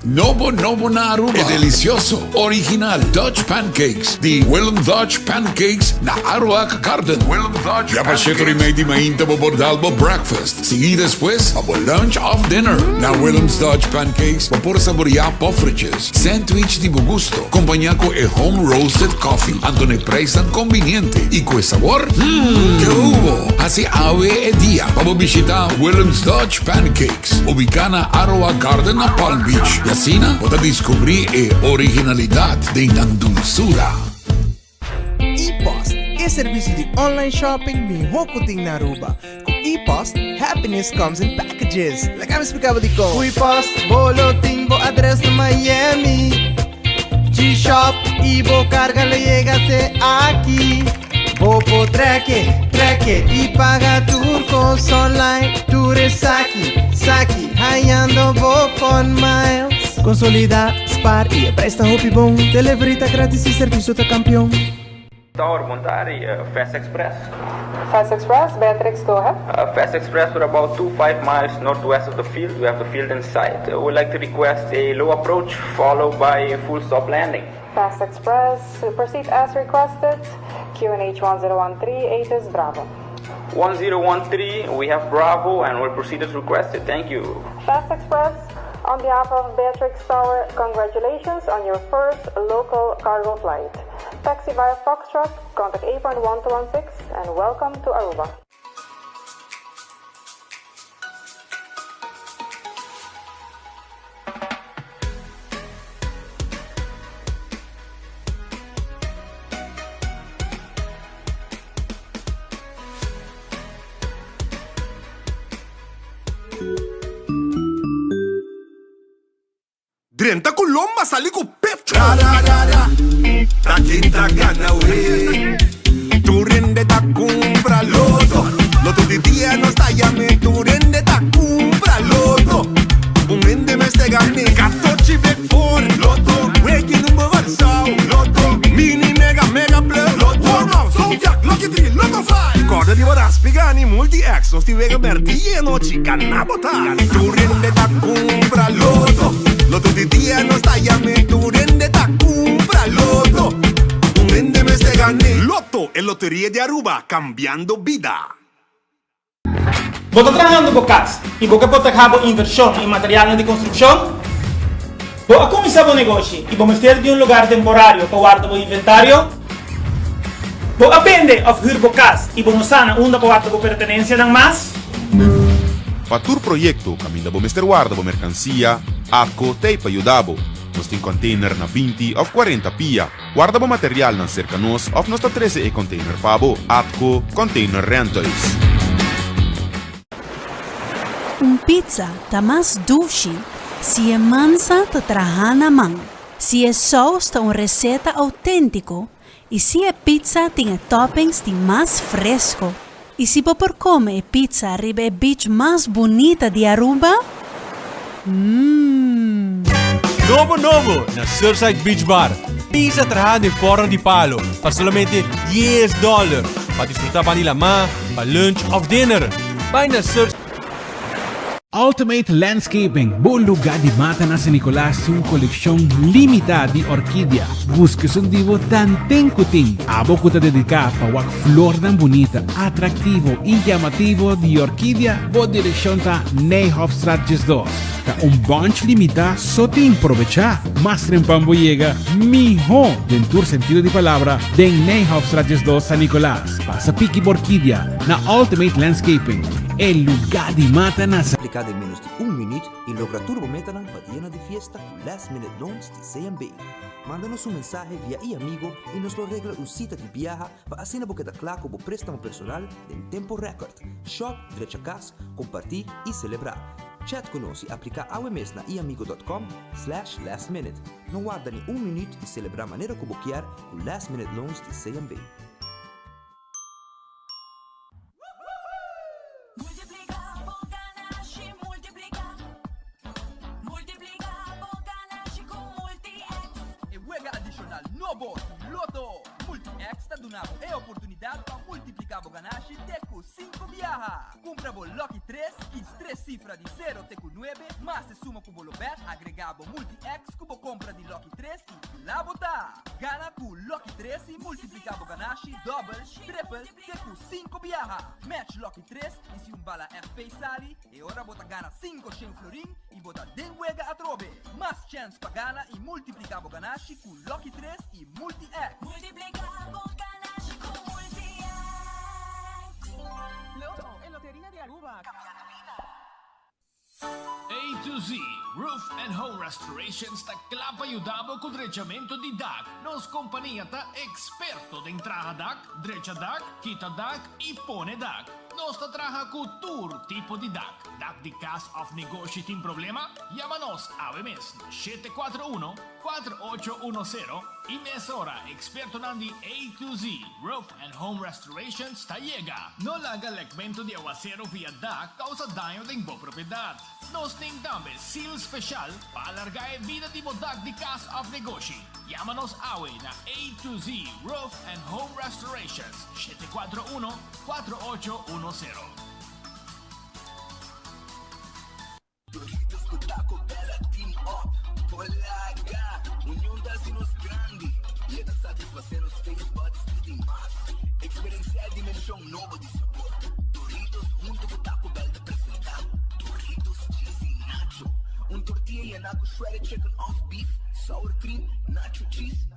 Novo na Aruba. E delicioso, original Dutch pancakes. Die Willem Dutch pancakes na Aruac Garden. Willem Dutch ja, pancakes. Ja, di mainta bo bordalbo breakfast. Sigui después, abo lunch of dinner. Na Willem's Dutch pancakes, vapor saborear poffertjes. Sandwich di gusto. Compagnaco e home roasted coffee. Antone preis tan conveniente. Y con sabor, que hubo. Así ave e dia. Vamos visitar Willem's Dutch pancakes. Ubicana Aruac Garden na Palm Beach. Y así vota descobrir a originalidad de la dulzura. ePost é serviço de online shopping de Hokuting na Aruba. Com ePost, happiness comes in packages. Like eu explicava de como. ePost, bolo, timbo, address no Miami. G-Shop, Ibo, carga, le llega até aqui. Bopo, treque, e paga turcos online. Ture, saki, haiando, bofon miles. Consolida, spar e presta roupa bom. Delivery tá grátis e serviço tá campeão. Tower Montari, Fast Express. Fast Express, Beatrix, go ahead. Fast Express, we're about 2-5 miles northwest of the field. We have the field in sight. We'd like to request a low approach followed by a full stop landing. Fast Express, proceed as requested. QNH 1013, 8 is Bravo. 1013, we have Bravo and we'll proceed as requested. Thank you. Fast Express, on behalf of Beatrix Tower, congratulations on your first local cargo flight. Taxi via Foxtrot, contact 8.1216 and welcome to Aruba. Drenta Colomba sali com pecho. Ta quinta gana we. Tu rende ta compra loto. Loto di dia no sta llame. Tu rende ta compra loto. Un rende me ste gane. 14 bet for loto. Weki number Warsaw loto. Mini mega plus loto. Wow, so jack lucky 3 loto 5. Corda di Varaspi gani multi X. Non sti vega merdi e no ci canna bota. Tu rende ta compra loto. Loto di dia no sta llame. Tu rende ta compra loto. Un rende me ste gane. Loto e lotterie di Aruba cambiando vida. Você está trabalhando com casa e você pode ter inversão em material de construção? Você começar o negócio e você ter de lugar temporário para guardar o inventário? Você vende ou huur a casa e você sana onde para guardar a pertenência não mais? Para tu projeto, caminha bo Mr. Guarda bo mercancia, Atco te pa ayudabo. Nos tem container na 20 ou 40 pia. Guarda bo material na cerca nos of nos 13 e container pabo. Atco Container Rentals. Pizza tá mais doce se é mansa tá trajana man, se é sauce tá receita autêntico e se é pizza tem toppings de mais fresco. E se por comer pizza arriba é beach mais bonita de Aruba? Novo na Surfside Beach Bar. Pizza trajada em forma de palo para somente $10 para desfrutar para nila ma, para lunch ou dinner. Vai na Surfside Ultimate Landscaping, bom lugar de mata na San Nicolás, uma coleção limitada de orquídea. Busque um divo tanto cutim. A boca está dedicada para uma flor tão bonita, atrativo e chamativo de orquídea. Boa direção está Nijhoffstraat 2. Tá bunch limitado só tem aproveitar. Mas trempambo chega melhor dentro do sentido de palavra de Nijhoffstraat 2 San Nicolás. Passa pique orquídea na Ultimate Landscaping. El lugar de mata na Aplicada em menos de 1 minuto e logra turbometanang patiena de fiesta com last minute loans de CMB. Manda-nos mensagem via e-amigo e nos lo regla cita de viaja para assim boqueta claro como préstamo personal em tempo record. Shop, derecha casa, compartir e celebrar. Chat conosco e aplicar ao mês na eamigo.com/lastminute. Não guarda nem 1 minuto e celebrar a maneira como quer com last minute loans de CMB. Juega adicional Novo Loto Multiplica. Multi-X está donando a oportunidade para multiplicar o ganache teco 5 viaja. Compra o Lucky 3, que 3 cifras de 0 teco 9, mas se suma com o bet, agregava Multi-X com a compra de Lucky 3 e lá botar. Gana com Lucky 3 e multiplicar o ganache double, triple, teco 5 viaja. Match Lucky 3 e se bala FP sali, e ora bota gana 500 florin e bota denguega a trobe. Mais chance para gana e multiplicar o ganache com Lucky 3 e Multi-X. Multiplicar o ganache com Multi-X. Loto, en Lotería de Aruba. A to Z Roof and Home Restoration sta clapa aiutavo con drecciamento di DAC. Nos compagnia ta esperto de entrada DAC, dreccia DAC, quita DAC e pone DAC. Nos sta traja con tour tipo di DAC. DAC di cas of negócio tem problema? Llámanos a mes 741-4810 e mesora experto nandi A to Z Roof and Home Restoration sta llega. No laga legmento de aguacero via DAC causa daño de boa propriedade. Nos tem também seal special para alargar a vida de DAC de casa of negócio. Llámanos awe na A to Z Roof and Home Restorations 741-4810. Doritos com Taco Bella Team Up. Olaga, união das nos grande. E da satisfação os face bodies tudo em massa. Experiencia a dimensão nova de sabor. Doritos junto com Taco Bell te apresentar. Doritos cheesy nacho. Tortilla e naco shredded chicken off beef. Sour cream, nacho cheese.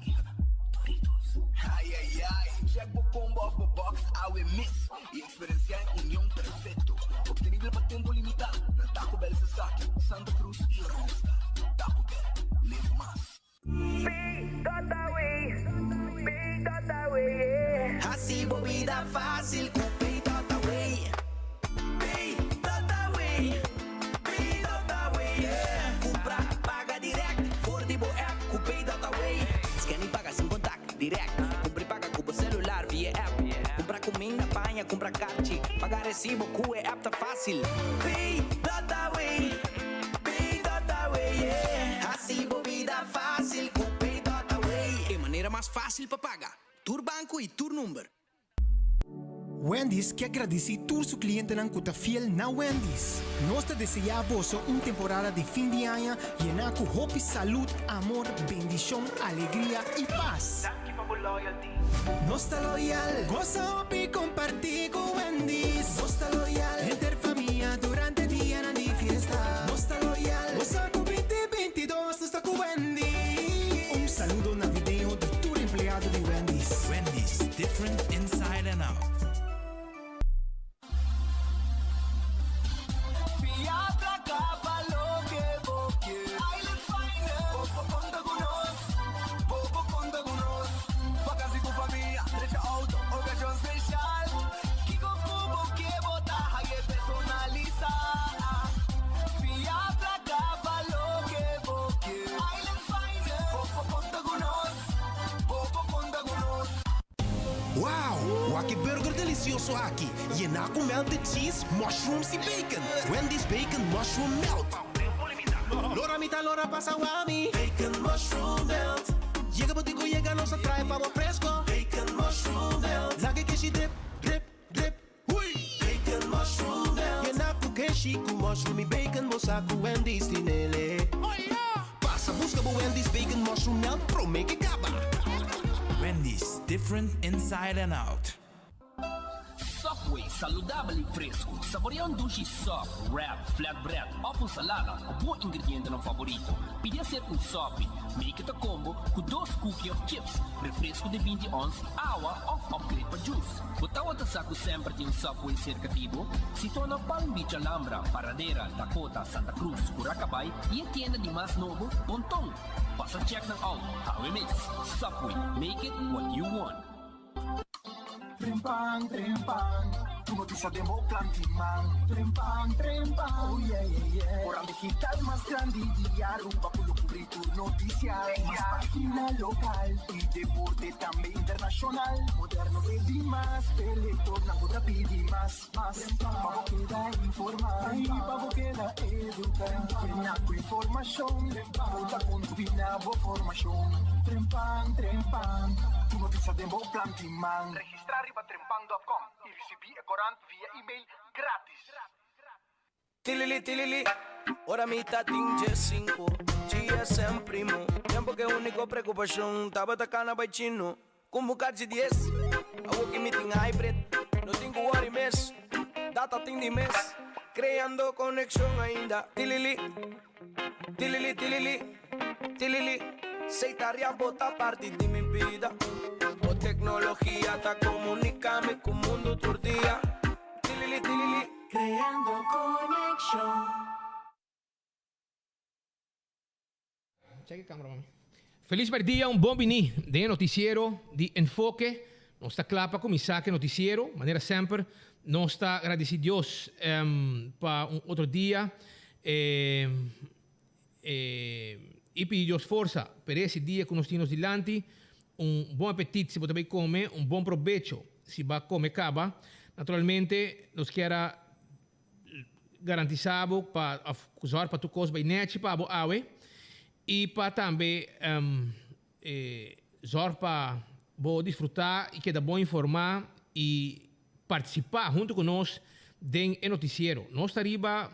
Doritos. Ai ai ai. Check o combo off the box, awe miss. E experiencia a união perfeito. Obtenível para tempo limitado. Na Taco Bell Sasaki, Santa Cruz e Rosta. Taco Bell, live más. Assim bebida fácil, Pay Dotaway. Pay Dotaway. Pay Dotaway. Compra, paga direct. For the app, com Pay Dotaway. Scan e paga sem contato, direct. Compre e paga com o celular via app. Compra comida, banha, compra kart. Pagar recibo com a app tá fácil. Pay Dotaway. Pay Dotaway. Assim bebida fácil, com Pay Dotaway. É maneira mais fácil para pagar. Tour banco e tour number. Wendy's quer agradecer todos os clientes que estão fiel na Wendy's. Nós desejamos temporada de fim de ano llena com hope, saúde, amor, bendição, alegria e paz. Nós está loyal, goza hope compartir com Wendy's. Nós está loyal, entre família durante o dia na fiesta. Nós está loyal, goza com 2022, nós está com Wendy's. Saludo navideño de todo empleado de Wendy's. Wendy's, different inside and out. Que burger delicioso aqui. Llena com melted cheese, mushrooms e bacon. Wendy's Bacon Mushroom Melt. Lora mitad, lora pasa wami. Bacon Mushroom Melt. Llega botico, llega, nos atrae pavo fresco. Bacon Mushroom Melt. Lage que she drip, drip, drip. Hui. Bacon Mushroom Melt. Llena com queijo, com mushroom e bacon. Moça com Wendy's tinele. Passa, busca bo Wendy's Bacon Mushroom Melt. Pro make it gaba. Wendy's, different inside and out. Subway, saudável e fresco. Saboreia sushi soft, wrap, flatbread ou salada com bom ingrediente no favorito. Podia ser sope, make it a combo com 2 cookies of chips, refresco de 20 ons, água ou upgrade para juice. Botar o saco sempre de Subway cercativo, se torna Palm Beach, Alhambra, Paradera, Dakota, Santa Cruz, Curacabai e a tienda de mais novo, Pontong. Passa check ng out, how it makes. Subway, make it what you want. Trimpang, tu noticia de Moplan Timang. Trimpang, oh yeah, yeah, yeah. Orang digital más grande de Aruba, pulo cubrir tu noticia. Más esquina local y deporte también internacional. Moderno pedi más, Peletor na otra pedi más. Pago queda informar, pago queda educar. Trempa tu información, volta con tu binabo formación. Trempan, tu noticia de bo plantiman. Registrar riba trempan.com y recibir corant via email gratis. Tilili, ora mi tating G5, GSM primo. Tiempo que único preocupación, tava tacana by chino. Convocar de 10, a working meeting hybrid. No tengo worry mess, data ting de mes. Creando conexión ainda. Tilili, seitaria bota parte de mi vida. O tecnología ta comunicame con mundo otro día. Tilili. Creando conexión. Check câmera, mami. Feliz dia, bom bini de noticiero de enfoque. Nós está claro para começar que noticiero, maneira sempre. Nós está agradecidos para outro dia. E pedimos força para esse dia que nós temos diante. Bom apetite se você vai comer, bom provecho se vai comer caba. Naturalmente, nós queremos garantizado para usar para tu coisa bem net para a awe e para também usar para desfrutar e que dá bom informar e participar junto com nós do noticiero. Nós arriba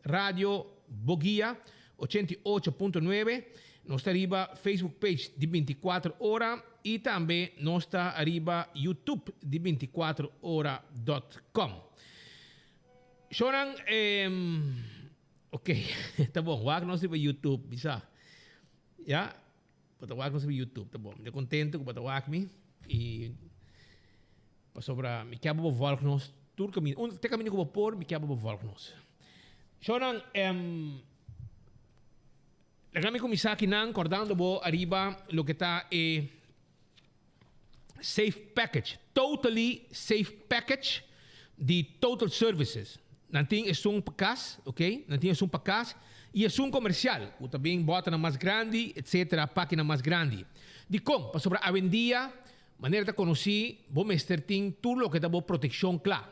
rádio Boguia 88.9, nós arriba Facebook page de 24 horas e também nós está arriba YouTube de 24horas.com. Seorang, okay, tá bom, wag nós para YouTube, bisa. Ya, patawag nós para YouTube, tá bom. Estou contente com patawag me e para sobra, me quero voltar nós, tudo caminho, até caminho que vou pôr, me quero voltar nós. Seorang, lagami começar aqui não, acordando bo arriba, lo que tá safe package, totally safe package de total services. Nanting é um pacas, ok? Nanting é um pacas e é um comercial. O também bota na mais grande, etc. Página mais grande. De como? Para sobre a vendia, maneira de conhecer, vou mostrar tudo o que dá boa proteção, claro.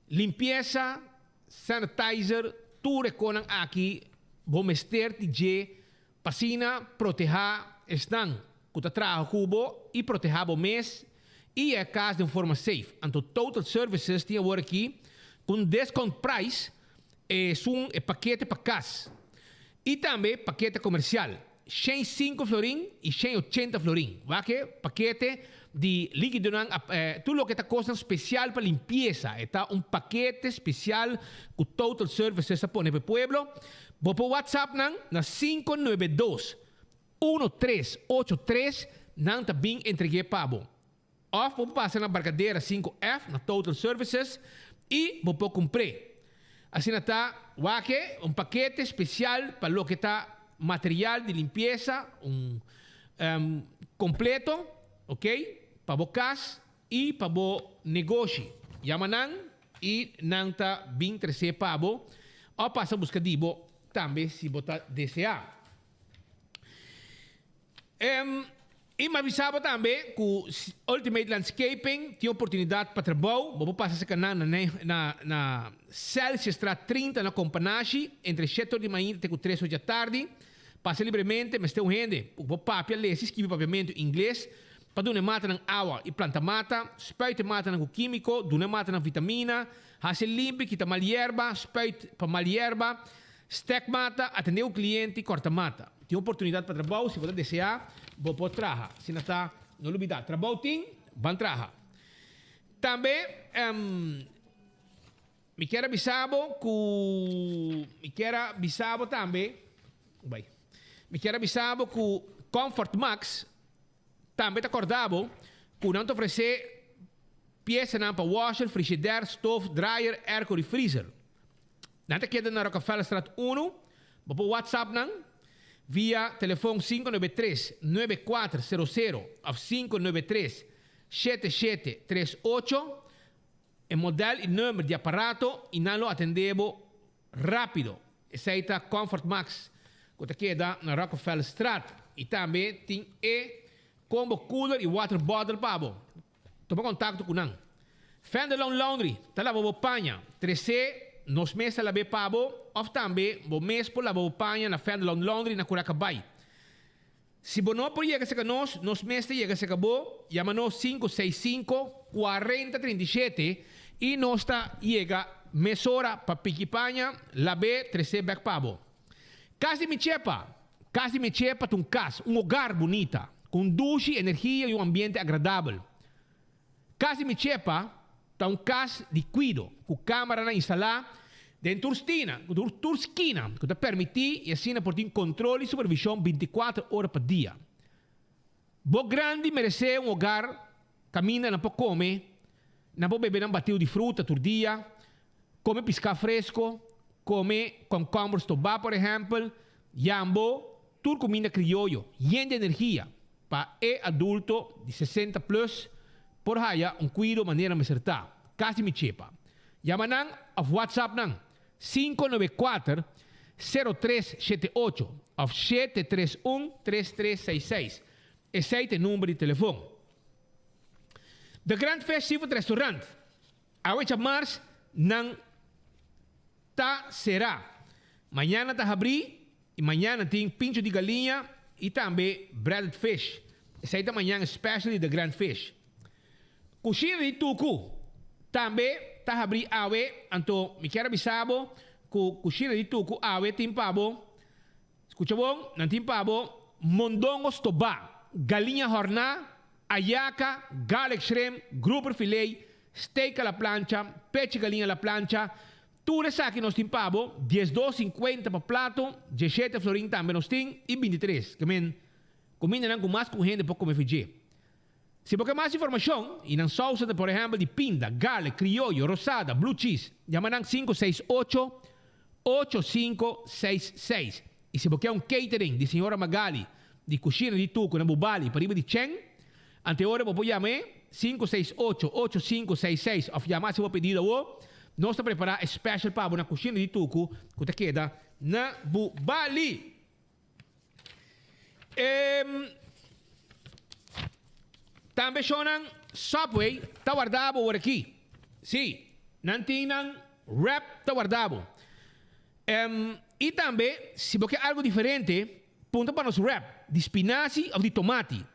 Limpeza, sanitizer, tudo reconan aqui, vou mostrar de pasina, proteger, estão, que traga cubo e proteger o mês e é caso de forma safe. Então, total services tinha agora aqui com discount price é paquete para casa e também paquete comercial 105 florin e 180 florin vai que paquete de líquido tudo o que está coisa especial para limpeza está paquete especial com total services para o pueblo vou para o WhatsApp na 592 1383 não também entreguei para ou vou passar na barcadeira 5F na total services e vou comprar. Assim está, paquete especial para o que está material de limpeza, completo, ok? Para o casa e para o negócio. Yamanang e não está bem trazer para o ou passa a buscar dibo também se você desejar. E me avisava também que o Ultimate Landscaping tinha oportunidade para trabalho. Vou passar esse canal na Celsius Strat 30 na Companagem, entre 7 da manhã e 3 da tarde. Passa livremente, mas tem gente. Vou papia ler, se escreve papiamento em inglês. Para doar mata na água e planta mata. Spuit mata na químico, doar mata na vitamina. Hace limpe, quita malhierba, spuit para malhierba. Stack mata, atender o cliente, corta mata. Tem oportunidade para trabalho, se você desejar, vou pôr trabalho. Se não está, não olvidar. Trabalho tem, vão trabalhar. Também, me quero avisar também, me quero avisar que o Comfort Max também está acordado que não te oferecer peças para washer, frigidaire, stove, dryer, airco e freezer. Não te queda na Rockefeller Strat 1, vou pôr WhatsApp via telefone 593-9400 ou 593-7738 o modelo e número de aparato e não lo atendemos rápido. Essa é a Comfort Max que queda na Rockefeller Strat. e também tem combo cooler e water bottle pabo. Toma contato com nang. Fendelon Laundry, tá lá bo panha. 3C nos meses labe pabo, of também bo mês por lá bo panha na Fendelon Laundry na Curacabay. Se você não pode chegar a nos meses chega a bo, chama-nos 565-4037 e nós chega mesora para piquipanha labe 3C back pabo. Casa de Michepa um casa, lugar bonita, com duche, energia e ambiente agradável. Casa de Michepa tá um casa de cuido, com câmera na instalar dentro esquina, que te permite e assim por ter controle e supervisão 24 horas por dia. Bo grande merece um lugar, camina, não pode comer, não pode beber um batido de fruta todo dia, come pescado fresco, come cucumbers tobá, por exemplo, jambo, tudo comida criollo, llena de energia, para adulto de 60 plus, por haya cuido maneira me acertar. Casi me chepa. Llama nang of WhatsApp nang 594-0378 of 731-3366. Esse é o número de telefone. The Grand Festival Restaurant. A 8 de março nang será. Manhã tá abrir e manhã tem pincho de galinha e também breaded fish. Esse é manhã especially the Grand Fish. Coxinha de tucu. Também tá abrir awe, então me quero avisar que coxinha de tucu awe tem pabo. Escucha bom, não tem pabo. Mondongos tobá, galinha horná, ayaca, garlic shrimp, grouper filet, steak a la plancha, peche galinha a la plancha. Tudo isso aqui nós tem pabo, $12.50 para prato, 17 florin também nós tem e 23. Que men, comida não com mais com gente para comer fiji. Se você quer mais informação, e não salsa, por exemplo, de pinda, garlic, criollo, rosada, blue cheese, llaman 568-8566. E se você quer catering de Senhora Magali, de coxinha de tuco, na Bubali, para ir de Cheng, ante hora você llame 568-8566. Ou chamar se você pedido, nós estamos preparando especial para uma coxinha de tuco que te queda na Bubali. Também chonan Subway tá guardado por aqui. Sim, não tem wrap tá guardado. E também, se você quer algo diferente, punta para nosso wrap de espinaci ou de tomate.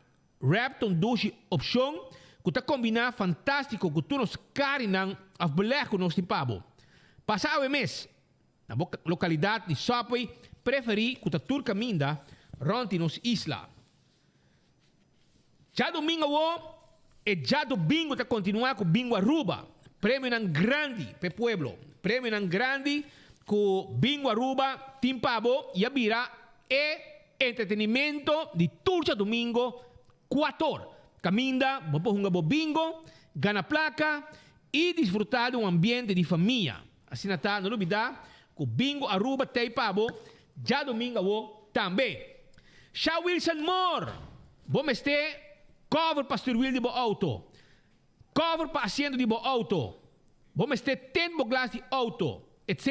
Wrap tem duas opções que tá combinar fantástico que tu nos carinan a beleg com nosso pabo. Passar o mês na localidade de Subway, preferi que tá tur caminda ronti nos isla. Já domingo e já domingo está continuar com bingo Aruba. Prêmio nan grande para pueblo. Prêmio nan grande com bingo Aruba, timpabo e a vira entretenimento de turcha domingo 4. Caminda, vamos jogar bingo, gana placa e desfrutar de ambiente de família. Assim está, não olvidar, com bingo Aruba, timpabo, já domingo também. Shaw Wilson Moore, vamos ter cover para steering de bo auto. Cover para asiento de bo auto. Vamos ter tent bo glass de auto. Etc.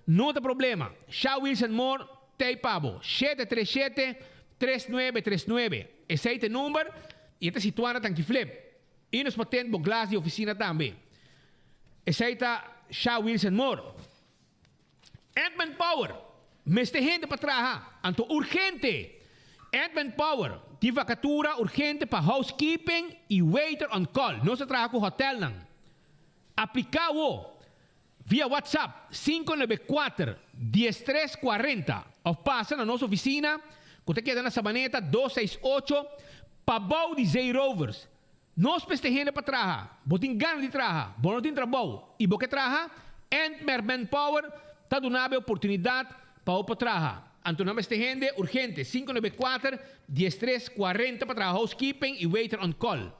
Não tem problema. Shaw Wilson Moore, Teipabo. 737-3939. Esse é o número. E está situado em Flip. E nos tent bo glass de oficina também. Esse é o Shaw Wilson Moore. Ant-Man Power. Mas tem gente para trabalhar. Anto urgente. Ant-Man Power, de vacatura urgente para housekeeping e waiter on call. Não se trabalha com hotel, não. Aplicado via WhatsApp 594-1340 ou passa na nossa oficina, que você queda na Sabaneta 268, Pabau de Zay Rovers. Nós pestegemos para trabalhar. Você tem ganas de trabalhar, você não tem trabalho. E você trabalha, Ant-Man Power está dando a oportunidade para trabalhar. Então, nós temos urgente 594-1340 para trabalhar housekeeping e waiter on call.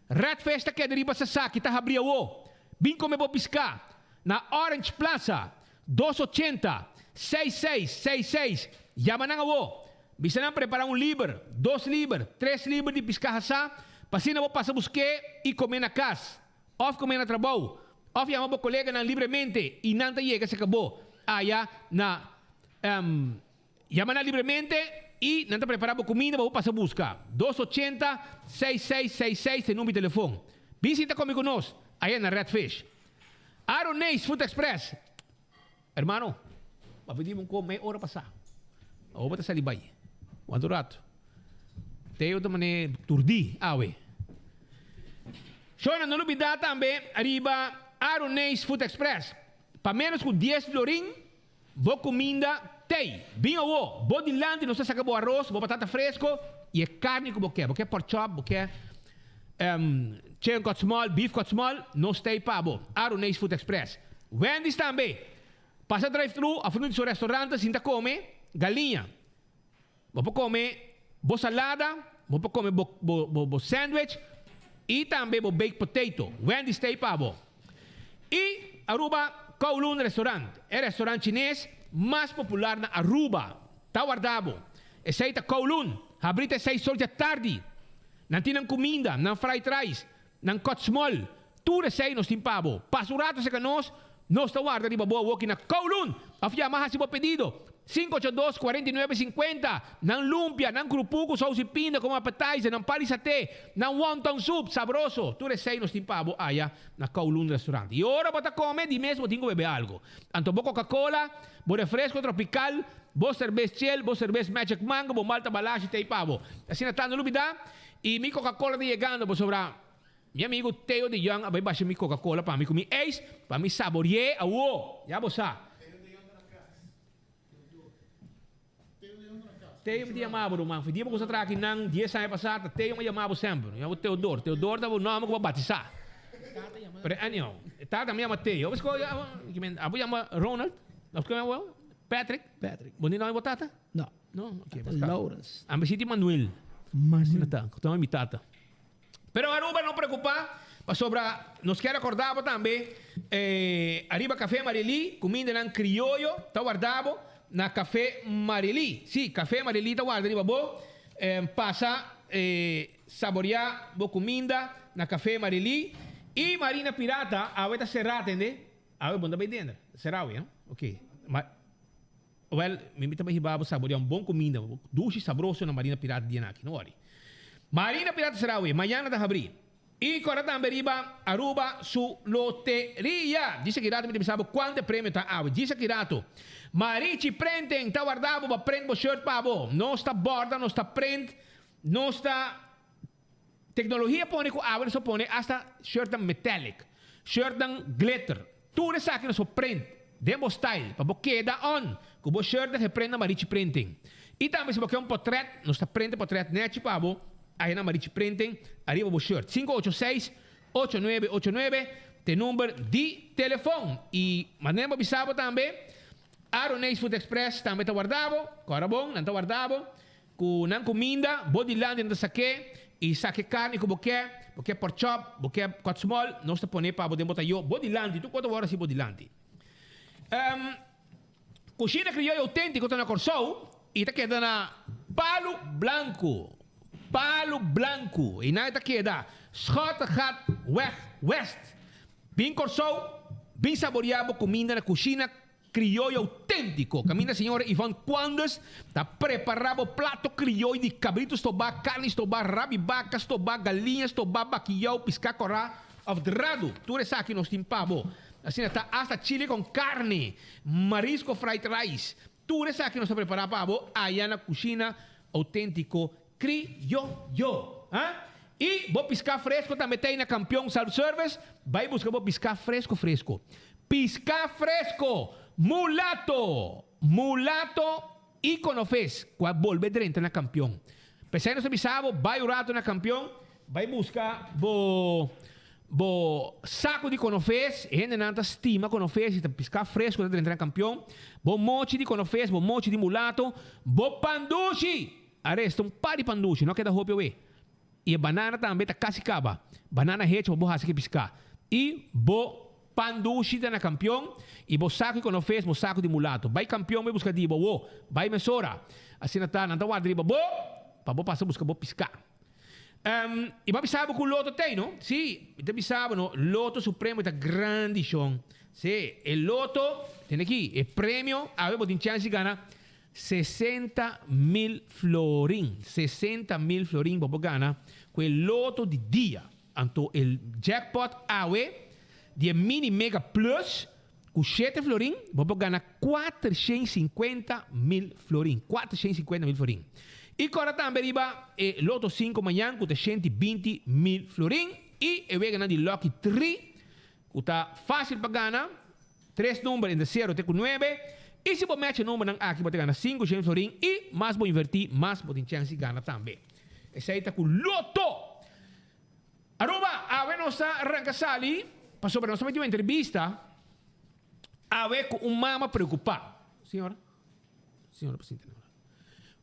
Red Festa que deriva sa Saki, está abrindo. Vim comer para piscar na Orange Plaza 280-6666. Llama na wo. Bisa na preparar liber, 2 liber, 3 liber de piscar sa. Pasina vou passar buscar e comer na casa. Of comer na trabalho. Of llama para colega na livremente e não chega se acabou. Aya na llama na livremente E não está preparado comida, vou passar a buscar. 280-6666 tem número de telefone. Visita comigo nós, aí na Redfish. Aronês Food Express. Hermano, pedimos com meia hora passar. Vou botar sair vai. Quanto rato? Tenho também turdi, awe. Shona, não olvidar também, arriba Aronês Food Express. Para menos com 10 florim, vou comida, tem. Vinho ou, vou de lante, não sei se acabou arroz, vou batata fresco, e é carne que vou quer. Vou quer pork chop, vou quer chicken cut small, beef cut small, não stay pabo. Aronês Food Express. Wendy's também. Passa drive-thru, a frente do seu restaurante, sinta come, galinha. Vou comer, vou salada, vou comer bo sandwich, e também vou baked potato. Wendy's stay pabo. E Aruba Kowloon Restaurant. É o restaurante chinês mais popular na Aruba. Está guardado. Esse aí está Kowloon. Abrita 6 horas da tarde. Não tem comida, não fried rice, não cut small. Tudo isso aí nós temos pabo. Passo rato se que nós está guardado de boa walking na Kowloon. Afia mais se pedido. 582-4950. Não lumpia, não grupuco, sauce e pinda como appetizer, não palisaté, não wonton soup, sabroso. Tudo isso aí nós temos pabo aí na Kowloon Restaurant. E agora para comer, de mesmo tenho que beber algo. Anto bo Coca-Cola, bo refresco tropical, bo cerveza Shell, bo cerveza Magic Mango, bo Malta Balashi, tem pabo. Assim não não olvidar. E mi Coca-Cola de chegando, bo sobra. Mi amigo Teo de Young, abai baixa mi Coca-Cola para mim comi ace, para mim saborear, awo. Já bosa. Teo me chamava, irmão. Foi dia que você traga aqui, não, 10 anos passados, Teo me chamava sempre. Eu Teodoro. Teodoro estava o nome que eu vou batizar. Ano, Tata me chama Teo. Mas eu chama Ronald. Patrick. Bom nome é Tata? Não. Não, ok. Lawrence. A minha Manuel. Então é minha Tata. Pero Aruba não preocupa. Para sobra, nos quer acordar também. Arriba Café Marili, comida em criollo, está guardado. Na Café Marili. Sim, Café Marili está guardado. Passa saborear boa comida na Café Marili. E Marina Pirata, a está cerrada, entende? A bom também dentro. Será, hein? Ok. Well, me invita para saborear bom comida. Doce sabroso na Marina Pirata de aqui, não worry. Marina Pirata será, amanhã está abrir. E agora também arriba Aruba su loteria. Dice que rato me sabe quanto prêmio está a. Dice que rato. Marici prenden, está guardado para prender o shirt para bo. Não está borda, não está print, não está tecnologia põe com a só põe hasta shirt metallic, shirt glitter. Tudo isso aqui não só print, demo style, para bo queda on. Com o shirt que prende Marici printing. E também se você um portrait, não está print portrait net para bo. Aí na Marici Printing, arriba o shirt. 586-8989, tem número de telefone. E mandemos avisar também, Aronês Food Express também está guardado. Agora bom, não está guardado. Com não comida, body land não saque. E saque carne que você quer pork chop, você quer cut small, não está pondo para poder botar eu. Body land, tu quanto horas se body land. Coxina criolla autêntico está na Corsou. E está quedando na Palo Blanco. Palo Blanco. E na queda Schotengat West. Bem Corsou, bem saboreado comida na coxina criollo autêntico. Camina senhora Ivan Quandas, está preparado prato criollo de cabritos, tobá, carnes, tobá, rabibacas, tobá, galinhas, tobá, baquiao, piscacorá, avdrado. Tudo isso aqui nós temos pavo. Assim está hasta chile com carne, marisco fried rice. Tudo isso aqui nós estamos preparando pavo. Aí na coxina autêntico criollo. E vou piscar fresco também tem na Campeão Self-Service. Vai buscar vou piscar fresco. Piscar fresco. Mulato e Conofes. Qual volve dentro na Campeão. Pensando se bisabo, vai o rato na Campeão. Vai buscar bo saco de Conofes. E ainda não estima Conofes. Piscar fresco dentro na Campeão. Bo mochi de Conofes. Bo mochi de mulato. Bo pandushi. Arresta par de pandushi. Não queda roupa eu. E a banana também está quase acaba. Banana rede, vou borrar aqui piscar. E bo pandushi na Campeão. E bo saco que não fez, bo saco de mulato. Vai Campeão, vai buscar de bo. Vai mesora. Assim não está guardando. Bo, para bo passar buscar bo piscar. E vai pisar com o loto tem, não? Sim, está pisar, não? Loto Supremo está grande, chão. Sim, o loto tem aqui, é prêmio. A ver, tem chance de ganhar 60.000 florin. 60.000 florin bobo gana quel loto di dia. Anto il jackpot awe die mini mega plus con 7 florin bobo gana 450.000 florin. 450.000 florin. E ora tambe riba e loto 5 manhã com 120.000 florin. E we ganhar di lucky 3 Uta fácil para ganhar. 3 números entre 0 até 9. E se você match o número aqui, você ganha 5 florin. E mais você invertir, mais você tem chance de ganhar também. Esse aí está com loto. Aruba, a ver nossa arranca sali. Passou para nossa uma entrevista. A ver com mama preocupado. Senhora? Senhora, para sentir.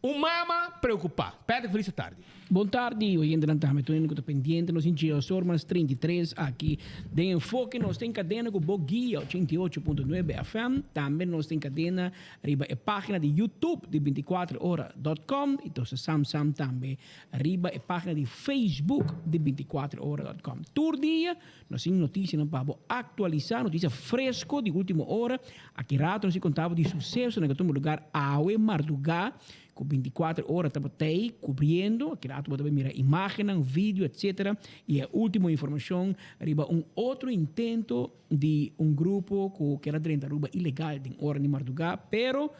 Mama preocupado. Pedro, feliz tarde. Boa tarde, oyente da Antame, estou indo pendiente, nos enchios Sormas 33 aqui de Enfoque, nós tem cadena com Boguia 88.9 FM, também nós tem cadena arriba a página de YouTube de 24hora.com e então Sam também arriba a página de Facebook de 24hora.com. Todo dia nós temos notícias para atualizar, notícia fresco de última hora, aqui rato nós contava de sucesso naquele lugar Aue Mardugá, com 24 horas estava aí cobrindo, aqui lá tu pode mirar imagens, vídeo, etc. E a última informação, arriba outro intento de grupo que era dentro da rua ilegal em hora de Mardugá, pero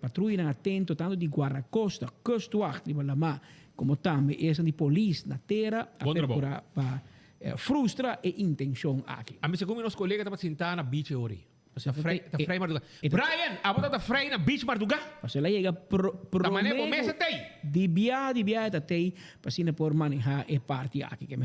patrulha atento tanto de guarda-costa, costa-wacht, como também essa de polícia na terra, para frustrar a intenção aqui. A mim, segundo meus colegas, estava sentado na beach hoje. Tá frei Mardugá. Brian, a bota tá frei na beach Mardugá. Você lá chega começa de viagem até para por manejar a parte aqui que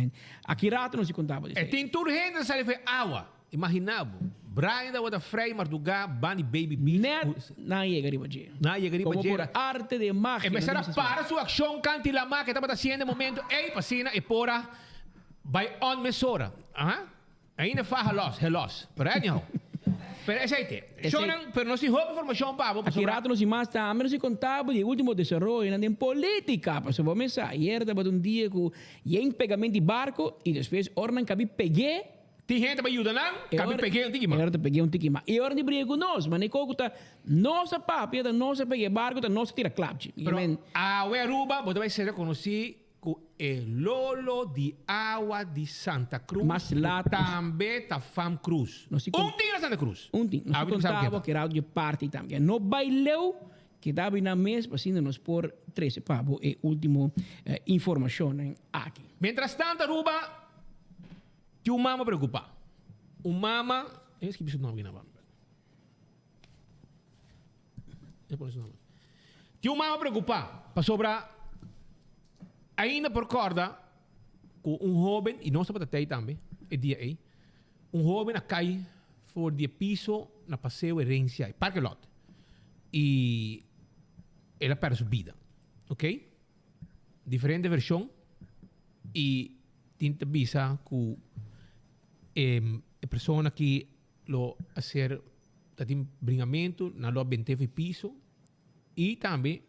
aqui rato não se contava disso. Tem tudo gente sabe foi água. Imaginava. Brian da bota frei Mardugá, Bunny Baby Beach. Net na chega riba de. Na chega riba de. Como por arte de magia. Começar a para sua ação canti la ma que estava fazendo no momento. Ei, passina e pora by on mesora. Ainda faz helos. Brian. Pero ese aí tem. Pero não se rouba informação para você. Aqui rato não se mais está, mas não se contava de último desenvolvimento em política. Para você começar, ayer estava dia com em pegamento de barco e depois ornan cabi peguei. Tem gente para ajudar não? Cabi peguei um tiquima. Agora peguei um tiquima. E ornan de briga com nós, mas nem coco tá nossa papia, da nossa peguei barco, da nossa tira clapte. Pero a Ueruba, você vai ser reconhecido com o Lolo de Água de Santa Cruz. Mas lá também está Fam Cruz. Tinha Santa Cruz. Tinha. Nós contava que era de parte também. No baileu, que estava na mesa, assim, nos por 13 pavo, e último informação aqui. Mientras tanto, Aruba, que mama preocupa. Mama, eu esqueci o nome aqui na que mama preocupa, para sobrar ainda por corda com jovem, e não só para ter também, é dia aí, jovem a cai for de piso na passeio herência, parque lot. E ela perde sua vida, ok? Diferente versão e tinta visa com a pessoa que lo fazer tem bringamento na lo 20 piso e também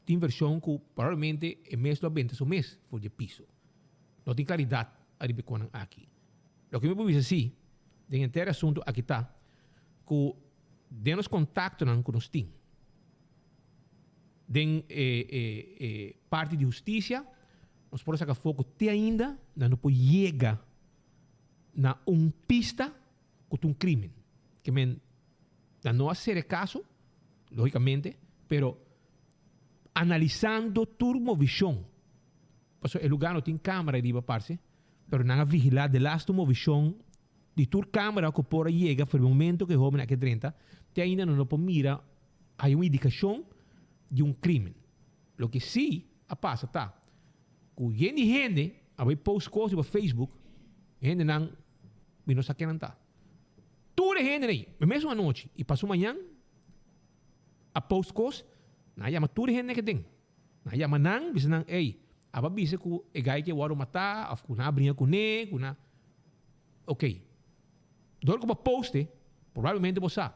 tem versão que provavelmente é mês do 20 o mês for de piso. Não tem claridade a ribeconan aqui. O que me pode dizer assim, de inteiro assunto aqui está, que denos contato com nós tem. Den parte de justiça, nós podemos sacar foco até ainda, não pode chegar na pista com crime. Que não ser caso, logicamente, pero analisando turmovisão. Porque o lugar não tem câmera de parte, pero não vigilar de last turmovisão de tur câmera que por chega para o momento que o homem aqui 30, te ainda não pode mirar há uma indicação de crime. O que sim passa tá, que gente a post coisas no Facebook, gente não sabe não tá. Toda gente aí, mesmo à noite e passou manhã a post coisas, na chama toda gente que tem. Na chama não, bisa não, ei, aba bisa que o gai que o matar, af na brinca com ne, com na, ok. Dor que poste, provavelmente você sabe.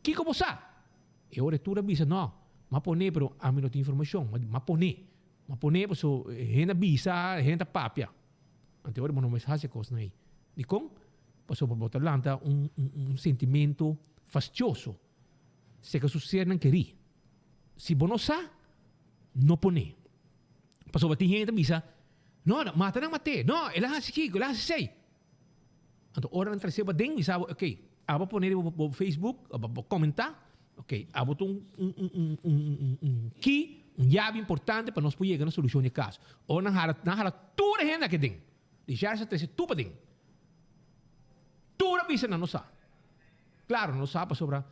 Que você sabe? E a retura bisa não, mas pone pero a mim não tem informação, mas pone, porque gente bisa, gente papia. Ante hora não me faz coisas aí. De com, passou por botar lanta sentimento fastidioso. Se que sucede não queria. se você não sabe, não põe. Passou a gente bisa, não, mata não mate, não, ele há aqui, ele há sei. Então, ora não trazia para dentro, bisa, ok, abo pôr no Facebook, abo comentar, ok, abo key, chave importante para nós poder chegar na solução de caso. Ou não há tudo a gente que tem. Deixar essa trazer tudo para dentro. Tudo a bisa não sabe. Claro, não sabe sobre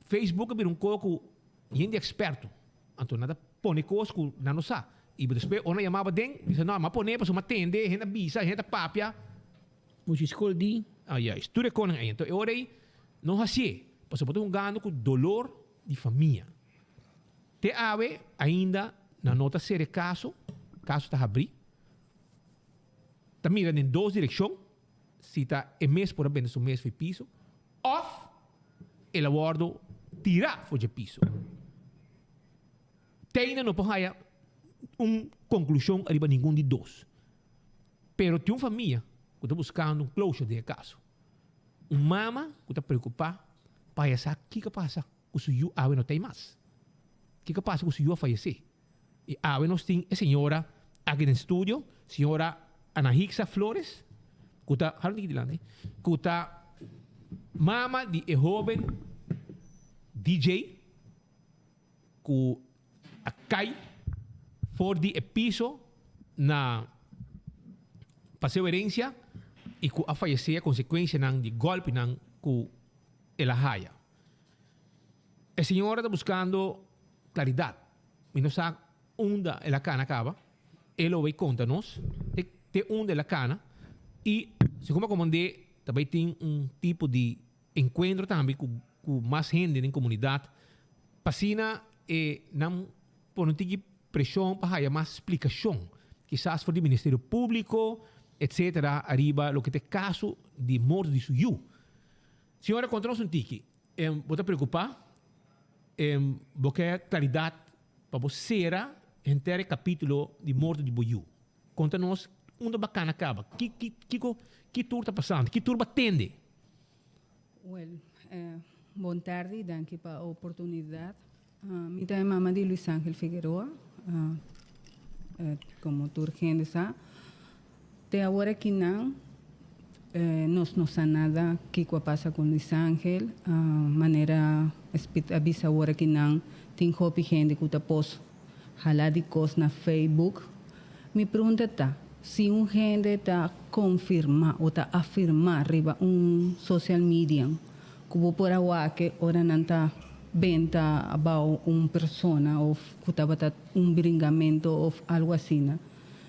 Facebook vir coco gente experto. Então nada põe coisas que não sabe. E depois ona chamava dentro, diz não, mas põe para uma tenda, gente bisa, gente papia. Você escolhe. Tudo é com ele. Então eu orei, não assim. Porque eu gano com dolor de família. Te ave ainda na nota série caso está abrir. Está mirando em duas direções. Se está em mês por apenas mês foi piso. Of ele abordo tirar foi de piso. Tem não pode uma conclusão arriba nenhum de dois. Pero tem uma família que está buscando um closure de caso. Uma mama que está preocupada para saber o que passa. O seu ave não tem mais. O que passa com o senhor falecer? E ave nós tem a senhora aqui no estúdio, senhora Ana Hixa Flores, que está mama de jovem DJ, que cai fora de piso na perseverança e que a falecer a consequência de golpe que ela raia. A senhora está buscando claridade. E não sabe onde a cana acaba. Ele vai contar-nos de onde a cana. E, segundo a comandante, também tem um tipo de encontro também com mais gente na comunidade. Passina não por ter pressão para ter mais explicação. Quizás for do Ministério Público, etc. Arriba, o que é caso de morte de suyo. Senhora, conta-nos um tique. Você está preocupado? Porque claridade para você entender capítulo de morte de Boiú. Conta-nos onde bacana acaba. Que tour está passando? Que tour batende? Well, boa tarde, danke para a oportunidade. Mi nome é Mama de Luis Ángel Figueroa. Como tu gente sabe, até agora que não sei nada que passa com Luis Ángel. Maneira avisa agora que não tem gente que está posto falar de coisas na Facebook. Me pergunta tá, se gente está confirmar ou está afirmar riba social media que vou por agora que ora não está venta about persona ou que está bringamento ou algo assim,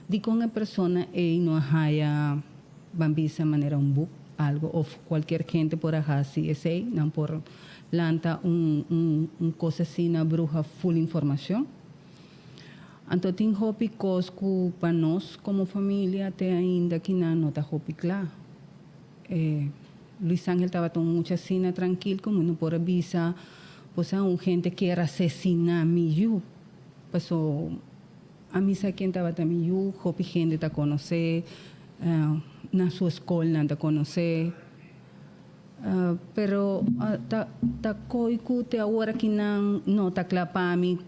de com a persona não haya bambisa maneira book algo ou qualquer gente por ahí se não por lanta coisa assim na bruxa full informação. Então tem hopi cosco para nós como família até ainda que não está hopi claro. Luis Ángel estava tão muito assim tranquilo como não por avisa, pois gente que era assassinar miu, passou a mim sabe quem estava também hopi gente está conhecer na sua escola não está conhecer. Pero ta coico te agora que não está claro para mim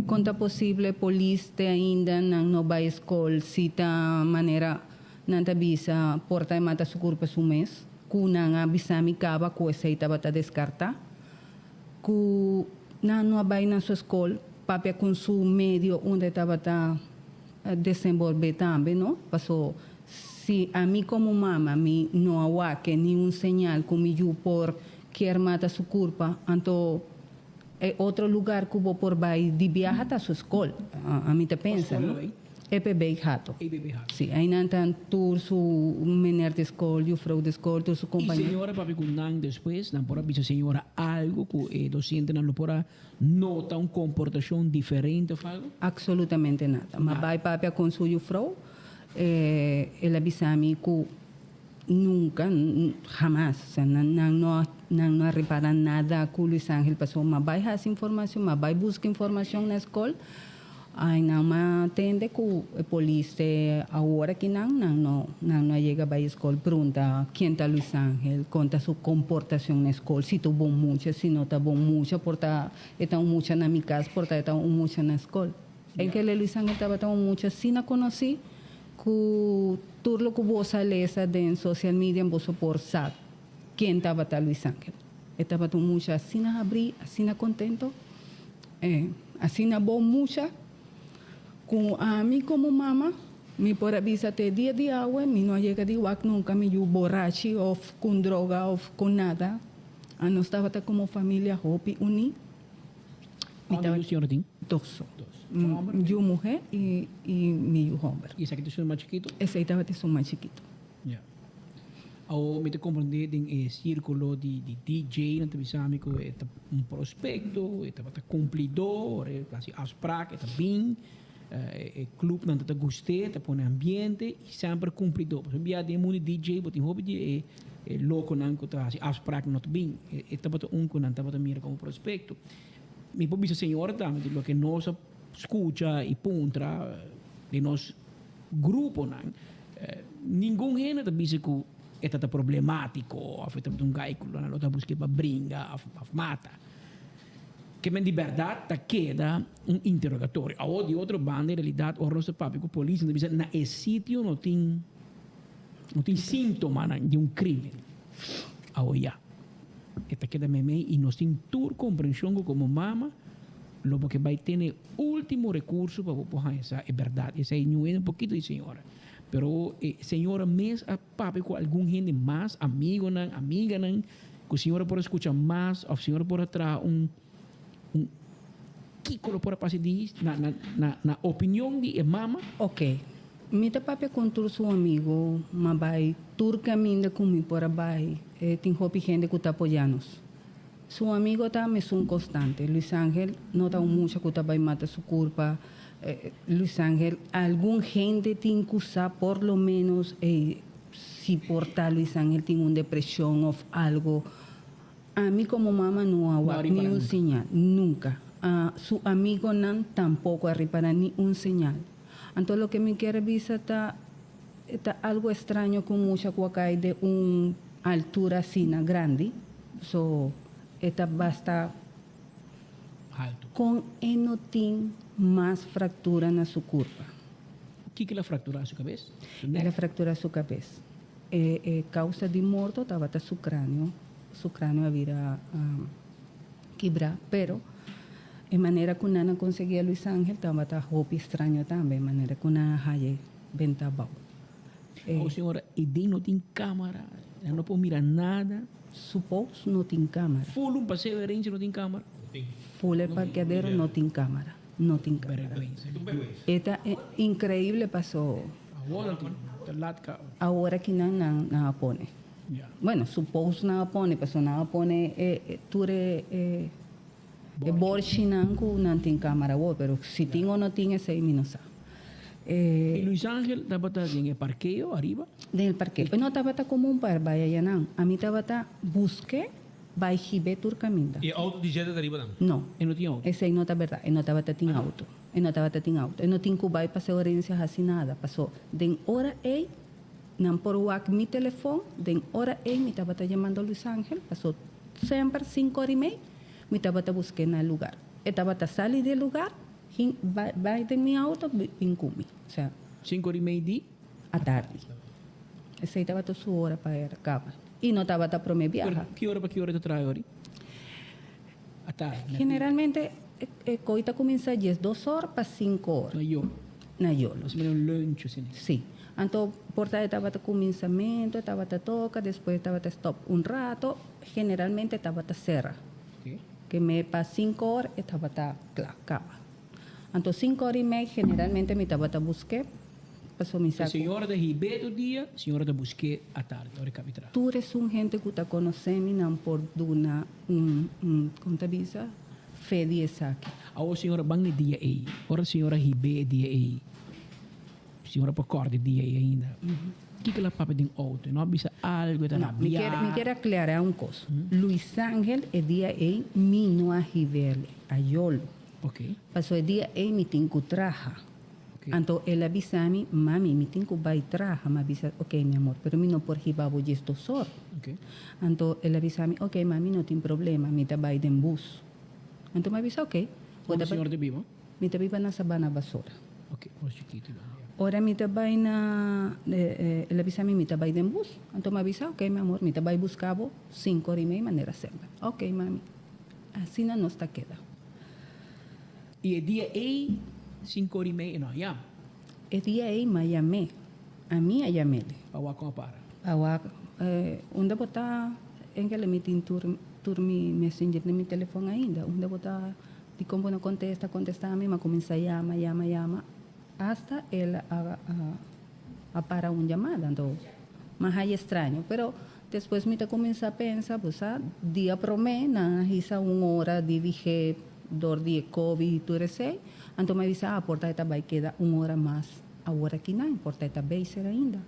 quanto possível polícia ainda não vai escola se tá maneira não está bisa porta e mata su corpo su mês que não avisa me cava que essa estava a descartar que não vai na sua escola papel com su meio onde estava a desenvolver também não passou. Se a mim como mama me não há que nenhum sinal comigo por quer matar sua culpa, então é outro lugar que vou por vai de viajar até sua escola. A mim te pensa, não? EPB Hato. Sim, aí não tem tour su menor de escola, o frau de escola, su companheiro. E senhora papi kunang depois, não por avisa senhora algo que docente não por nota comportação diferente algo? Absolutamente nada. Mas vai papi com su frau. Ele avisa-me que nunca, jamás, não repara nada que o Luis Ángel passou, mas vai essa informação, mas vai buscar informação na escola, Ai não me atende que a polícia agora que não chega para a escola pergunta quem está Luis Ángel, conta sua comportação na escola, se está bom muito, se não está bom muito, porque está muito na minha casa, porque está muito na escola. É que Luis Ángel estava tão muito, se não conheci, que tudo que você lê em social media, você por saber quem estava Luis Ángel. Estava tão muito assim a abrir, assim a contento, assim a bom muito. Com a mim como mama, me por avisar até dia de água, me não chega de água nunca me eu borracho ou com droga ou com nada. A nós estava como família Hopi uni. Quantos senhora tem? Dois. Eu mulher e meu homem. E esse aqui é o mais chiquito? Esse aí estava o mais chiquito. Yeah. Ao me te compreender em círculo de DJ, não te bisami que é prospecto, é cumpridor, é assim afspraak, é bem. Clube não te gostei, te põe ambiente e sempre cumpridor. Porque via de muito DJ, botin hobby de louco não que tá afspraak não bem. É tabata que não tabata mira como prospecto. Me pode dizer senhora também lo que nós escuta e puntra de nós grupo não. Ninguém gente te diz que é problemático, afeta um gaículo, não tá buscando para brinca, mata. Que men de verdade tá queda interrogatório. Ou de outra banda, em realidade, o rosto papi com a polícia não diz na esse sítio não tem síntoma de crime. Já. Esta queda meme e nós tem toda compreensão como mama, logo que vai ter último recurso para poder essa é verdade. Essa é um pouquinho de senhora. Pero senhora mesmo a papi com algum gente mais amigo não, amiga não, que a senhora pode escutar mais, ou a senhora pode trazer que por passar disso na opinião de mama. Ok. Mita papi contra seu amigo, mas vai tur caminho comigo por aí. Tem gente que está apoiando. Seu amigo está mesmo constante. Luis Ángel não está muito que está vai matar sua culpa. Luis Ángel, algum gente tem que usar por lo menos se portar Luis Ángel tem uma depressão ou algo. A mí como mamá no hago ni un señal, nunca. Su amigo nan tampoco arribará ni un señal. Entonces lo que me quiere decir está algo extraño con mucha cuacay de una altura así grande. So, esta basta alto. Con enotín más fractura en su curva. ¿Qué es la fractura de su cabeza? La fractura de su cabeza. Causa de muerto estaba su cráneo. Su cráneo había quebrado, pero de manera que una conseguía Luis Ángel, estaba hopi extraño también, de manera que una haya ventabao. Señora, ¿y no tiene cámara? No puedo mirar nada. Suppose no tiene cámara. Full un paseo de herencia no tiene cámara. Full el parqueadero no tiene cámara. No tiene cámara. Esta increíble pasó. Ahora que no pone. Yeah. Bueno, suppose nada pone, pero nada pone ture borchinanco não tem câmera, pero se tem ou não tem, esse aí não sabe. E Luis Ángel estava em parqueio arriba? Del parqueio. Eu não estava como um par, vai aí não. A mim estava busque, vai hibe tur caminho. E auto de gente arriba não? Não. E não tinha auto? Esse aí não está verdade. Eu não estava tem auto. Eu não estava tem auto. Eu não tinha que vai passar orência assim nada. Passou de hora aí. Não por mi telefone, de hora me estava chamando Luis Ángel, passou sempre 5h30, me estava buscando no lugar. Eu estava saindo do lugar, vai de meu auto, vim comigo. 5h30 de? À tarde. Essa aí estava sua hora para ir a cama. E não estava para me viajar. Que hora para que hora tu traz agora? À tarde? Generalmente, a coita começa às 2 horas para 5 horas. Na Iolo. Mas um lanche assim? Sim. Então, portanto, estava começamento, estava toca, depois estava stop rato, generalmente estava serra. Okay. Que me para 5 horas estava cama. Então, 5h30, generalmente me estava buscar, passou me saco. A senhora da Ribe do dia, a senhora da busque à tarde, hora capitral. Tu eres gente que está conhecendo, não por duna, como te diz, fé de saque. A senhora bang dia aí, ora a senhora Ribe dia aí. Senhora por corda dia ainda. O que ela papai tem outro? Não bisa algo da não, me quero aclarar uma coisa. Luis Ángel é dia aí, me não a rivele, a Iolo. Okay. Pasó el día e mi tengo traja. Anto él avisa a mí, mami, mi tengo vai traja. Me avisa, ok, mi amor, pero mi no por hibabo y esto sor. Okay. Anto él avisa a mí, ok, mami, no tiene problema, mi te vai den bus. Anto me avisa, ok. ¿Dónde señor de vivo? Mi te viva na Sabana Basura. Ok, más chiquito. Ora mi te vai na, él avisa a mí, mi te vai den bus. Anto me avisa, ok, mi amor, mi te vai buscabo 5 horas y media manera selva. Ok, mami. Así no está queda. Y el día 5 horas y media, no, ya. El día me llamé. A mí llamé. Agua como para. Agua, onde botar en que le metin tur mi messenger de mi teléfono ainda. Onde botar, de como no contesta, a mí, me comienza a llama. Hasta él a para una llamada. Entonces, más hay extraño. Pero después me comienza a pensar, pues, día promé, na hisa 1 hora de dije, dor de COVID y tu resei. Entonces me dice, porta esta vai queda 1 hora más. Ahora aquí no, porta esta vai ser ainda.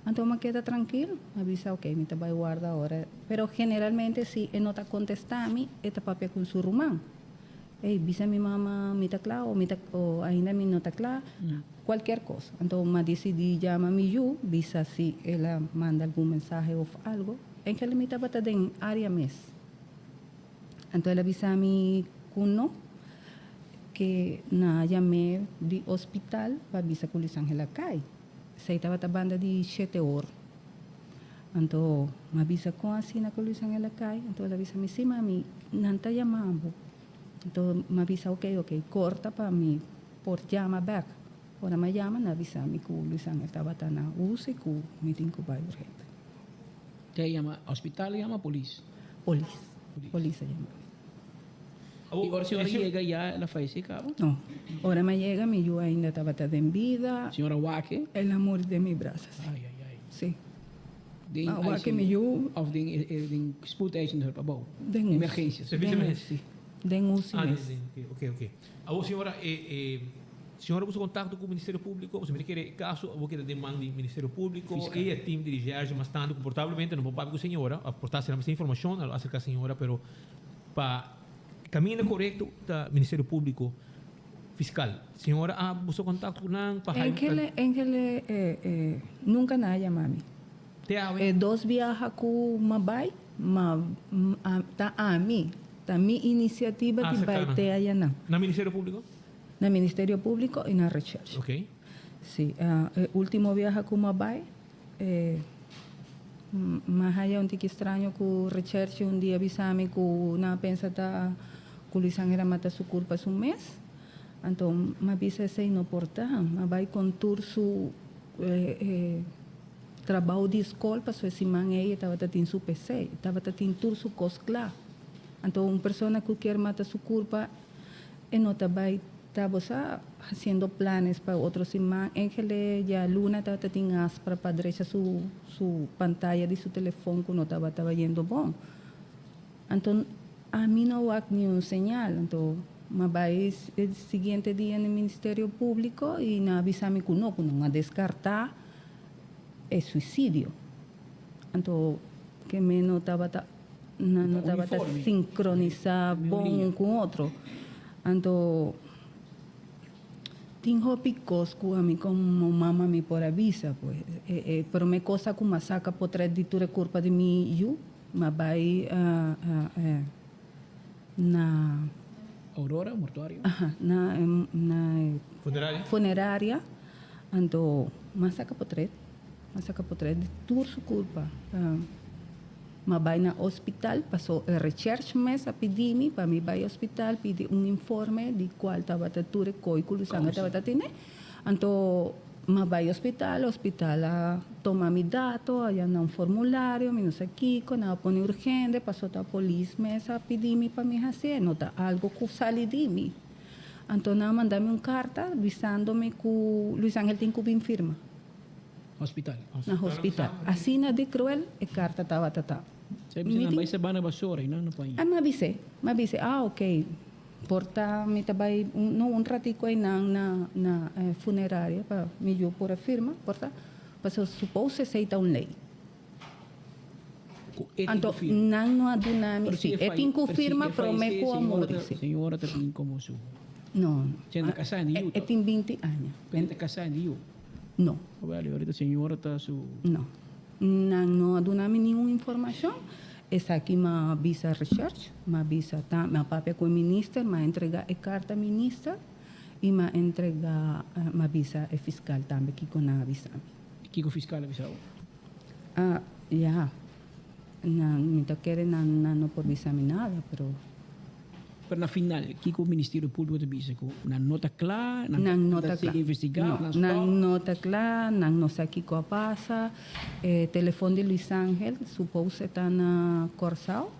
Entonces me queda tranquilo. Me avisa, ok, me vai guarda ahora. Pero generalmente si él no te contesta a mí, esta papia con su rumán. Hey, visa mi mamá, mi ta claro, o ainda mi no ta claro. Cualquier cosa. Entonces me decidí llamar a mi yo, visa si él manda algún mensaje o algo. En que le me estaba en área mes. Entonces él avisa a mi cuno que na llamé de hospital para visa con Luis Ángel Acay. Se estaba banda de 7 horas. Entonces me avisa con así na con Luis Ángel Acay. Entonces él avisa a mí, sí mami, no está llamando. Entonces me avisa, ok, corta para mí por llama back. Ahora me llama, me avisa a mí que Luis Ángel estaba tan a uso y que me tengo que ir urgente. ¿Te llama hospital o llama policía? Policía llama. ¿Y ahora señora llega ya la fallece, cabrón? No, ahora me llega, mi yo ainda estaba en vida. ¿Señora Wake? El amor de mis brazos. Ay. Sí. Wake mi yo. Of den spoedeisende hulp, abou? Den emergências. Serviço de emergência. Den uso. Ok. A senhora, senhora usa contato com o Ministério Público, você me quer caso, você quer demanda do Ministério Público, e o time de dirigir, mas tanto confortavelmente, não pode com a senhora, aportar essa informação acerca da senhora, pero para caminho correto do Ministério Público Fiscal. Senhora, buscou contato com nang En que le nunca nada mami. 2 viaja com Mabay, tá a mim. Da mi iniciativa de baite allá na Ministério Público? Na Ministério Público e na Research. Ok. Sí, último viaje com Mabay, mas allá um tique estranho com Research, dia avisame que na pensa tá que Luis Ángel mata su culpa hace mês. Então, me avisa esse não portar, Mabay contur su trabalho de escola, para esse man aí estava tendo su PC, estava tendo tur su coscla. Então, uma pessoa que quer matar sua culpa, não estava fazendo planos para outros irmãos. Em que a Luna estava tendo aspra para deixar sua pantalla de seu telefone que não estava indo bom. Então, a mim não há nenhum sinal. Então, mas vai o seguinte dia no Ministério Público e não avisa-me que não a descartar é suicídio. Então, que me não estava não estava sincronizar bom com outro. Então, tenho picos com a mim como mamãe me por avisa, pues. Pero me coisa que uma saca por trás de tudo culpa de mim, eu, mas vai na Aurora, mortuário? Na funerária. Então, mas saca por trás de tudo culpa. Mas vai na hospital, passou a research mês a pedir-me, para mim vai ao hospital, pedir informe de qual estava tudo, coiculo, sangue estava tendo. Então, mas vai ao hospital a tomar mi dados, aí não formulário, não sei o que, quando põe urgente, passou a polícia mês a pedir-me para me fazer, não está algo que sale de mim. Então, mandou-me uma carta avisando-me que Luis Ángel tem que vir firma. Hospital. Na hospital. Assim, de cruel, a carta estava Sabi siya nambay sa bana basura, não pa me avisei, ok. Porta, me tabay, um ratico aí na funerária, para me eu por a firma, porta, para supor se aceita lei. Anto, nang no adunami, si. Etin confirma, prometo amor. Senhora também como su. No. Você está casada em Utah? Etin 20 anos. Você está casada em Utah? No. Vale, ahorita a senhora está su... No. Nang no adunami nenhuma informação. Essa aqui ma visa research, ma visa ta, ma papel com o ministro, ma entrega a carta ministra e ma entrega ma visa fiscal também que com a visa. Que o fiscal avisou? Ah, ya. Não te quero não por visa nada, pero Pero na final, que o Ministério Público te avisa na nota clara, na nota clara, investigar, na nota clara, na não sei que coisa passa, telefone de Luiz Ángel, supose está na Corsal,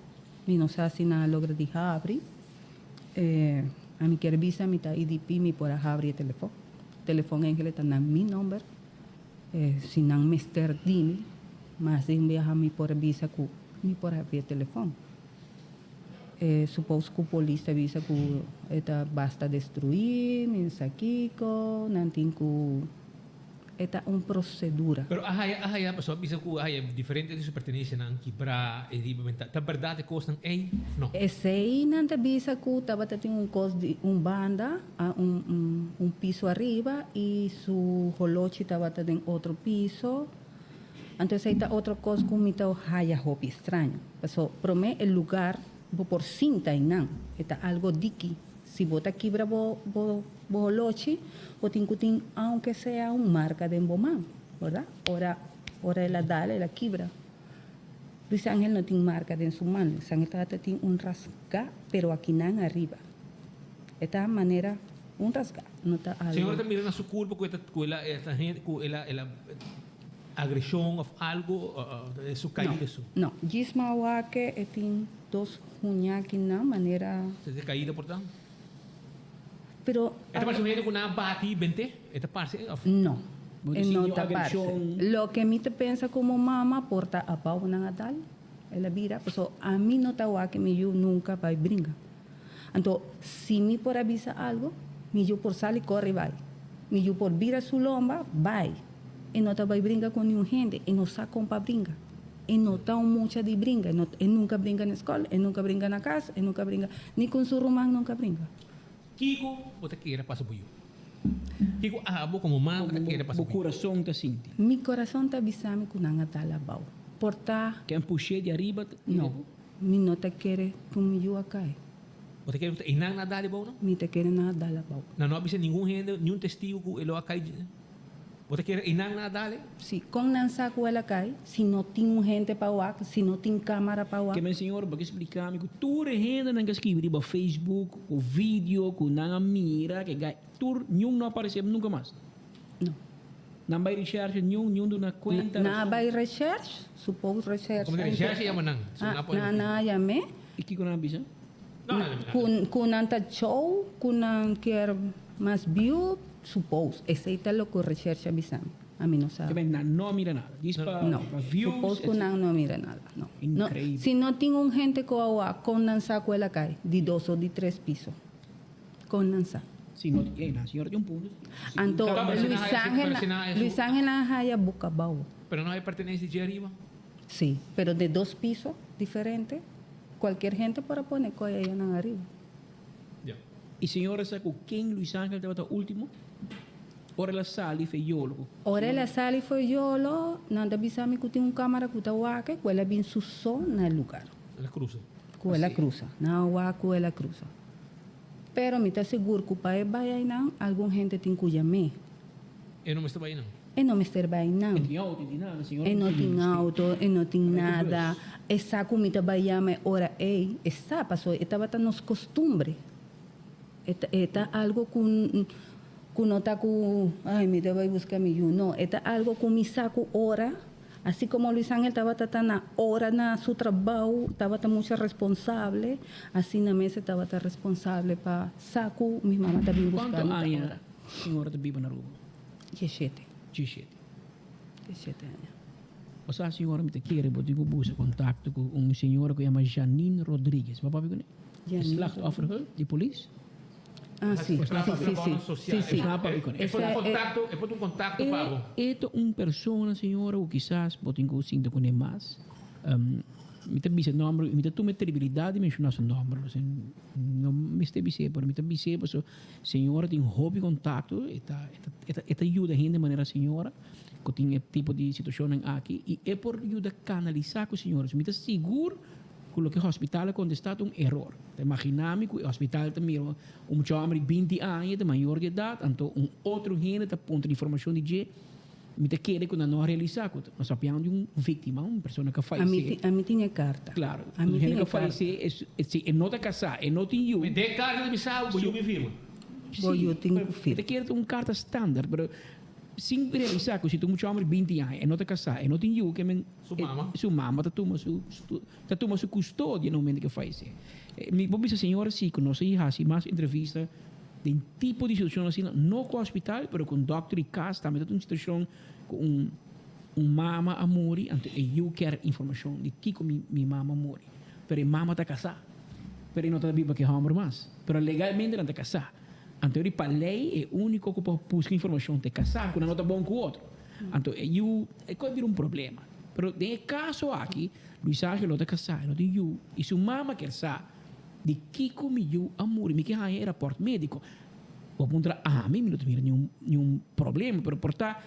e não sei se na logra de abrir, a mim quer visa, me tá IDP, me por abrir o telefone Ángel está na meu número, se não me ester dime, mas enviar me por visa que me por abrir o telefone. Supose que a polícia avisa que eta basta destruir, mensakiko, nantin que eta uma procedura. Pero ahaya pasó, bisa ko ahaya diferente de su pertenencia ng kibra e di bementa. Ta verdade costan ei no. Esse aí nanta bisa que tava tendo cos de banda a piso arriba e su holochi tava tendo outro piso. Antes aí tá outra coisa que me tá haya hobby estranho. Pasó, prome el lugar por cinta y nan, está algo diki. Si bota quibra bo lochi, o tincutin, aunque sea un marca de embomán, ¿verdad? Ahora la dale, la quibra. Luis Ángel no tiene marca de en su mano, Luis Ángel tiene un rasga, pero aquí nan arriba. Esta manera, un rasga, no está algo. Señor, también na su culpa que esta gente, la agresión of algo de su caída. No, gisma wake etin dos huñaki na manera. ¿Se caída por tanto? Pero esta parte gente con una bati 20, esta parte. No. En otra parte. Lo que me te pensa como mamá porta a pau na natal, ela vira, pues a mí no ta wake mi yo nunca vai brinca. Então, si mi por avisa algo, mi yo por sale corre vai. Mi yo por vira su lomba, vai. E não vai brincar com nenhum gente, e não sabe como para brincar. E não está muita de brincar, e nunca brinca na escola, e nunca brinca na casa, e nunca brinca, nem com seu irmão nunca brinca. Kiko, você quer passar por Kiko, vou como mãe, você quer passar por coração está sentindo. Meu coração está avisando que não está lá bom. Portar. Quem puxei de arriba? Não, me não te quer que me eu cai. Você quer e não nada de bom não? Me te quer nada lá bom. Não avisa nenhum gente, nenhum testigo que ele cai. ¿Você quer ir nada dale? Sí, con nansa que ela cai, se não tem gente para o se não tem câmera para o que meu senhor, para explicar me que tudo gente não escreve no Facebook, o vídeo, que não mira, que tudo nenhum não aparece nunca mais. Não. Não vai research nenhum na conta. Não vai research, supose research. Como research chama não? Não, chame. E que não avisa? Com nanta show, com não quer mais view. Suppose, esse é o que research avisam. A mim não sabe. Não mira nada. Não. Suppose que não mira nada. Não. Incrível. Se não tem gente com nansa que ela cai, de 2 ou de 3 pisos. Com nansa. Se não tem, a senhora tem ponto. Então, Luis Ángel na boca bau. Pero não é pertenece de arriba? Sim, pero de 2 pisos diferentes, qualquer gente pode pôr coisa aí na arriba. E senhora sabe com quem Luis Ángel estava último? Ora ela sali foi yolo. Ora ela sali foi yolo, não avisame que tem câmera que está wake, que ela vem susso no lugar. Ela cruza. Que ela cruza, não wake ela cruza. Pero me está seguro que o pai vai aí não, algum gente tem que chamar. E não me está aí não. E não me está aí não. E tem auto, tem nada, senhora. E não tem auto, e não tem nada. Essa comida vai chamar ora ei, essa passou, estava nos costumes. Está algo com não está com, ai, me vai buscar me não, está algo com me saco hora, assim como Luis Ángel estava na hora na seu trabalho, estava muito responsável, assim na mesa estava responsável para saco, minha mamãe está bem buscando. Quanto anos a senhora está viva na rua? 17. 17 anos. O sea, a senhora me quer, eu tenho buscar contato com uma senhora que chama Janine Rodrigues. Papai viu, né? Slachtoffer de polícia. Ah, sim. Sim. É por um contato pago. É uma pessoa, senhora, ou quizás, pode ter sido com mais. Me te dice nombre, me te tu credibilidad de mencionar su nombre. No me esté diciendo, pero me te dice, pues, señora tiene un hobby contacto, esta ayuda a gente de manera señora, que tiene tipo de situación aquí, y es por ayuda a canalizar con señora. Me te seguro que lo que el hospital ha contestado un error. Te imaginamos que el hospital también, un hombre de 20 años, de mayor de edad, tanto un otro gente, da ponto de informação de G, me te quer que não realizar, nós sabemos de uma vítima, uma pessoa que faleceu. A mim tinha carta. Claro, a mim gente tinha que faleceu, é não está casado, é não tem eu. Me dê carta de missão, vou eu me firma. Eu tenho que firma. Me te quer uma carta standard, mas sem realizar que se tu um homem de 20 anos, é não está casado, é não tem eu, que sua mama está tomando sua custódia no momento que faleceu. Me pode dizer, senhora, sim, que nós fazemos mais entrevista de tipo de situação assim, não com o hospital, mas com o doctor e casa, também tem uma situação com mama a morrer, então eu quero informação de que minha mama morre. Mas a mama está casada, mas não está viva que é homem mais. Mas legalmente não está casada. Então, para a lei, é o único que pode buscar informação de casar, quando não está bom com o outro. Então, é pode vir um problema. Mas, no caso aqui, Luís Ángel não está casado, não tem eu. E se a mama quer saber de que comiu a morrer, me que é rapporto médico, vou apontar, mim não tem nenhum problema, mas portar,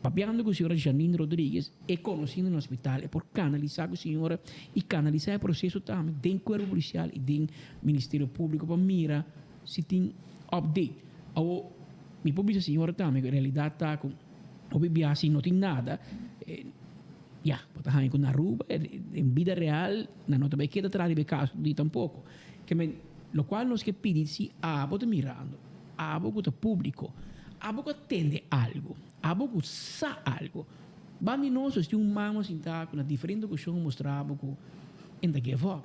papiando com a senhora Janine Rodrigues, é conhecida no hospital, é por canalizar com a senhora e canalizar o processo também, dentro do corpo policial e dentro do Ministério Público, para mirar se tem update. Ou, me pode dizer a senhora também, que a realidade está com o bebê assim, não tem nada, botar com na rua, em vida real, não também queda atrás de caso, de tampouco. Lo qual nós que pedir se abo está mirando, abo que está público, abo que atende algo, abo que sabe algo. Bandi nós tem mama assim, tá, com a diferente coisa mostrava que ainda give up.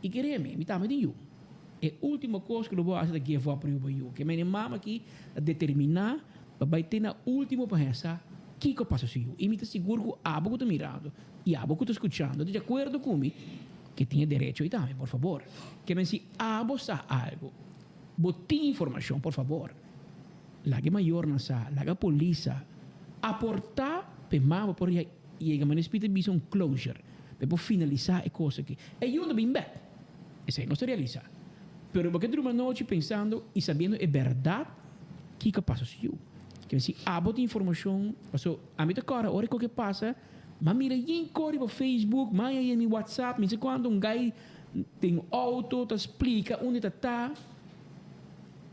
E queremos, me também tem eu. É a última coisa que eu vou fazer give up para eu. Que minha mama aqui determinar, vai ter na última pensar que eu passo assim. E me está seguro que o abo que está mirando e abo que está escutando, de acordo comigo, que tinha direito aí também, por favor. Que se abo sabe algo, botem informação, por favor. Lá que maior não sabe, lá que a polícia aportar para mama por aí e a espírito de um closure, para finalizar a coisa aqui. É eu bem bem. Isso aí não se realiza. Pero porque tu uma noite pensando e sabendo é verdade que passa assim. Que se abo de informação, passou a mim agora, hora que passa, mas mira em corre no Facebook, mas aí no WhatsApp, me quando um guy tem auto, te explica onde está.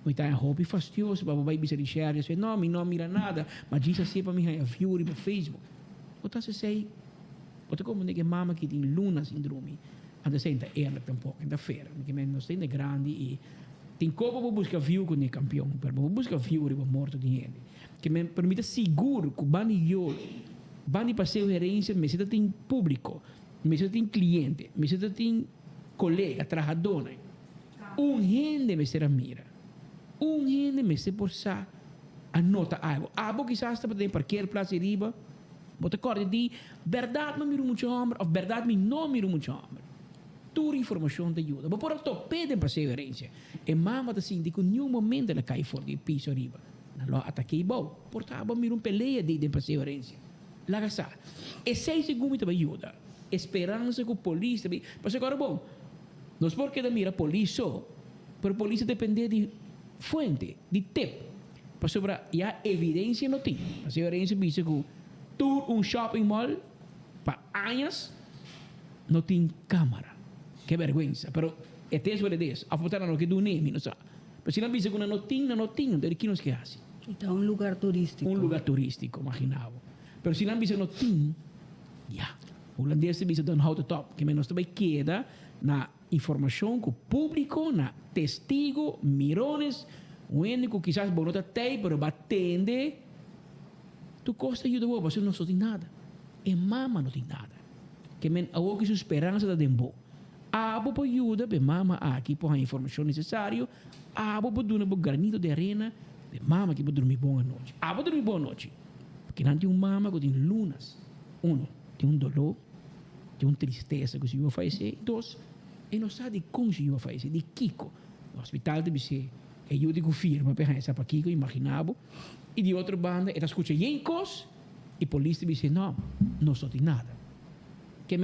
Mas está em hobby fastidioso, para vai bisa de share, diz não, me não mira nada, mas diz assim para mim é view no Facebook. Ou se sei, ou como que mama que tem Luna síndrome, anda senta ela tampouco, ainda feira, que nós tem grande e tem como para buscar view com o campeão, para buscar view para morto de ele. Que me permite seguro que bani passeio gerência, me se tem público, me se tem cliente, me se tem colega, trabalhador, gente me será mira, gente me se por sa anota algo, abo quizás está para qualquer plaza de riba, bota corda de verdade me miro muito homem, ou verdade me não miro muito homem. Toda informação te ajuda, mas por outro pede passeio gerência, e mama te assim, de que nenhum momento ela cai fora de piso riba. Lo ataquei bom, portava mir peleia de perseverança. Lá que está. E 6 segundos me ajuda. Esperança que a polícia, mas agora bom. Nós porque da mira polícia, pero a polícia depende de fonte, de tempo. Para sobre a evidência não tem. Perseverança diz que tu shopping mall para anos não tem câmera. Que vergonha. Pero é isso de isso. A foto não que do nem, não sabe. Mas se não diz que não tem, então que nos que faz? Então, um lugar turístico. Um lugar turístico, imaginava. Mas se não diz que não tem, o holandês diz que how to top, que nós também queda na informação que o público, na testigo, mirones, o único que quizás não tem, mas batende, tu costa ajuda boa, você não tem nada. E mama não tem nada. Que a outra sua esperança da dembo. Abo para ajuda, para mama aqui, por a informação necessária, abo para dar um granito de arena, de mama que para dormir boa noite. Abo dormir boa noite. Porque não tem mama que tem lunas. Tem dolor, tem tristeza que se vai fazer. Dois, e não sabe como se vai fazer, de Kiko. No hospital deve ser, eu digo firma, para essa para Kiko, imaginava. E de outra banda, ela escuta em cos, e a polícia deve dizer, não só tem nada. Que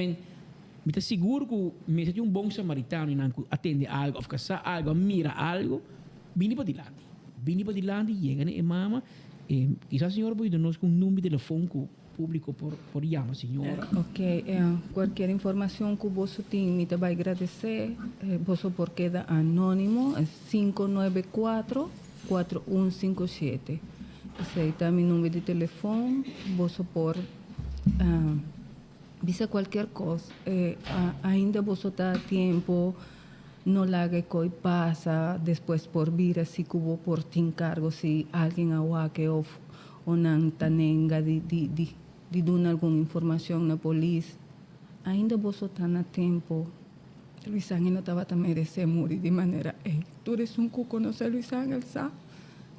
Me está seguro que me hace un bom samaritano y atende algo, of casa algo, mira algo, vini para dilante. Vini para dilante, llega a mama. Quizás señor puede darnos un número de teléfono público por llama, señora. Ok, cualquier información que vos tengas, te va a agradecer. Vos por queda anónimo, es 594-4157. Ese está mi número de teléfono. Vos por dice cualquier cosa. Ainda vos está a tiempo, no la haga que pasa, después por vir así que hubo por ti encargo, si alguien aguaque o nan tanenga de dar alguna información a la policía. Ainda vos está a tiempo. Luis Ángel no estaba a merecer morir de manera, tú eres un que conoce a Luis Ángel, ¿sabes?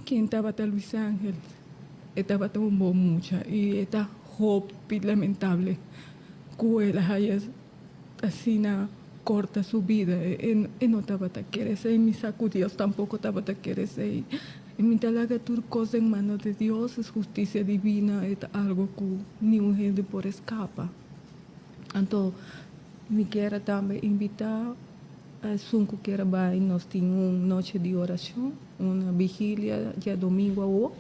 ¿Quién estaba a Luis Ángel? Estaba un bom mucha y está hope lamentable que él haya así corta su vida y no estaba a querer ser, y mis sacudidos tampoco estaba a querer ser. Y mientras haga tu cosa en manos de Dios, es justicia divina, es algo que ni un gente por escapa. Entonces, me quiero también invitar a Sunco que va y nos tiene una noche de oración, una vigilia ya domingo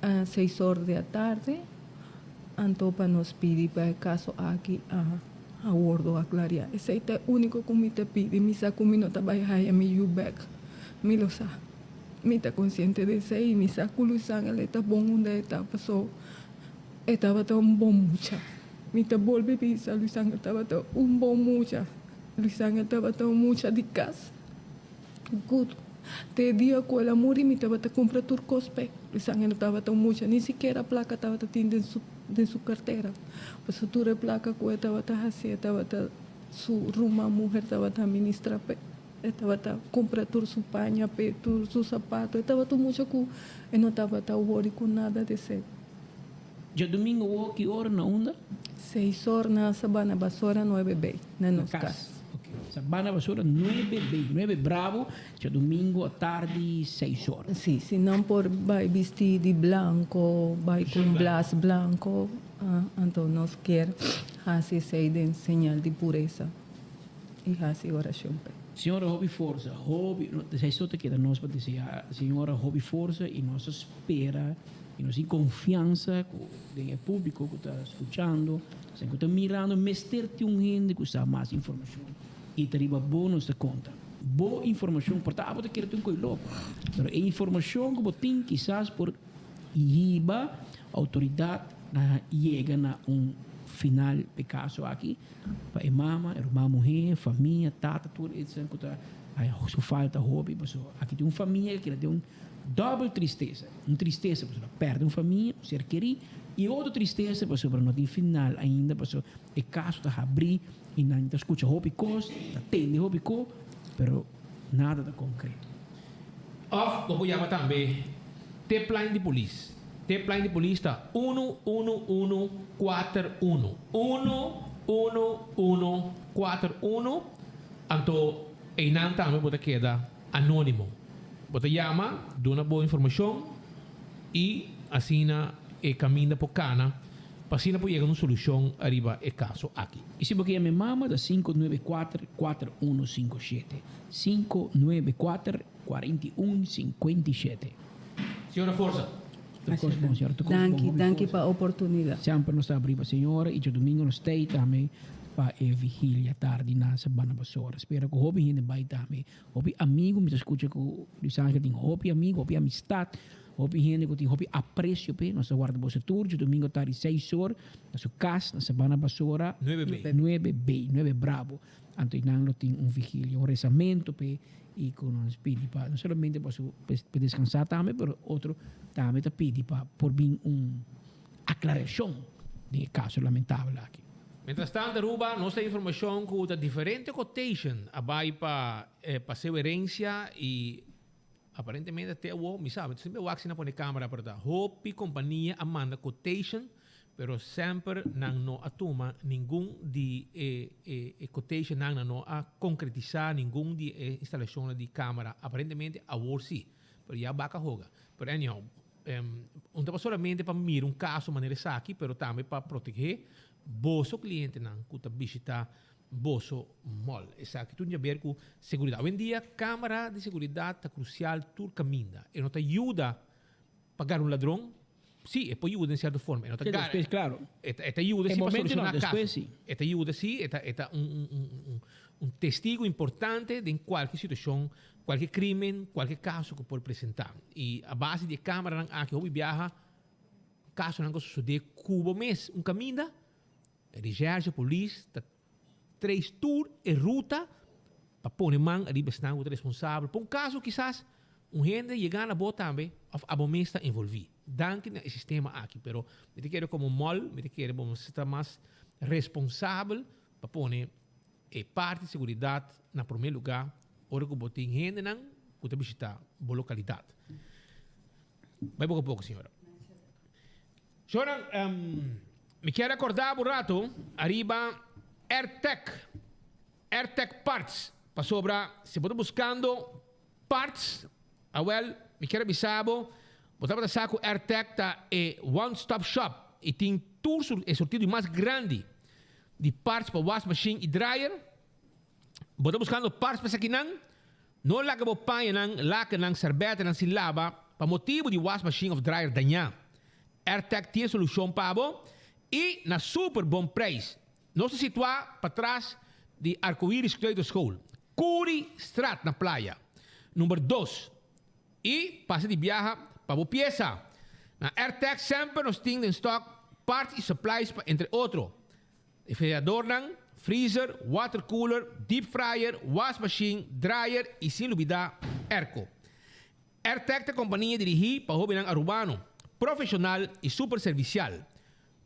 a 6 horas de la tarde. Entonces, para nos pedir para el caso aquí a Wordo, a Claria. Ese es el único que me te pide. Mi saco mi no trabaja a mi you back. Mi lo sabe. Mi está consciente de eso y mi saco Luis Ángel está bon donde está pasó. Estaba tan bon mucha. Mi te vuelve a pisar, Luis Ángel estaba tan un bon mucha. Luis Ángel estaba tan mucha de casa. Good. Te día con el amor y mi estaba a comprar turcospe. Luis Ángel estaba tan mucha. Ni siquiera placa estaba teniendo en su cartera. Pues tu placa que estaba así, estaba su ruma mujer estaba a ministrar. Estaba a comprar su paña, su zapato. Estaba mucho que no estaba a worry con nada de eso. Ya domingo, ¿qué hora na onda? 6 horas na Sabana Basura 9B, na nossa casa. Okay. Sabana Basura 9B, 9 Bravo, ya domingo à tarde, 6 horas. Sim, se não por vai vestir de branco, vai com blas branco, então nós quer fazer essa de señal de pureza e fazer oração. Senhora, hobby força, hobby, você só te queda nós para dizer, senhora, hobby força e nós espera e nós em confiança com o público que está escutando, que está mirando, mas ter gente que sabe mais informação e teriba boa nossa conta. Boa informação, portanto, você quer ter um coisa louco, mas a informação que você tem, quizás por IBA, autoridade, chega na final do caso aqui, para a mama, a irmã mulher, família, tata, tudo isso, que está falta hobby, aqui tem uma família que tem double tristeza. Uma tristeza para perder uma família, um ser querido, e outra tristeza para não ter final ainda, para o caso está abrir e não está escutando hobby coisa, está tendo hobby coisa, mas nada de concreto. Vamos chamar também T-Plan de polícia. T-Plan de polícia está 11141. 11141. Então, aí não também pode quedar anônimo. Você chama, dá uma boa informação e assina o caminho para cana para assim chegar a uma solução arriba o caso aqui. E se você me mama, da 594-4157. 594-4157. Senhora Força. Danke para a oportunidade. Sempre nos abrir para a senhora e de domingo nos tem também para a vigília tarde na Sabana Basura. Espero que o hobby ainda vai também. Hobby amigo, me escuta que o Luis Ángel tem hobby amigo, hobby amistade, hobby gente que tem hobby aprecio, nós guarda você tour de domingo tarde 6 horas, na sua casa, na Sabana Basura 9B, 9 Bravo. Então, não tem vigília, rezamento, e com nos pedi para não somente para descansar também, mas outro também te pedi para por vir aclaração de caso lamentável aqui. Mientras tanto, Aruba, nós temos informação que a diferente quotation vai para severência e aparentemente até o me sabe, sempre o axina põe câmera para dar. Hope companhia manda quotation, pero sempre não atuma nenhum de quotation não a concretizar nenhum de instalação de câmera. Aparentemente a sim, pero já vaca joga. Pero anyhow, não solamente para mirar caso maneira aqui, pero também para proteger vosso cliente não que está visitar boso mol. Esa que tu já ver com seguridade. Hoje em dia, câmera de seguridade está crucial, tudo caminha. E não te ajuda a pagar um ladrão. Sim, é para ajuda em certa forma. Sí, después, claro. Te ajuda En sim para momento solucionar no, caso. después sí. Te ajuda sim, é um testigo importante de qualquer situação, qualquer crime, qualquer caso que pode apresentar. E a base de câmera aqui hoje viaja, caso não suceder Cuba mês, caminho, recherche, polícia, 3 tour e ruta para pôr man ali bastante responsável. Por caso, quizás, gente chegar na boa também, a bom mês está envolvido. Danke no sistema aqui, pero me te quero como mol, me te quero como estar mais responsável para pôr parte de segurança na primeiro lugar, hora que botem gente não, que te visitar a localidade. Vai pouco a pouco, senhora. Senhora, me quero acordar um rato, arriba AirTech Parts, para sobra, se você buscando parts, me quero avisar, botava da saco AirTech tá one-stop shop e tem tudo é sortido mais grande de parts para wash machine e dryer. Botava buscando parts para aqui não laga bo panha laga nang serbeta nang silaba para motivo de wash machine of dryer danhar. AirTech tem solução para bo e na super bom preço. Não se situa para trás de Arco-Íris Creative School. Curi Strat na praia. Número 2. E passa de viaja para a peça. Na AirTech sempre nos tem em stock parts e supplies, entre outros. Refrigerador, freezer, water cooler, deep fryer, wash machine, dryer e sem dúvida, airco. AirTech é a companhia dirigida para o jovem urbano, profissional e super servicial.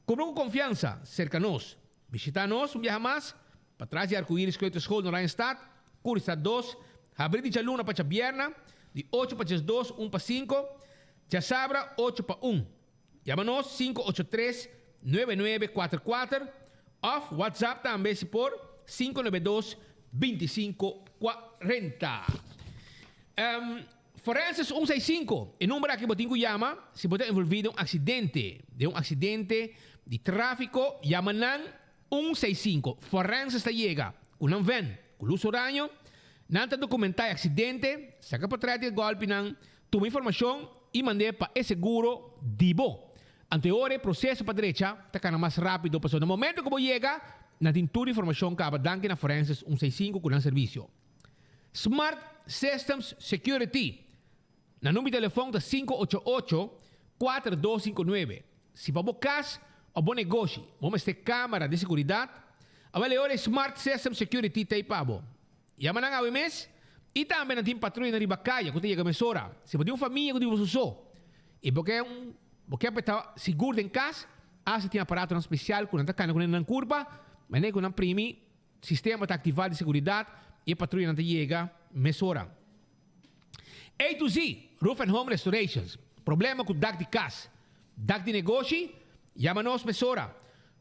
Compra com confiança, cerca nós. Visita-nos viaja mais, para trás de Arco-Íris Creative School no Randstad, Curistad 2, abrir de Jaluna para Vierna, de 8 para 2, 1 para 5, já sabra 8 para 1. Chama-nos 583-9944, ou WhatsApp também se por 592-2540. Forenses 165, o número que você chama, se você é envolvido em um acidente de tráfico, chama-nan 165. Forenses está chega, com um van, com luz horário, não está documentar acidente, saca para trás de golpe, toma informação e manda para esse seguro de bo. Anterior, processo para a direita, está mais rápido, no momento que você chega, não tem toda a informação que acaba na Forenses 165 com um serviço. Smart Systems Security. Na número de telefone da 588-4259. Se para vocês, o bom negócio, vamos ter câmera de segurança, a valor Smart System Security tem pabo. Yaman ang awi mes, e também na tem patrulha na ribacaya, kung tiyaga mesora. Se pode família kung di ususo. E porque peta seguro em casa, se tem aparato especial, kung nantakana kung nan curva, mas nem kung nan primi, sistema tá ativado de segurança, e patrulha na tiyaga mesora. A to Z, Roof and Home Restorations. Problema com dak de casa, dak de negócio, chama-nos mesora.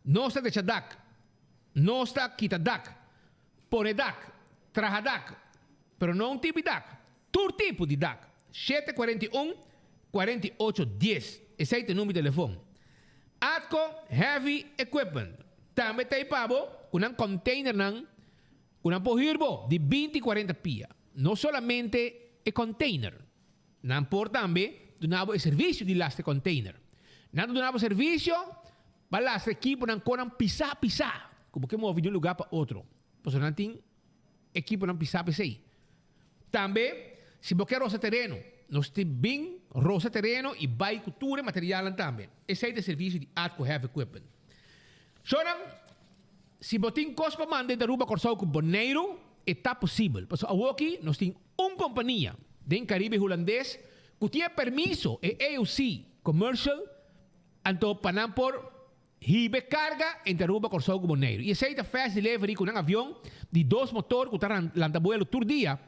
Não está de dak, não está quita dak, pone dak, traja dak, pero não tipo de dak, todo tipo de dak. 741-4810, esse é o número de telefone. Atco Heavy Equipment, também tem pabo, com um container com um pohirbo de 20 e 40 pia. Não solamente é container, não por também donava o serviço de lastre container. Não donava o serviço para lastre equipo não com pisar, como que move de um lugar para outro. Por isso não tem equipo não pisar. Também, se você quer roça terreno, nós temos bem roça terreno e vai cultura e material também. Esse é o serviço de Atco Heavy Equipment. Choram, se você tem coisa para mandar da Ruba Corsau com Boneiro, está possível. Porque aqui nós temos uma companhia do Caribe holandês que tem permiso e EUC commercial então para por hibe carga entre Aruba Corsau com Boneiro. E esse é o fast delivery com um avião de 2 motores que está lançando todo dia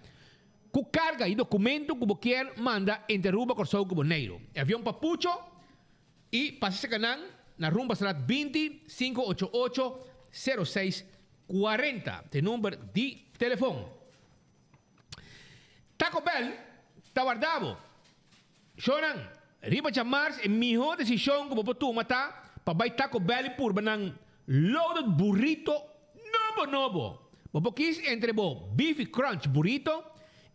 com carga e documento que você manda entre Aruba Corsau com Boneiro. Avião papucho e passa esse canal na rumba será 2588-0640. Tem número de telefone. Taco Bell está guardado. Chonan, riba chamar é melhor decisão que você matar para vai Taco Bell por banang loaded burrito novo. Bobo kies entre bo beefy crunch burrito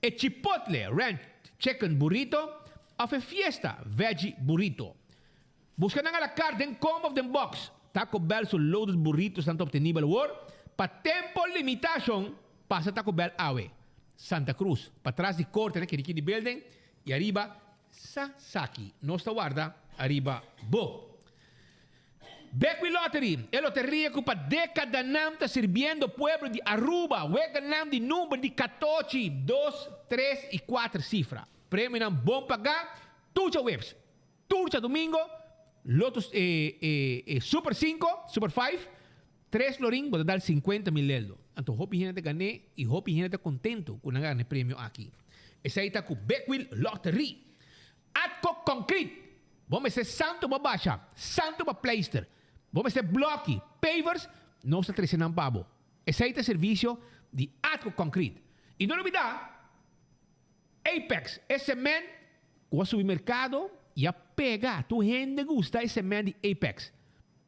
e chipotle ranch chicken burrito of a fiesta veggie burrito. Busca na la carte en combo of the box. Taco Bell su loaded burritos tanto obtenible war. Pa tempo limitation pasa Taco Bell awe. Santa Cruz. Pa atrás de corte na kiriki di building. Y arriba Sasaki. Nosta guarda arriba bo. Beckwith Lottery, é loteria que para década não está servindo pueblo de Aruba. Wega não de número de 14, 2, 3 e 4 cifras. Prêmio não bom pagar. Tucha webs. Tucha domingo. Lotos Super 5, Super 5. 3 florín, vou dar 50 mil euros. Então, hope gente ganhe e hope gente contento com ganhar prêmio aqui. Esse aí está com Beckwith Lottery. Atco Concrete. Vamos ser santo para baixa, santo para pleister. Vamos ser bloque, pavers, não está trazendo pavo. Esse aí é o serviço de Atco Concrete. E não olvidar, Apex, esse man, com o supermercado, e a pega, tu gente gusta esse man de Apex.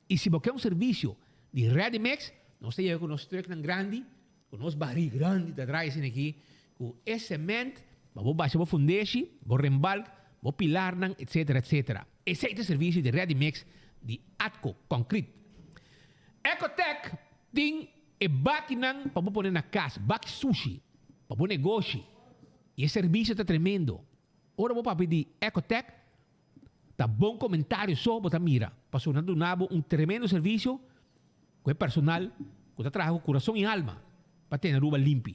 E se você quer um serviço de Ready Mix, não sei com os truck grande, com os barris grandes, te traz aqui, com esse man, vou baixar, vou fundeshi, vou rembalque, vou pilar, etc, etc. Esse é o serviço de Ready Mix de Atco Concrete. Ecotech tem máquina para pôr na casa, baki sushi, para pôr negócio. E esse serviço está tremendo. Ora vou pedir Ecotech, tá bom comentário só, para mira. Passou na Dunabo tremendo serviço com o personal que está trabalhando coração e alma para ter a rua limpa.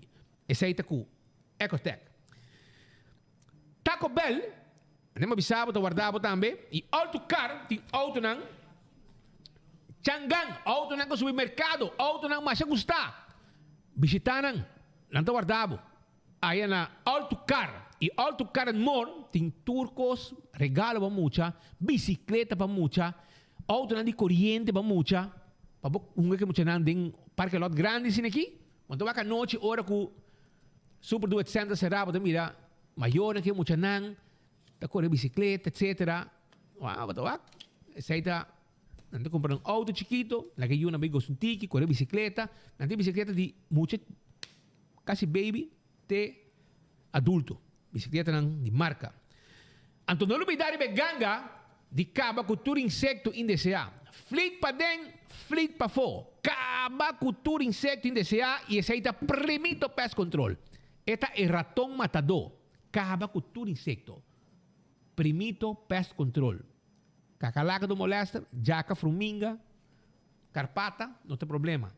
Esse aí está com Ecotech. Taco Bell, andiamo bisabo, guardavo também. E autocar, tem auto nang. Changang, auto nang supermercado, auto nang masya gusta. Bisita nang, lang guardavo. Ayan na autocar. E autocar and more, tem turcos, regalo pa mucha, bicicleta pa mucha, auto nang di corriente pa mucha. Pabok, unga que mucha nang ding parque lot grande sin aqui. Quando vai ka noche, ora ku super duet center será, mira, maior que mucha nang. Da correr bicicleta, etc. Wow, batawak. Essa aí tá. Nanti comprar auto chiquito, lagi yun na may gustong tiki, correr bicicleta. Nanti bicicleta di mucha, kasi baby, te adulto. Bicicleta di marca. Anto não olvidar ganga di caba cultura insecto indesea. Fleet pa den, fleet pa fo. Caba cultura insecto indesea e essa aí tá primito pest control. Esta é ratón matador. Caba cultura insecto. Primito Pest Control. Cacalaca do molesta, jaca fruminga, carpata, não tem problema.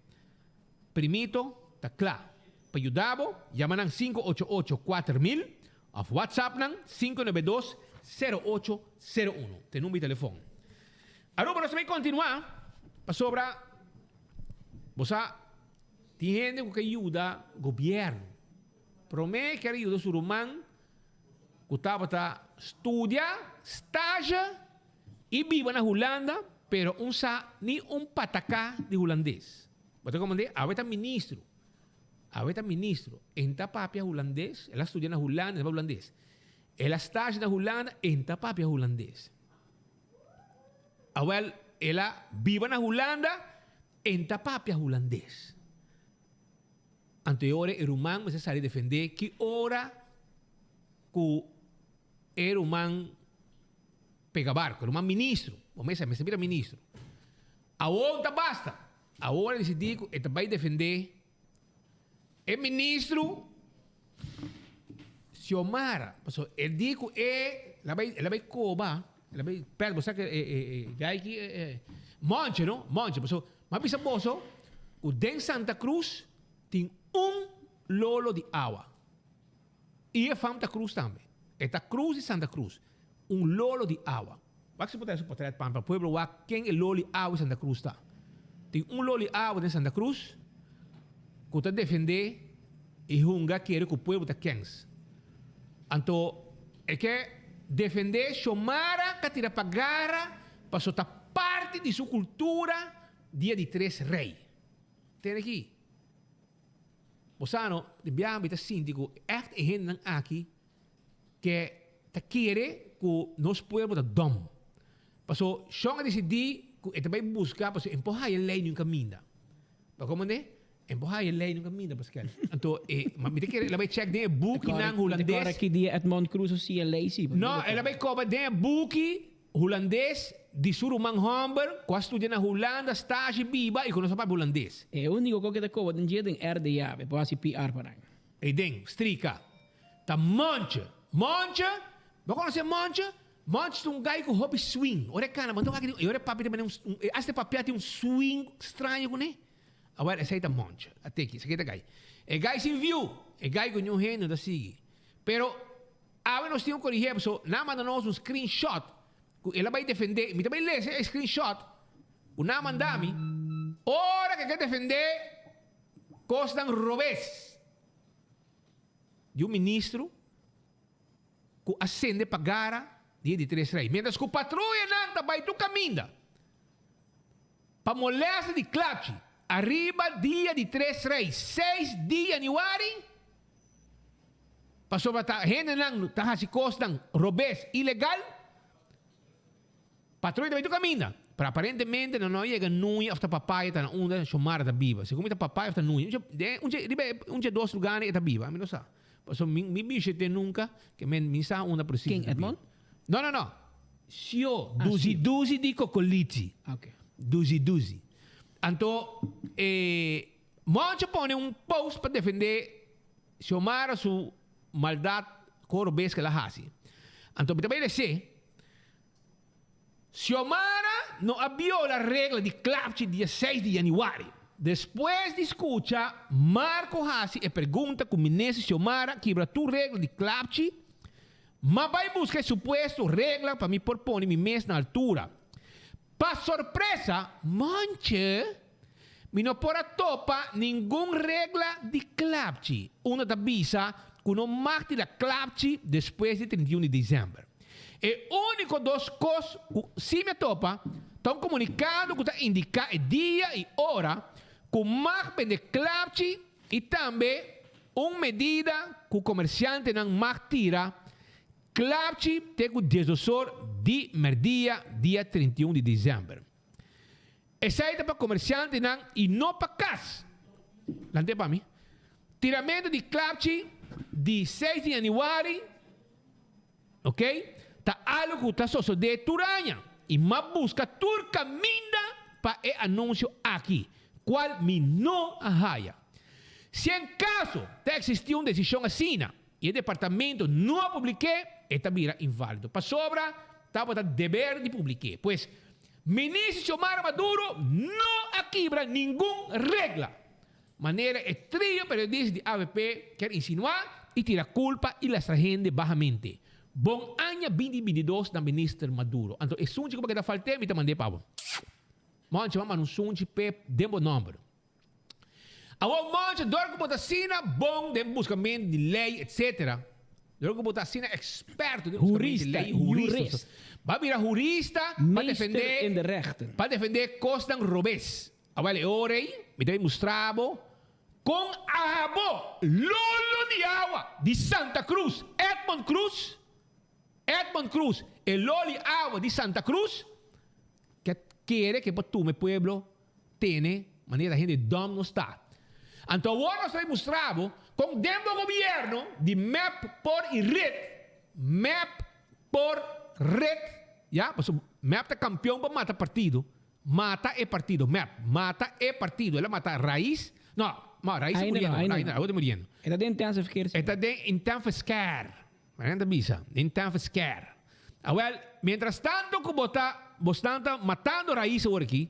Primito, tá claro. Para ajudar, chama ng 588-4000 of WhatsApp ng 592-0801. Tem número de telefone. Agora, nós vamos continuar para sobra. Você tem gente que ajuda o governo. Promete que ajuda o surumang. Kutaba ta estudia, estágio e vive na Holanda, pero ni patacá de holandês. Você comandante, aveta ministro. Enta papia holandês, ela estudia na Holanda, ela holandês. Ela estágio na Holanda, enta papia holandês. Awel, ela vive na Holanda, enta papia holandês. Anterior, o humano se sabe defender que ora que era um pega barco, era um ministro. Vamos me vira ministro. Agora basta. Agora decidi que ele vai defender o ministro Xiomara. Ele diz que ela vai cobrar, ela vai perder, você que já aqui Monte, não? Monte. Mas pensa boso, o den Santa Cruz tem lolo de água. E a Santa Cruz também. Esta cruz de Santa Cruz, lolo de água. Vai se poder suportar para o povo lá quem é lolo de água de Santa Cruz está. Tem lolo de água de Santa Cruz que está defender e hunga quer que o povo está quens. Então, é que defender Xiomara que tira pagar para soltar parte de sua cultura dia de 3 reis. Tem aqui. Você não, dobbiamo estar síndico, echt é gente aqui que te quer que nós pueblos dom. Paso, Sean decidi que vai buscar, paso, empurrar a lei no caminho. Para como né? En boha je lei nunca minda, Pascal. Anto, maar met keer labai check de boeki nang Hollandes. Agora que dia Edmond Cruz o sia lazy. No, ela vai coba de boeki Hollandes di surumang homber, qua studia na Holanda, stage biba e conosco pa Hollandes. É o único que te coba den dia den RDA, be pasi PR para. E den, strika. Ta mancha. Mancha, ba conosce mancha? Mancha um gai com hobby swing. Ora cara, mandou aqui, ora papi também este papel tem swing estranho com né? Agora, essa aí tá monte. Até aqui, esse aqui tá gai. É gai sem viu. É gai com um reino da sigue. Pero, agora nós temos que corrigir, so, na manda nós screenshot. Ela vai defender, me também lê esse screenshot. O na mandami, ora que quer defender, costan robês. De ministro, que acende pagara, dia de 3 reais. Mientras que o patrulha não vai tu caminha. Para molesta de clapchi. Arriba dia de 3 reis, 6 de januari. Passou para gente não tá se costam robês ilegal. Patrulha também tu caminha. Para aparentemente não chega nui after papaya tá na onda chamar da biba. Se como tá papaya after nui, um dia dois lugares tá biba, me não sabe. Passou me bicho tem nunca que me sa uma precisa. Quem Edmond? Não. Sio, duzi di cocoliti. Okay. Duzi. Então, Monte põe post para defender Xiomara sua maldade corobês que ela faz. Então, também ele diz, Xiomara não abriu a regra de clapchi dia 6 de januário. Depois de escutar, Marco Hassi e pergunta com o ministro Xiomara quebra tu regra de clapchi, mas vai buscar suposto regra para me propor me mês na altura. Para surpresa, Manche, me não pôr a topa nenhuma regra de clapchi. Uma da bisa que não marca a clapchi depois de 31 de dezembro. E único dos coisas que se me topa, estão comunicando que está indicar o dia e hora que marca de clapchi e também uma medida que o comerciante não marca tira clapchi tem o decisor de merdia dia 31 de dezembro. Essa é para comerciante e não para casa. Lante para mim. Tiramento de clapchi de 6 de januário, ok? Tá algo que está só de turanha e mas busca turca minda para o anúncio aqui, qual me não arraia. Se em caso existir uma decisão assim e o departamento não publique, esta vira inválido. Para sobra, estava dever de publicar. Pois, ministro Xiomara Maduro não quebra nenhuma regra. Maneira é trio periodista de ABP quer insinuar e tirar culpa e lastra gente baixamente. Bom ano 2022 da ministra Maduro. Então, é sunte que eu faltei, me mandei para você. Monte, vamos no sunte, demo número. Agora, monte, dorme com botacina, bom, de buscamento de lei, etc. Dorme com botacina, experto de buscamento de lei, jurista. Vai virar jurista para defender costas robês. Agora, orei, me deve mostrar com a Lolo de Água de Santa Cruz, Edmond Cruz, el Loli Água de Santa Cruz, que quer que tu, meu pueblo, tenha maneira a gente não está. Então, agora nós vamos mostrar com dentro do governo de map por red, já? Map é campeão para matar partido. Mata é partido, mata é partido. Ela mata raiz. Não, raiz é muriendo. Está dentro de verkeers. Está dentro de verkeer. Mas bisa, então scare. Well, mientras tanto que você está matando raiz aqui,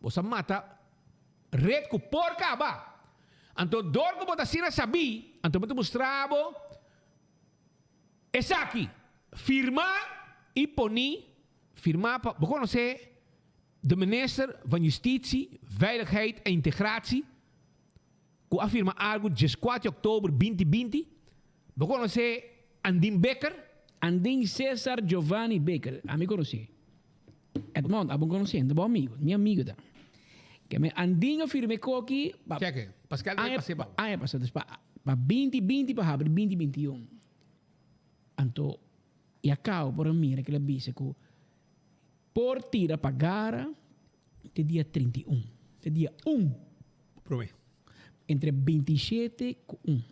você mata red que porca ba. Então, dor que você assim sabe, então você mostrava essa aqui, firmar e firmar para conhecer de minister van Justitie, Veiligheid en Integratie, que afirma algo de 4 de outubro 2020, você conhecer Andin Becker? Andin César Giovanni Becker. A mim conheci. Edmond, a bom conhecendo, bom amigo, meu amigo da. Que me Andin firme coqui. Cheque, Pascal vai passar para. Ah, é passado para 2020 para abrir 2021. Então, e acabo por mim que ele disse que por tira pagar de dia 31, de dia 1. Prove. entre 27 com 1.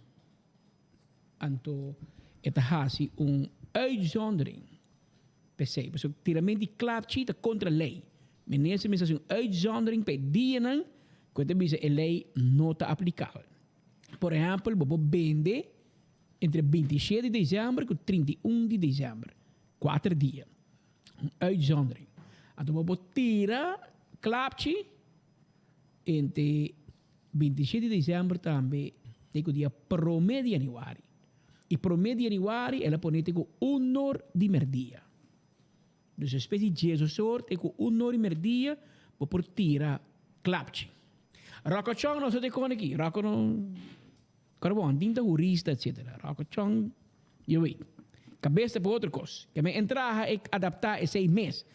Anto, het hasi uitzondering. Per se. Dus tiramenti klapchita contra lei. Meneer ze mensen een uitzondering per dienen, que bisa a lei nota aplicável. Por exemplo, bobo bende entre 27 de dezembro e 31 de dezembro. 4 dias. Een uitzondering. Então, bobo tira klapchi entre 27 de dezembro também, tem o dia 1 de januari. E 1 de januari, ela põe com 1 de merdia. Dus een specie de soort, tem com 1 de merdia, bobo tira klapchi. Rocco Chong não só tem como aqui. Rocco não... Carbon, tinta jurista, etc. Rocco Chong, eu vejo. Cabeça para outra coisa. Que me entrar e adaptar 6 meses.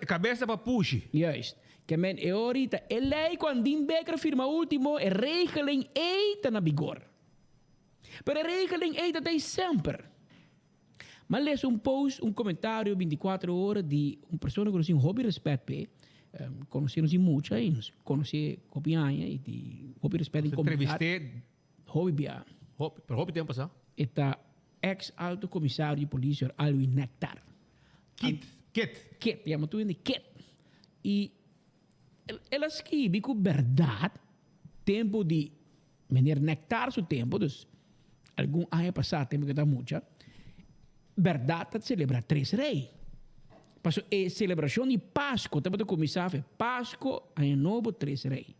Cabeça para push. Juist. Que me é ahorita. E lei quando Dean Baker firma último, é regeling eita na vigor. Pero regeling eita tem sempre. Mas lees post, comentário 24 horas de uma pessoa que tem hobby respeito. Conocemos muito aí, conheci Copianha e de hobby respeito em comentário. Entrevistei. Hobby bia. Hobby tempo passado. Eta ex-alto comissário de polícia Alwin Nectar. Kit. Ja, maar toen in de Kit. E ela escreve com verdade, tempo de meneer Nectar seu tempo, dus algum ano passado, tempo que está muito, verdade dat celebra 3 reis. Passo a celebração de Páscoa, tempo de começar a Páscoa, ano novo 3 reis.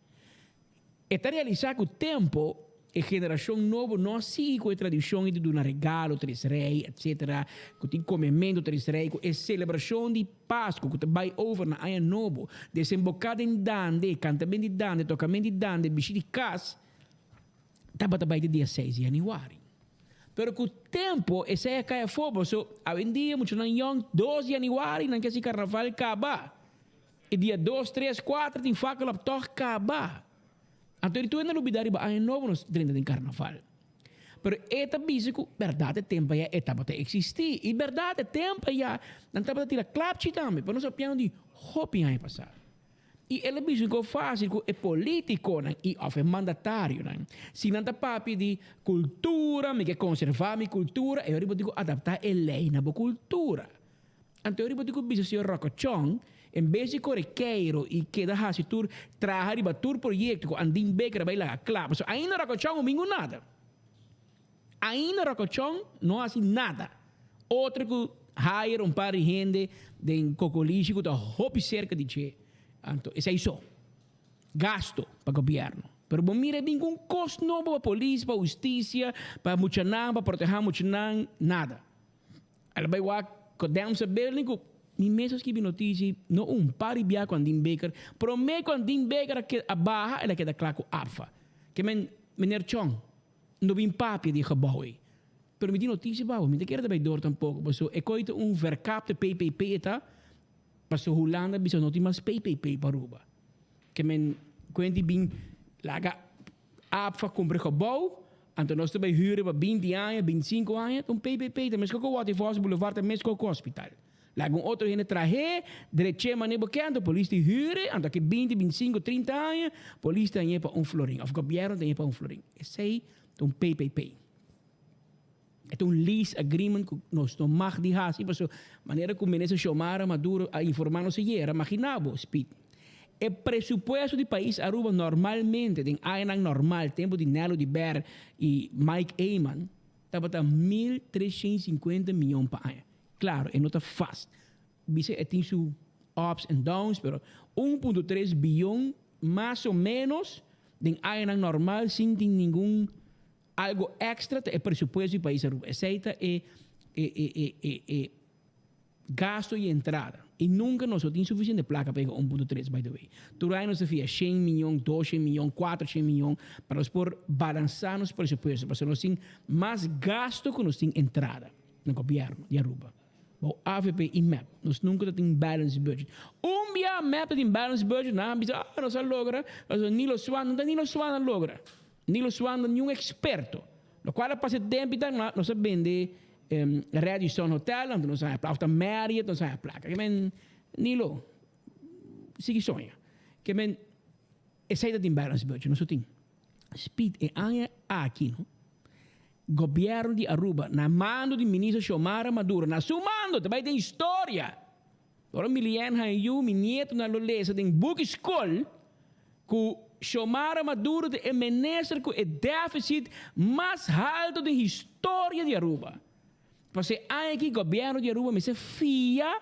Está realizado que o tempo a geração nova não sigue com a tradição de dar regalo 3 reis, etc. Que tem comemento 3 reis, a celebração de Páscoa, que vai over na ano novo, desembocada em dande, cantamento de dande, tocamento de dande, bicho de casa, estava também de dia 6 de januário. Pero com o tempo, esse é caia fogo, so, hoje em dia, muito não young, 2 de januário, não quer se carnaval acaba. E dia 2, 3, 4, tem faca lá para acabar. Então, tu ainda não olvidar que ano novo nos 30 de carnaval. Pero esta bísico, verdade, tempo já etapa te existir. E verdade, tempo já, não estava a tirar clapchi também, para não ser piano de hopi aí passar. E ele bísico fácil, é político, e é mandatário. Se não está papi de cultura, me quer conservar minha cultura, eu digo adaptar a lei na cultura. Então, eu digo bísico, senhor Rocco Chong, em vez de correqueiro e que da se tu trabalhar para tu projeto com Andim Baker vai lá claro, so ainda Rocco Chong não nada. Ainda Rocco Chong não faz nada. Outro que hire par de gente de cocolixo que tá hopi cerca de che. Então, isso é isso. Gasto para o governo. Pero bom mira bem com custo novo para a polícia, para a justiça, para muchanan, para proteger muchanan, nada. Ela vai lá com dentro do building ni meses que vi notícia, não pari bia com Dean Baker, promete com Dean Baker que a barra ela queda claro com AFA. Que meneer Chong, não vim papi de gebouw. Pero me di notícia bouw, me te quero também dor tampouco, mas é coito verkapte PPP eta, mas Holanda bisa não tem mais PPP para Aruba. Que quando bem laga AFA compra gebouw, então nós também huren para 20 anos, 25 anos, PPP, também com o Waterfalls Boulevard, também com o hospital. Lagun outro gente traje, direito mané bokendo, polícia huren, anda que 20, 25, 30 anos, polícia tem para florim, of governo tem para florim. Esse aí é PPP. É lease agreement que nós não mag die haast. Ipa so, maneira que o ministro Xiomara Maduro a informar-nos era, imaginava, speed. O presupuesto do país Aruba normalmente, tem ano normal, tempo de Nelo de Ber e Mike Eyman, estava a 1.350 milhões para ano. Claro, não está fácil. Você tem seus ups and downs, pero 1.3 bilhão, mais ou menos, de ano normal, sem nenhum algo extra, é presupuesto do país Aruba. Aceita gasto e entrada. E nunca nós temos suficiente placa para 1.3, by the way. Turai nós fazia 100 milhões, 200 milhões, 400 milhões, para nós por balançar nos presupuestos, para nós temos mais gasto que nós temos entrada no governo de Aruba. O AVP e MAP, nós nunca temos balance budget. Dia MAP tem balance budget, nós logra, nós Nilo Swan, não tem Nilo Swan logra. Nilo Swan não é nenhum experto. No qual passa tempo, nós vende Radisson Hotel, nós vamos a Marriott, nós vamos a placa. Nilo, sigue sonha. Essa aí tem balance budget, nós temos. Speed e anya aqui, no? Governo de Aruba, na mando de ministro Xiomara Maduro, na sua mando, também tem história. Agora, Milian Hayu, meu neto, na lolesa, tem book school, que Xiomara Maduro de ministro com o déficit mais alto da história de Aruba. Porque aqui, governo de Aruba, me se fia,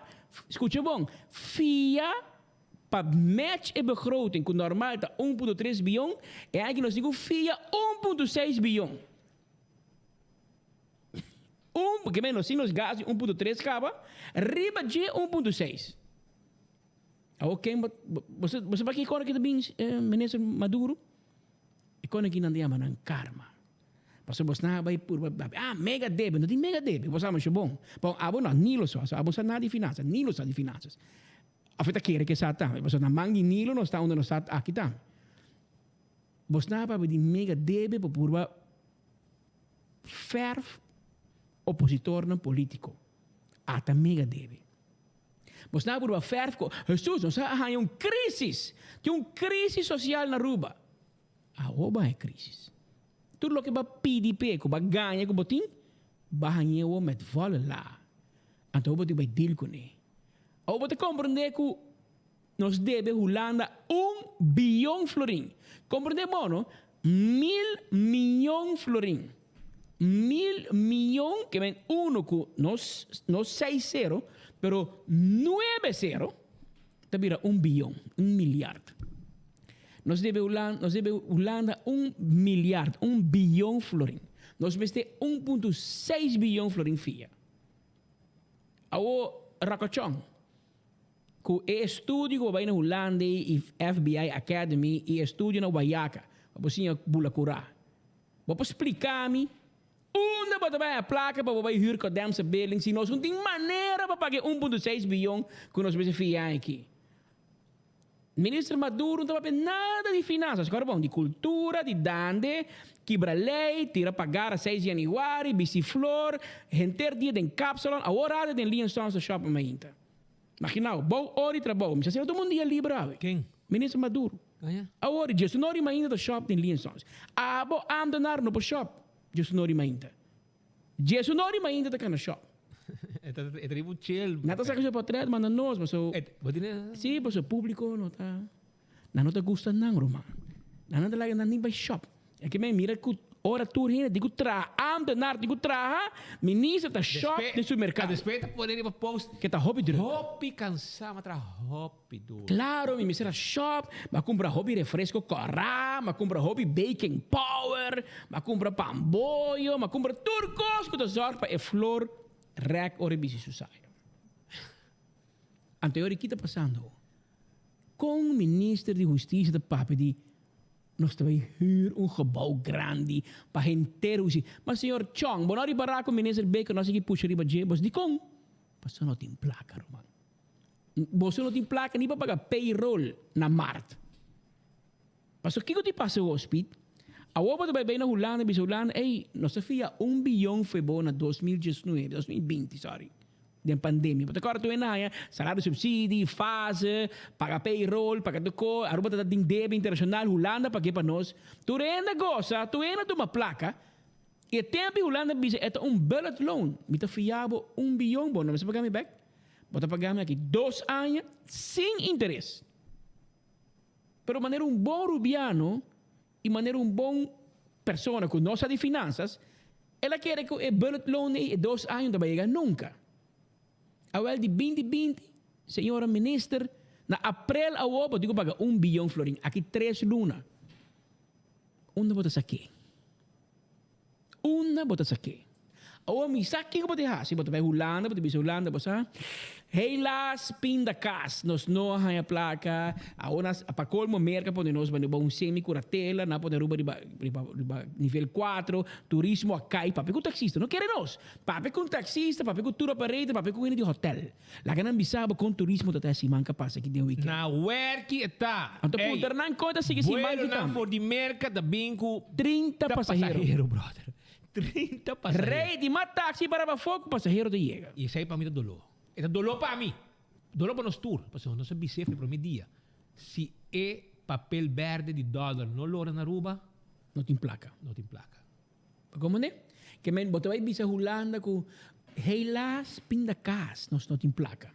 escuta bom, fia, para match e begroting, que normal está 1,3 bilhão, e aqui nós temos fia 1,6 bilhão. Porque menos assim, nós gastos 1,3 acaba, riba de 1,6. Ok, você vai aqui com aqui também, ministro Maduro? E com aqui não tem a karma. Porque você vai por mega débito, não tem mega débito, você acha bom. Bom, abo não, nilo só, abo só nada de finanças, nilo só de finanças. Afeta querer que está tam, você na manga de nilo não está onde não está aqui tam. Você não vai de mega débito por ferv opositor não político. Ata mega debe. Você não vai ferv Jesus, nós há uma crise, tem uma crise social na Aruba. A oba é crise. Tudo o que vai pedir peco, vai ganhar com botim, vai ganhar o met vola lá. Então o botim vai deal com ele. O botim compreender que nós deve Holanda 1 bilhão florim. Compreender bom, 1.000 milhões florim. 1.000 milhões, que vem 1 com nós 6-0, pero 9-0, te vira 1 bilhão, 1 miliardo. Nós deve Holanda 1 miliardo, 1 bilhão florim. Nós vamos ter 1,6 bilhão florim fia. Ao Rakachong, que é estúdio que vai na Holanda e FBI Academy e estúdio na Guayaca, para você bulacurá. Vou explicar-me onde você vai a placa para você ir com a building, se nós não tem maneira para pagar 1,6 bilhão que nós vamos fiar aqui. Ministro Maduro não tem nada de finanças, agora bom, de cultura, de dande, quebra lei, tira pagar a 6 de janeiro, biciflor, renter dia de cápsula, a hora de linha só no shopping ainda. Imagina, bom hora de trabalho, mas todo mundo dia livre. Quem? Ministro Maduro. A hora de Jesus não é ainda do shopping em linha só. A bo andanar no shop, Jesus não é ainda. Jesus não é ainda da cana shop. É tribo chill. Nada sabe que eu portrait, mas nós, mas o sim, mas o público não tá, não tá gostando não, Roma. Não tá lá nem vai shop. É que me mira que hora tour hina, digo tra, andanar, digo tra, ministro da shop de supermercado. Despeita poder ir post que tá hobby duro. Hobby cansado, tra hobby duro. Claro, mi misera shop, ma compra hobby refresco corra, ma compra hobby baking power, ma compra pamboio, ma compra turcos que zorg para e flor rek ore bisi susaio. Anteori que tá passando? Com o ministro de Justiça da Papedi, nós também huur gebouw grande para inteiro. Mas senhor Chong, bonori baraco ministro Baker, nós aqui puxa riba de bos di com, mas não tem placa, Roman. Você não tem placa nem para pagar payroll na Mart. Mas o que te passa o hospital? A outra também bem na Holanda, bis Holanda, nós fia 1 bilhão foi bom na 2019, 2020, sorry. De pandemia. Porque agora tu é salário subsídio, fase, paga payroll, paga tudo, a Aruba está em débito internacional, Holanda paga para nós. Tu é negócio, tu é uma placa, e tempo Holanda bisa é bullet loan. Me tá fiado 1 bilhão, bom, não você pagar me back? Bota pagar aqui 2 anos sem interesse. Pero maneira bom rubiano e maneira bom pessoa com nossa de finanças, ela quer que o bullet loan de 2 anos não vai chegar nunca. Awel de 2020, senhora minister, na april a opa, digo paga 1 bilhão florim. Aqui 3 luna. Onde bota saque? Onde bota saque? O mi saque que bota ha, se bota vai Holanda, bota bisa Holanda, bota Helaas pinda cas, nos no haya placa, a unas a colmo merca pode nos vai no semi curatela, na pode ruba riba nível 4, turismo a cai, papi com taxista, não querem nós. Papi com taxista, papi com tour operator, papi com de hotel. Lá que não bisaba com turismo até se manca passa aqui de weekend. Na werki está. Então punta não conta se se manca tam. For de merca da bingo 30 passageiros, brother. 30 passageiros. Rei de uma táxi para fogo, passageiro de chega. E isso aí para mim é dolor. É dolor para mim. Dolor para nós tour. Porque nós não sabemos para mim dia. Se é papel verde de dólar não logra na Aruba, Não tem placa. Não tem placa. Como né? Que men botou aí bisa Holanda com helaas pindakaas, nós não tem placa.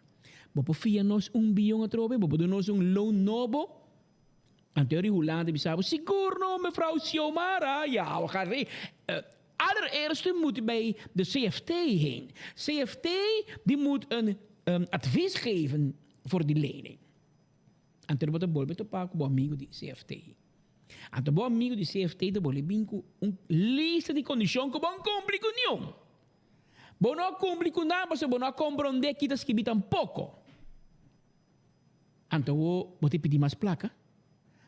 Bopo fia nós bilhão a trobe, bopo do nós loan novo. Anterior Holanda bisa, seguro não, mevrouw Xiomara, ja, we gaan allereerst moet je bij de CFT heen. CFT die moet een advies geven voor die lening. Anterior boto bol beto pa com amigo de CFT. Anto bom amigo de CFT de bole binco lista de condição que bom cumprir com nenhum. Bom não cumprir com nada, mas bom não compreender que das que bitam pouco. Anto bote pedir mais placa.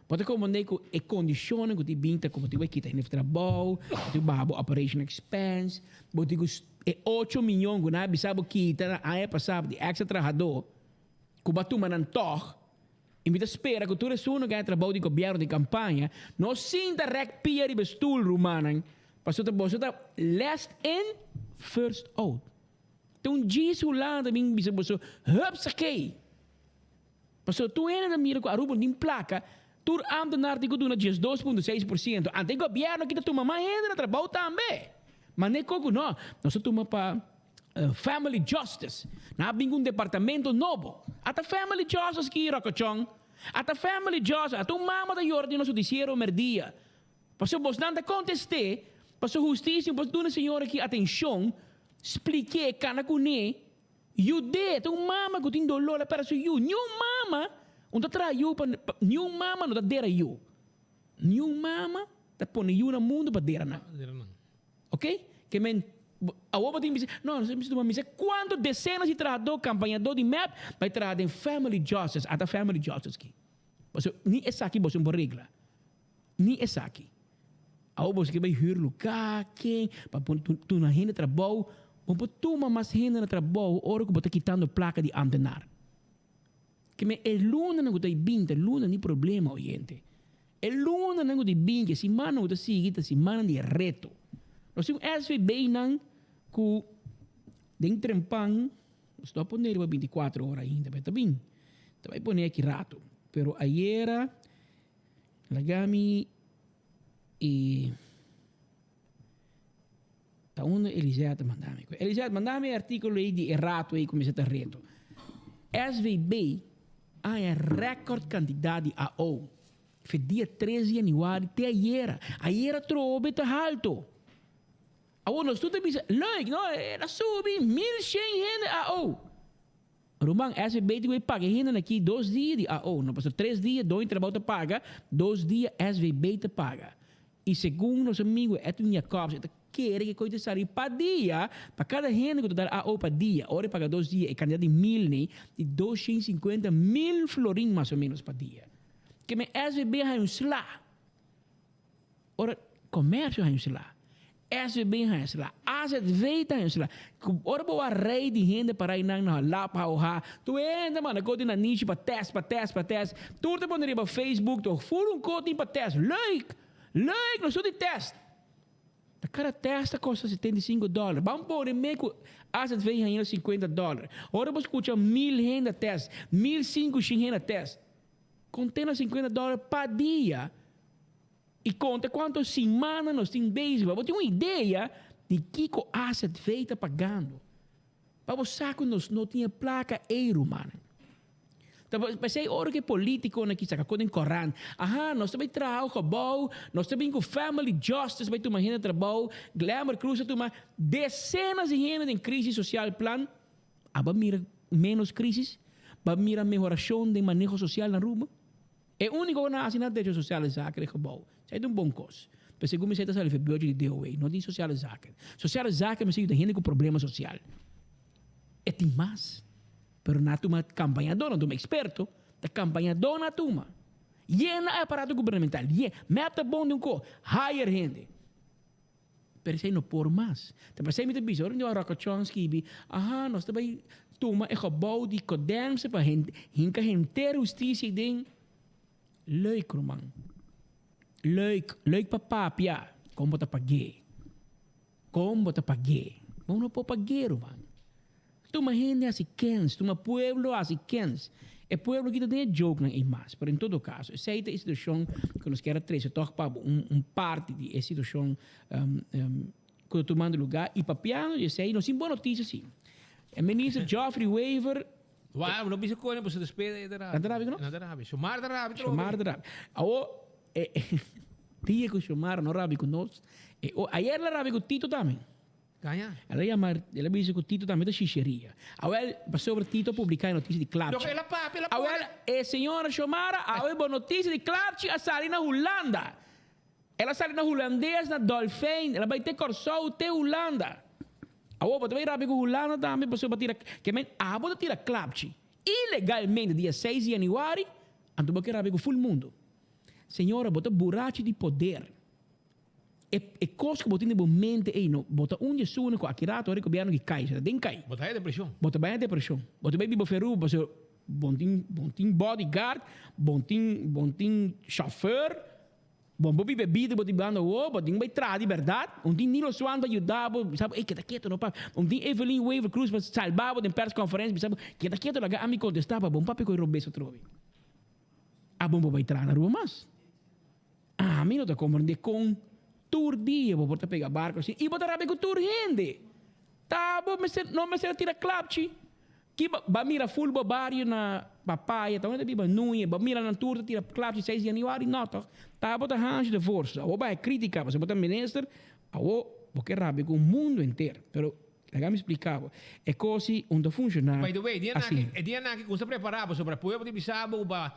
Bote compreender que é condição que te binta como te vai quitar no trabalho, te babo operation expense, bote que 8 milhões que na bisabo quita, aí passava de extra trabalhador, que batu manan toch. E me espera que tu és um que trabalho de governo de campanha, não sinta recpia de bestuur rumanan, passou a last in, first out. Então diz o lado também bisa passou, hupsakei. Passou tu ainda na mira com a rubo de placa, tu ambtenaar die doen just 2,6%. Ante governo que tu toma mais ainda na trabalho também. Mas nem coco não, nós toma para family justice. Na bingung departamento novo. Ata family justice ki rokochong. Ata family justice. Ata mama da yordi no judiciário merdia. Passo bos nanda conteste. Passo justiça. Passo duna senhora que atenção. Explique kana kune. You de. Tu mama que tem dolor para su you. New mama. Unta tra you. New mama não da dera you. New mama. Ta pone you na mundo para dera na. Ok? Que men a outra tem que dizer, não, não sei se quanto dezenas de trabalhadores, campanhadores de MAP, vai trabalhar em family justice, até family justice aqui. Nem essa aqui você não pode regra. Nem essa aqui. A outra você vai hyr lugar, quem, para tu na renda trabalho, para tu mais renda na trabalho, hora que você quitando placa de ambtenaar. Que me é luna não tem binta, luna nem problema, oyente. É luna não tem binta, se mano não tem seguida, se mano de reto. Nós temos SVB não que dentro de pão, estou a poner 24 horas ainda, mas também vai poner aqui rato. Pero ayer, lagami e tá um Elisete mandame. Elisete mandame artigo aí de errato aí começa a reto. SVB é recorde candidato a AO. Foi dia 13 de januário até ayer. Ayer trouxe tá alto. Agora, nós tudo bisa, leuk, não, era subi, 1.100 renda AO. Rumang, SVB vai pagar renda aqui 2 dias de AO. Não passou 3 dias, 2 trabalho te paga, 2 dias SVB te paga. E segundo nosso amigo Edwin Jacobs, ele quer que coisa sair para dia, para cada renda que tu dá AO para dia, ora paga 2 dias, é candidato de 1.000, né? De 250.000 florim mais ou menos para dia. Que me SVB é um slá. Ora, comércio é um slá. SVB has lá, AZV has lá. Ora boa rei de renda para ir na lá para o ha. Tu ainda mano, cote na niche para teste. Tu te poderia para Facebook, tu for cote para teste. Leuk, nós sou de teste. Cada teste custa $75. Vamos pôr em meio AZV ainda $50. Ora você escuta 1.000 renda teste, 1.500 renda teste. Contém $50 para dia. E conta quantas semanas nós temos beisebol. Você tem uma ideia de que o asset feita pagando. Para você que nós não tinha placa euro, mano. Então, pensei, hora que político aqui saca coisa em Coran. Nós também trabalhamos com nós também com family justice, vai tomar renda trabalho, glamour cruz, tomar dezenas de renda em crise social plan. Aba mira menos crise, aba mira melhoração de manejo social na rua. É o único que não assina direito social zaken gebouw. Zij doen bonkos. Dus ik kom zeggen dat ze budget de DOE, não de sociale zaken. Sociale zaken misschien de hele problema social. É mais. Pero na tuma campanha dona, tuma experto, da campanha dona tuma. Llena aparato governamental, meta bom de co, higher rende. Pero zij não por mais. Então zij met de bizar, não há rockachonski, nós também tuma é gebouw die kodemse para hinka hinter justiça ding. Leuk, Roman. Leuk para papia. Como te paguei? Vamos não pode pagar, Roman. Tu uma gente assim quens, tu uma pueblo assim quens. O pueblo que tem joke na imas, pero em todo caso, essa é a situação que nós queremos trazer, toch para parte de situação que tomando lugar e para piano, e sei, nós temos boa notícia sim. O ministro Geoffrey Weaver Wauw, não bisa ko na sa despede da Rabi. Da Rabi no? Da Rabi. Sumar da Rabi. Sumar da Rabi. Dia que Sumar no Rabi com nós. Ayer la Rabi com Tito também. Ganha. Ela disse que o Tito também da xixeria. Agora, sobre Tito publicar a notícia de Klapchi. Então, ela papi, ela agora, a senhora Xomara, agora, boa notícia de Klapchi, a sair na Holanda. Ela sai na holandês, na Dolphin, ela vai ter corso, ter Holanda. Agora, também Rabi com Holanda também, para sobre tirar, que men, vou tirar Klapchi. Ilegalmente, dia 6 de janeiro, então, porque Rabi com full mundo. Senhora, bota buraco de poder. E coisa que botar no momento aí, não, bota dia suno com aqui rato, que biano que cai, já tem cai. Bota aí depressão. Bota bem depressão. Bota bem bibo feru, bota bontin bodyguard, bontin chauffeur, bom bebida, bota bando o, bota bem tradi verdade. Tem Nilo Swan para ajudar, sabe? Ei, que tá quieto, não pa. Tem Evelyn Weaver Cruz para salvar, tem press conference, sabe? Que tá quieto, laga a me contestar, bom papi coi robeso trovi. Bom vai entrar na rua mas. A mim não tá compreendendo com tour dia, vou botar pegar barco assim, e botar rápido com tour rende. Tá, não me será tirar Klapchi. Que ba mira full barrio na papaya, tá onde biba nunha, ba mira na tour tira Klapchi 6 de janeiro, não tá. Tá botar range de força. Ou vai crítica, você botar ministro, ou porque rápido com o mundo inteiro. Pero legal me explicava. É così onde funciona. By the way, dia na que você preparava sobre apoio para bisabo para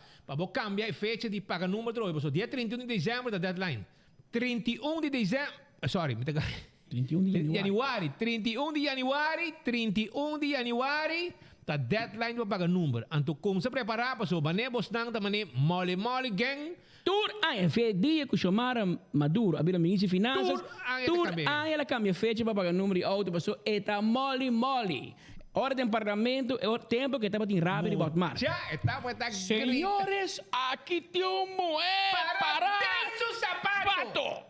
cambiar a fecha de pagar número trovo, so dia 31 de dezembro da deadline. 31 de dezembro, sorry, me taga. 31 de januari. 31 de januari, tá deadline para pagar número. Anto como se preparava, so banebos nang tamane mole gang. Tour é dia que chamaram Maduro, abrir a ministra de Finanças. Tour ela cambia fecha para pagar número de auto, passou eta mole. Hora do parlamento, é o tempo que estava em Rabi de Botmar. Já, estava senhores, aqui tem moeda para dentro do sapato.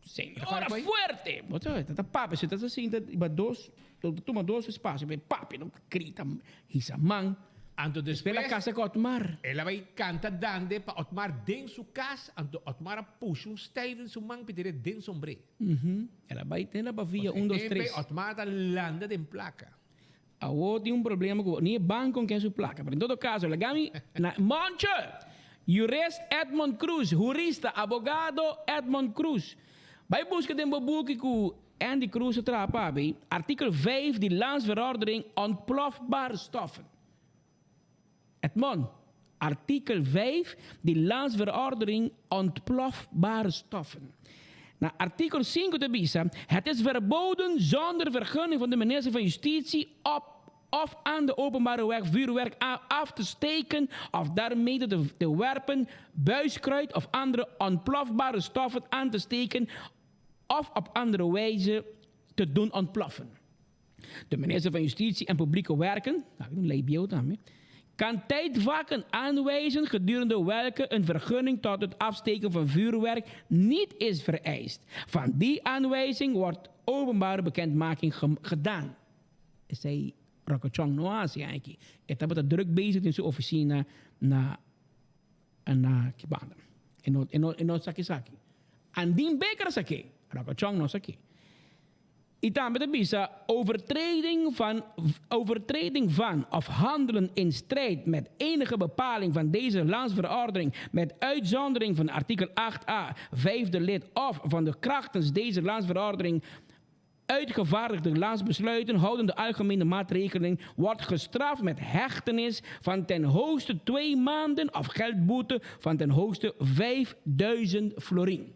Senhora, fuerte. Você está papo, você está assim, toma dois espaços, papi, não grita, risaman. Anto después la casa com Otmar. Ela vai cantar dande para Otmar dentro sua casa, anto Otmar puxa stijf in seu mão para dentro sombre. Ela vai ter na bavia 1, 2, 3. Otmar tá landa de placa. Agora tem problema com nem banco que é sua placa. Mas em todo caso, ela gami na Monte. Jurist Edmond Cruz, jurista, abogado Edmond Cruz. Vai buscar de boek com Andy Cruz trapa, artikel 5 de Landsverordening ontplofbare stoffen. Edmond, artikel 5 de Landsverordening ontplofbare stoffen. Na artikel 5 de BISA, het is verboden zonder vergunning van de minister van Justitie of aan de openbare weg vuurwerk af te steken of daarmee te werpen, buiskruid of andere ontplofbare stoffen aan te steken of op andere wijze te doen ontploffen. De minister van Justitie en Publieke Werken, kan tijdvakken aanwijzen gedurende welke een vergunning tot het afsteken van vuurwerk niet is vereist. Van die aanwijzing wordt openbare bekendmaking gedaan. Zij Rokochong Noasi eigenlijk. Het hebben druk bezig in zijn officina na Kibanda. En no saki. En die beker saki. Rokochong no saki. Itam met de bisa overtreding van of handelen in strijd met enige bepaling van deze landsverordening met uitzondering van artikel 8a, vijfde lid of van de krachtens deze landsverordening uitgevaardigde landsbesluiten houdende algemene maatregeling wordt gestraft met hechtenis van ten hoogste 2 maanden of geldboete van ten hoogste 5000 florin.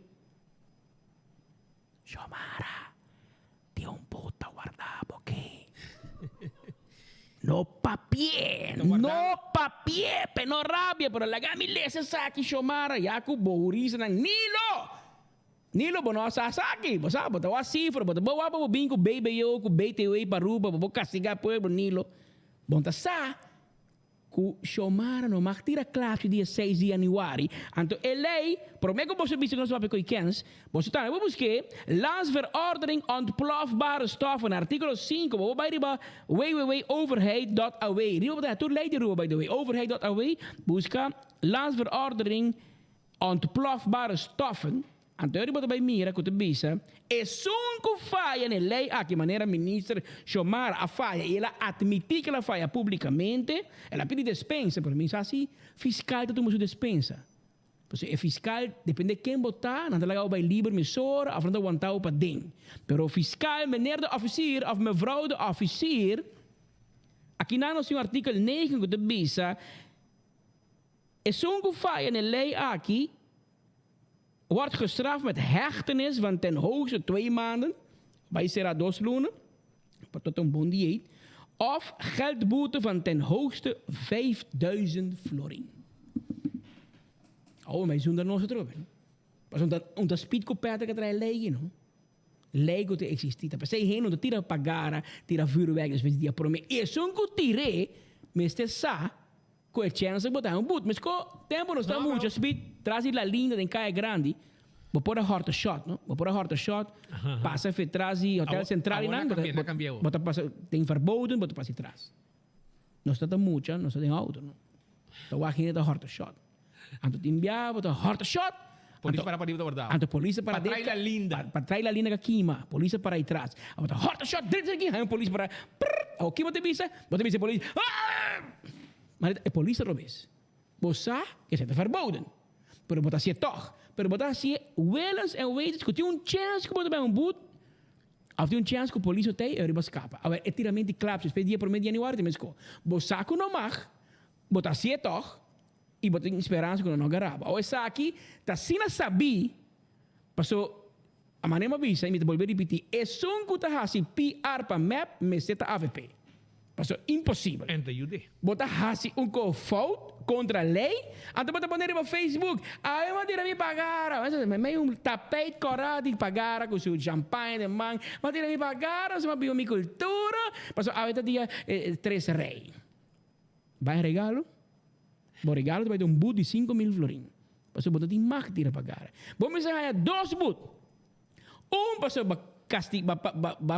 Xomara. Tem puta guardado aqui. No papier, no rabia, pero la gamilesa saki Xomara, yaku bourisa ng Nilo bono sasaki, basta botawa cifra, botawa pa bingo baby yo, ku BTW paruba, bo kasiga pueblo Nilo. Bonta sa que Xiomara não mag tirar classe dia 6 de januari. Então, a lei, prometo que você bisa que nós vamos kens, você está, vamos buscar, landsverordening ontplofbare stoffen, artikel 5, we bij riba www.overheid.aw. Riba, toen leid je riba, by the way, overheid.aw, busca landsverordening ontplofbare stoffen. Anterior bota bij mira que tu bisa é sunco falha na lei que maneira ministra Xiomara a falha e ela admitir que ela falha publicamente ela pede dispensa por mim assim fiscal tu musu dispensa porque é fiscal depende de quem botar não ela vai livre mesora a frente aguentar para dentro pero fiscal meneer de officier of mevrouw de officier aqui na nosso artikel 9 que tu bisa é sunco falha na lei aqui wordt gestraft met hechtenis van ten hoogste 2 maanden, bij Sera 2 loenen, tot een bon dieet, of geldboete van ten hoogste 5000 florin. Oh, maar zonder nog terug. Pas onder speedcoperte que trai lei, no? Lei que existe. Pas sei heen onder tira pagara, tira vuurwerk, dus we die prome. E son que tire, meste sa, com a chance de botar boot. Mas com tempo não está muito, speed traz la linha de Caia Grande. Vou pôr a horta shot, não? Vou pôr a horta shot, passa a traz e hotel central e não. Bota passa tem verboden, bota passa atrás. Não está tão muito, não está tem auto, não. Então a gente da horta shot. Anto timbia, bota horta shot. Polícia para ir verdade. Anto polícia para trair la linda. Para trair la linda que queima. Polícia para ir atrás. Bota horta shot, direito aqui, aí polícia para. O que você bisa polícia. Maar de politie robes. Bossa, que se te verboden. Pero botar se toch. Pero botar se wel en wetens que tem chance que botar bij boot. Of tem chance que politie te riba escapa. Agora, é tiramento de clapes. Pe dia por meio de januário tem mesco. Bossa que não mag. Botar se toch. E botar esperança que não garaba. Ou essa aqui, tá sina sabi. Passou a maneira visa e me volver repetir. É som que tá assim PR para map, meseta AVP. Passou impossível. En de jude. Bota hasi fout contra a lei. Então bota poner no Facebook. Aí eu vou tirar me pagar. Meio tapete corado de pagar com seu champanhe de man. Vou tirar me pagar. Se uma biomicultura. Passou a outra dia 3 rei. Vai regalo? Bom regalo vai ter boot de 5.000 florin. Passou bota de mag tirar pagar. Vamos dizer 2 boot. Passou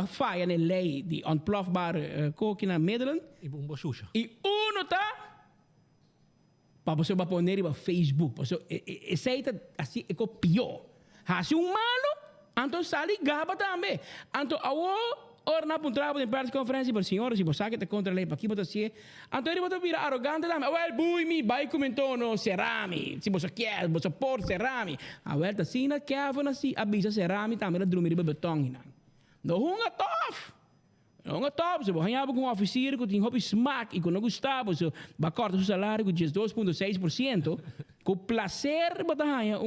falha na lei de ontplofbare kookmiddelen. E uno tá para você poner no Facebook. Esse aí tá assim é pior. Há-se malo, então sali gaba também. Então ora na puntrabo de parte conferência por senhores, se você quer contra a lei para aqui botar se, então ele botar vira arrogante também. Well, bui mi, vai comentou no cerami. Se você quer, você pode cerami. A volta assim na cava na si, avisa cerami também na drumir de betong hinan. No hunga tof. Hunga tof, se você ganhava com um oficial que tem hobby smack e que não gostava, se vai cortar o salário com 2.6%, com prazer botar ganha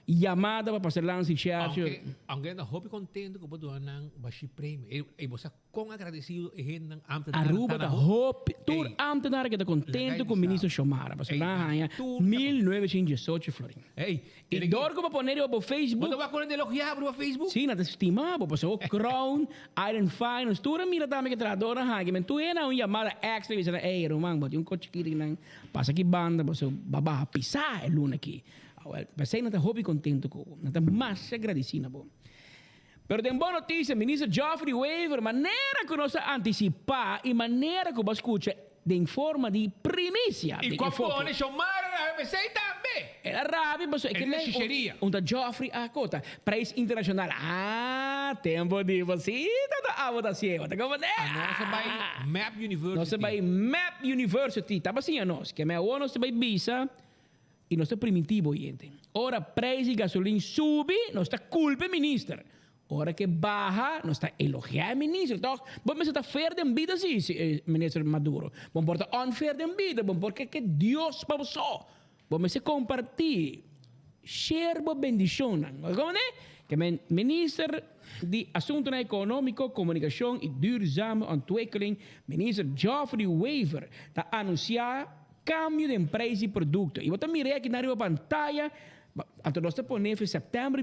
chamada para passar lá no sitiado. Aunque ainda hobby contento que botar nang baixi prêmio. E você com agradecido e gente nang Aruba da hobby, tur ambtenaar que está contento com o ministro Xiomara, passar lá ganha 1.918 florin. E dor que para poner no Facebook. Você vai querer elogiar no Facebook? Sim, nada estimado, passar o Crown, Iron Finance, tudo mira também que tradora ganha, mas tu é na chamada extra e dizer, ei, Romang, bota coche aqui nang passa aqui banda, passar babá pisar é luna aqui. Mas aí não está hobby contento com não está mais agradecido bom. Pero tem boa notícia, ministro Geoffrey Weaver, maneira que nós antecipar e maneira que você escuta de forma de primícia. E como pone Xiomara, mas aí também. Era rápido, mas é que nem da Geoffrey a cota, preço internacional. Tempo de você, tá a votação, tá como nossa vai Map University. Nossa vai Map University, tá assim a nós, que é o nosso vai visa. E não está primitivo, gente. Ora, preço de gasolina sube, não está culpa, ministro. Ora que baixa, não está elogiar, ministro. Então, vamos estar fair de vida, sim, ministro Maduro. Vamos portar unfair de vida, vamos porque que Deus para você. Vamos se compartir. Share a bendição. Como é? Que ministro de Assuntos Econômicos, Comunicação e Duurzame Ontwikkeling, ministro Geoffrey Weaver, está anunciar cambio de empresa e produto. E você mira aqui na pantalla, então nós estamos em setembro,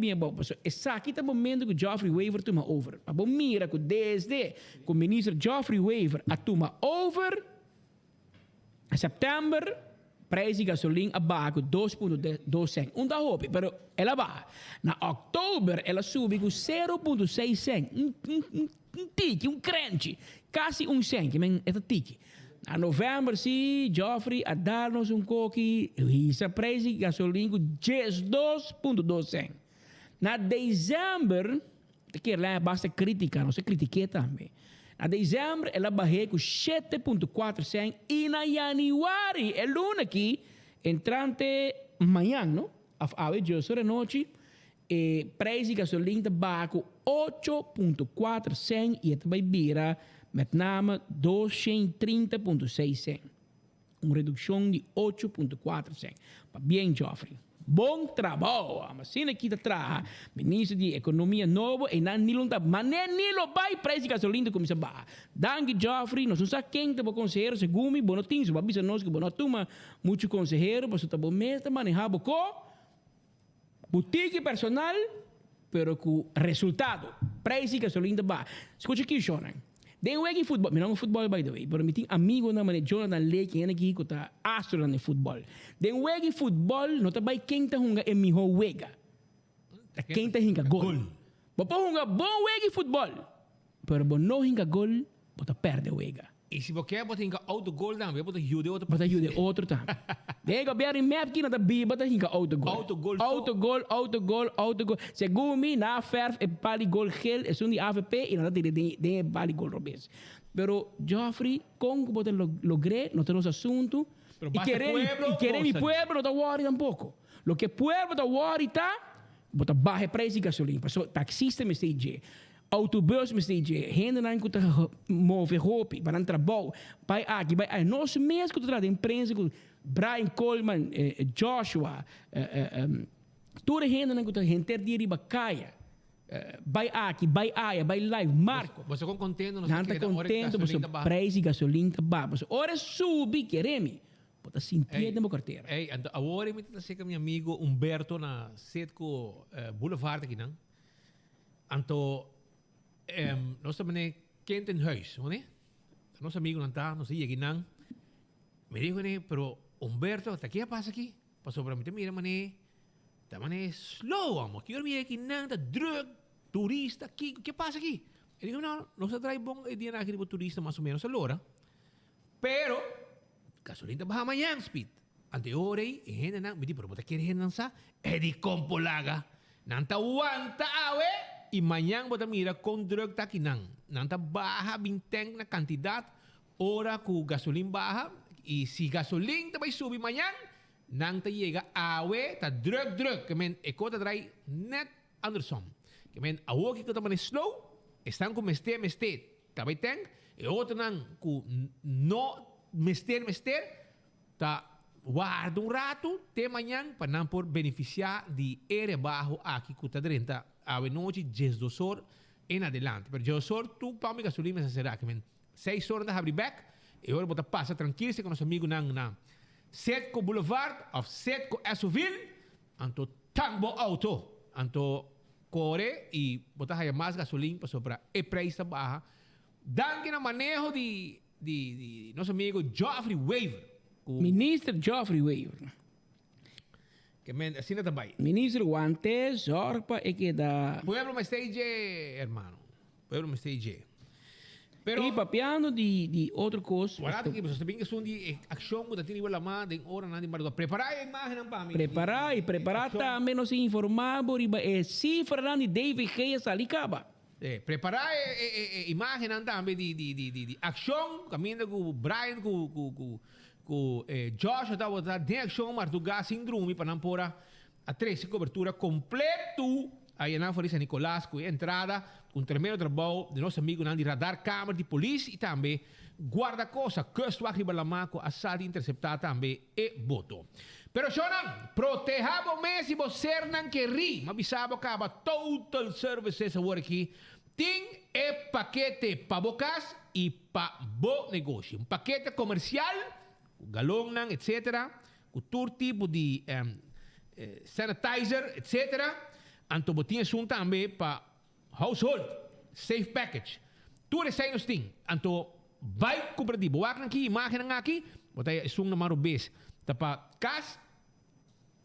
esse aqui é o momento que Geoffrey Weaver toma over. Mas mira que desde que o ministro Geoffrey Weaver toma over, September, prijs de gasolina abajo 2.2 cent. Unda hopi, pero ela baja. Na oktober, ela sube com 0.6 cent. Tiki, crunchy. Quase cent, men esta tiki. Na novembro, sim, Joffrey a dar-nos coque. Essa prijs de gasolina com 2.2 cent. Na dezembro, que lá basta crítica, não se critique também. Na dezembro, ela barrou com 7.4 cent. E na januário, é luna aqui, entrante amanhã, não? A ver, eu sou de noite, preço de gasolina barra com 8.4 cent. E esta vai virar, met name, 230.6 cent. Uma redução de 8.4 cent. Bem, Joffrey. Bom trabalho. Mas se aqui atrás, ministro de Economia novo, e não nilo tá, mas nem nilo vai preço de gasolina como se vai. Danke Joffrey, nós não sabemos quem tá bom conselheiro, se gumi, bom notinho, se avisa nós que bom toma muito conselheiro, mas tá bom mesmo manejar com boutique personal, pero com resultado. Preço de gasolina vai. Escuta aqui, Shonan. Den wegi futebol, mi não futebol by the way, pero mi ting amigo na mane Jonathan Lake que aqui que tá astro na futebol. Den wegi futebol, não tá by quem tá hunga e mi ho wega. Quem tá hinga gol. Bopo hunga bom wegi futebol. Pero bo no hinga gol, bota perde wega. E se você quer botar autogol também, bota ajuda outro. Bota ajuda outro também. Dega beri map que na da bi, bota hinga autogol. Autogol. Segumi na ferf e pali gol gel, é um de AVP e na da de pali gol robes. Pero Joffrey, com bota logré, não tem nosso assunto. E querer mi pueblo não tá worry tampouco. Lo que pueblo tá worry tá, bota barre preço de gasolina. Passo taxista me stage. Autobus me stage, gente não encontra mover roupa para não trabalhar. Vai aqui, nós mesmos que trabalhamos em imprensa, com Brian Coleman, Joshua, toda gente não encontra gente de riba caia. Vai aqui, vai aí, vai live, Marco. Você com contento, não está contento, você preço de gasolina ba. Você ora subi quereme. Bota sentir na minha carteira. Ei, agora eu me tá com meu amigo Humberto na Setco Boulevard aqui, não? Anto nós também quente em huis, não é? Nosso amigo não está, não sei aqui não. Me dijo, né, pero Humberto, ¿hasta qué pasa aqui? Passou para mim, mira, mané, tá mané slow, amo. Que eu me aqui não, tá drug, turista, aqui, o que passa aqui? Ele dijo, não, nós traz bom dia na aqui turista mais ou menos a hora. Pero gasolina baja amanhã, speed. Ante hora aí, gente não, me dijo, pero você quer gente não sa? É de compolaga. Não tá aguanta, awe. E amanhã você mira com drug tá aqui não. Não tá baja, binteng na quantidade, hora com gasolina baja. E se gasolina vai subir amanhã, não tá chega awe, tá drug. Que men, ecota trai net Anderson. Que men, awo que tá mané slow, estão com mester, tá bem tem? E outro não, com no mester, tá guarda rato, até amanhã, para não por beneficiar de ere bajo aqui que tá dentro. A noite, 12 horas em adelante. Pero 12 horas, tu para mi gasolina se será que 6 horas da abrir back, e agora você passa tranquilo com nosso amigo na Setco Boulevard, ou Setco Esoville, anto tambo auto, anto corre e você vai mais gasolina para sobrar e preço baja. Danke na manejo de nosso amigo Joffrey Waver. Ministro Joffrey Waver. Que assim não vai. Ministro Guantes, Zorpa, e que da... Pueblo me stage, hermano. Pueblo me stage. Pero... E papiando de outra coisa... Guarda que você também que são de ação que tem igual a má, de hora nada de marido. Preparar a imagem para mim. Preparar também nos informar por cifra de David Reyes ali caba. Preparar a imagem também de ação, caminho com Brian, com Josh estava de ação, mas do gás síndrome para não pôr a 13 cobertura completo. Aí na Força Nicolás, com entrada, com tremendo trabalho de nosso amigo de radar, câmara de polícia e também guarda-costa, Kustwacht e Balamaco, assado interceptar também e voto. Pero Shonan, proteja o mês e você não quer rir, mas bisabo acaba total services agora aqui. Tem paquete para bocas e para bo negócio. Paquete comercial, galão, etc. Com todo tipo de sanitizer, etc. Anto botinha sun também para household, safe package. Tudo isso aí nós tem. Anto vai comprar de boa aqui, imagem aqui, Botei é um número base. Tá para casa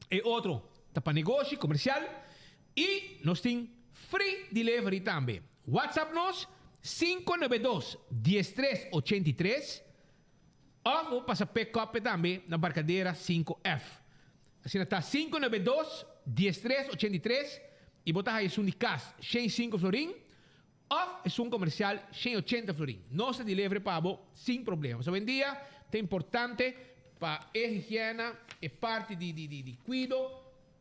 e outro tá para negócio comercial e nós tem free delivery também. WhatsApp nos 592-1383 ou passa pick-up também na Barcadeira 5F. Assim está 592-1383 e botar aí um de casa 105 florim ou é um comercial 180 florim. Nossa delivery para sem problema. Hoje em dia é importante para a higiene e parte de cuido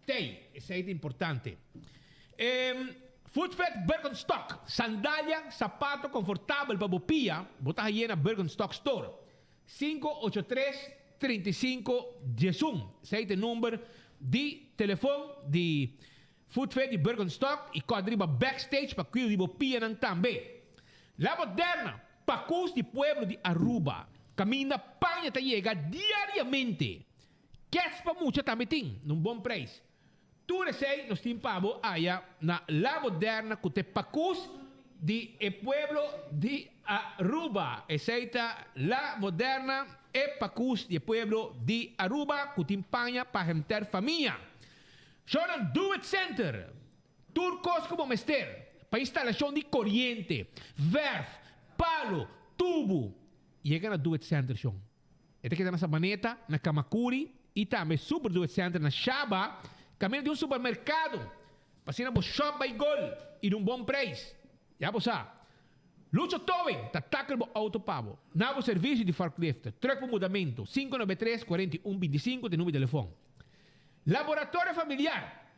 tem. Isso é importante. Footfed Birkenstock, sandália, sapato confortável para bopia, botar aí na Birkenstock Store. 583-35-11. Esse é o número de telefone de Footfed de Birkenstock e quadriba backstage para cuidar de bopia também. La Moderna, Pacus de Pueblo de Aruba. Camina panha te chega diariamente. Quer para muito também tem, num bom preço. Tu sei, nós temos pavo aí na La Moderna que te Pacus de Pueblo de Aruba. Aceita La Moderna e Pacus de Pueblo de Aruba que tem panha para ter família. Shonan Do It Center. Turcos como mester. Para instalação de corriente, verf, palo, tubo. Chega na Do It Center, Sean. Esta aqui está na Sabaneta, na Kamakuri e também Super Do It Center na Shaba. Caminho de supermercado. Passando por Shop by Gold e de bom preço. Já você sabe. Lucho Towing, tá tackle auto pavo. Novo serviço de forklift, truck por mudamento, 593-4125 de número de telefone. Laboratório Familiar,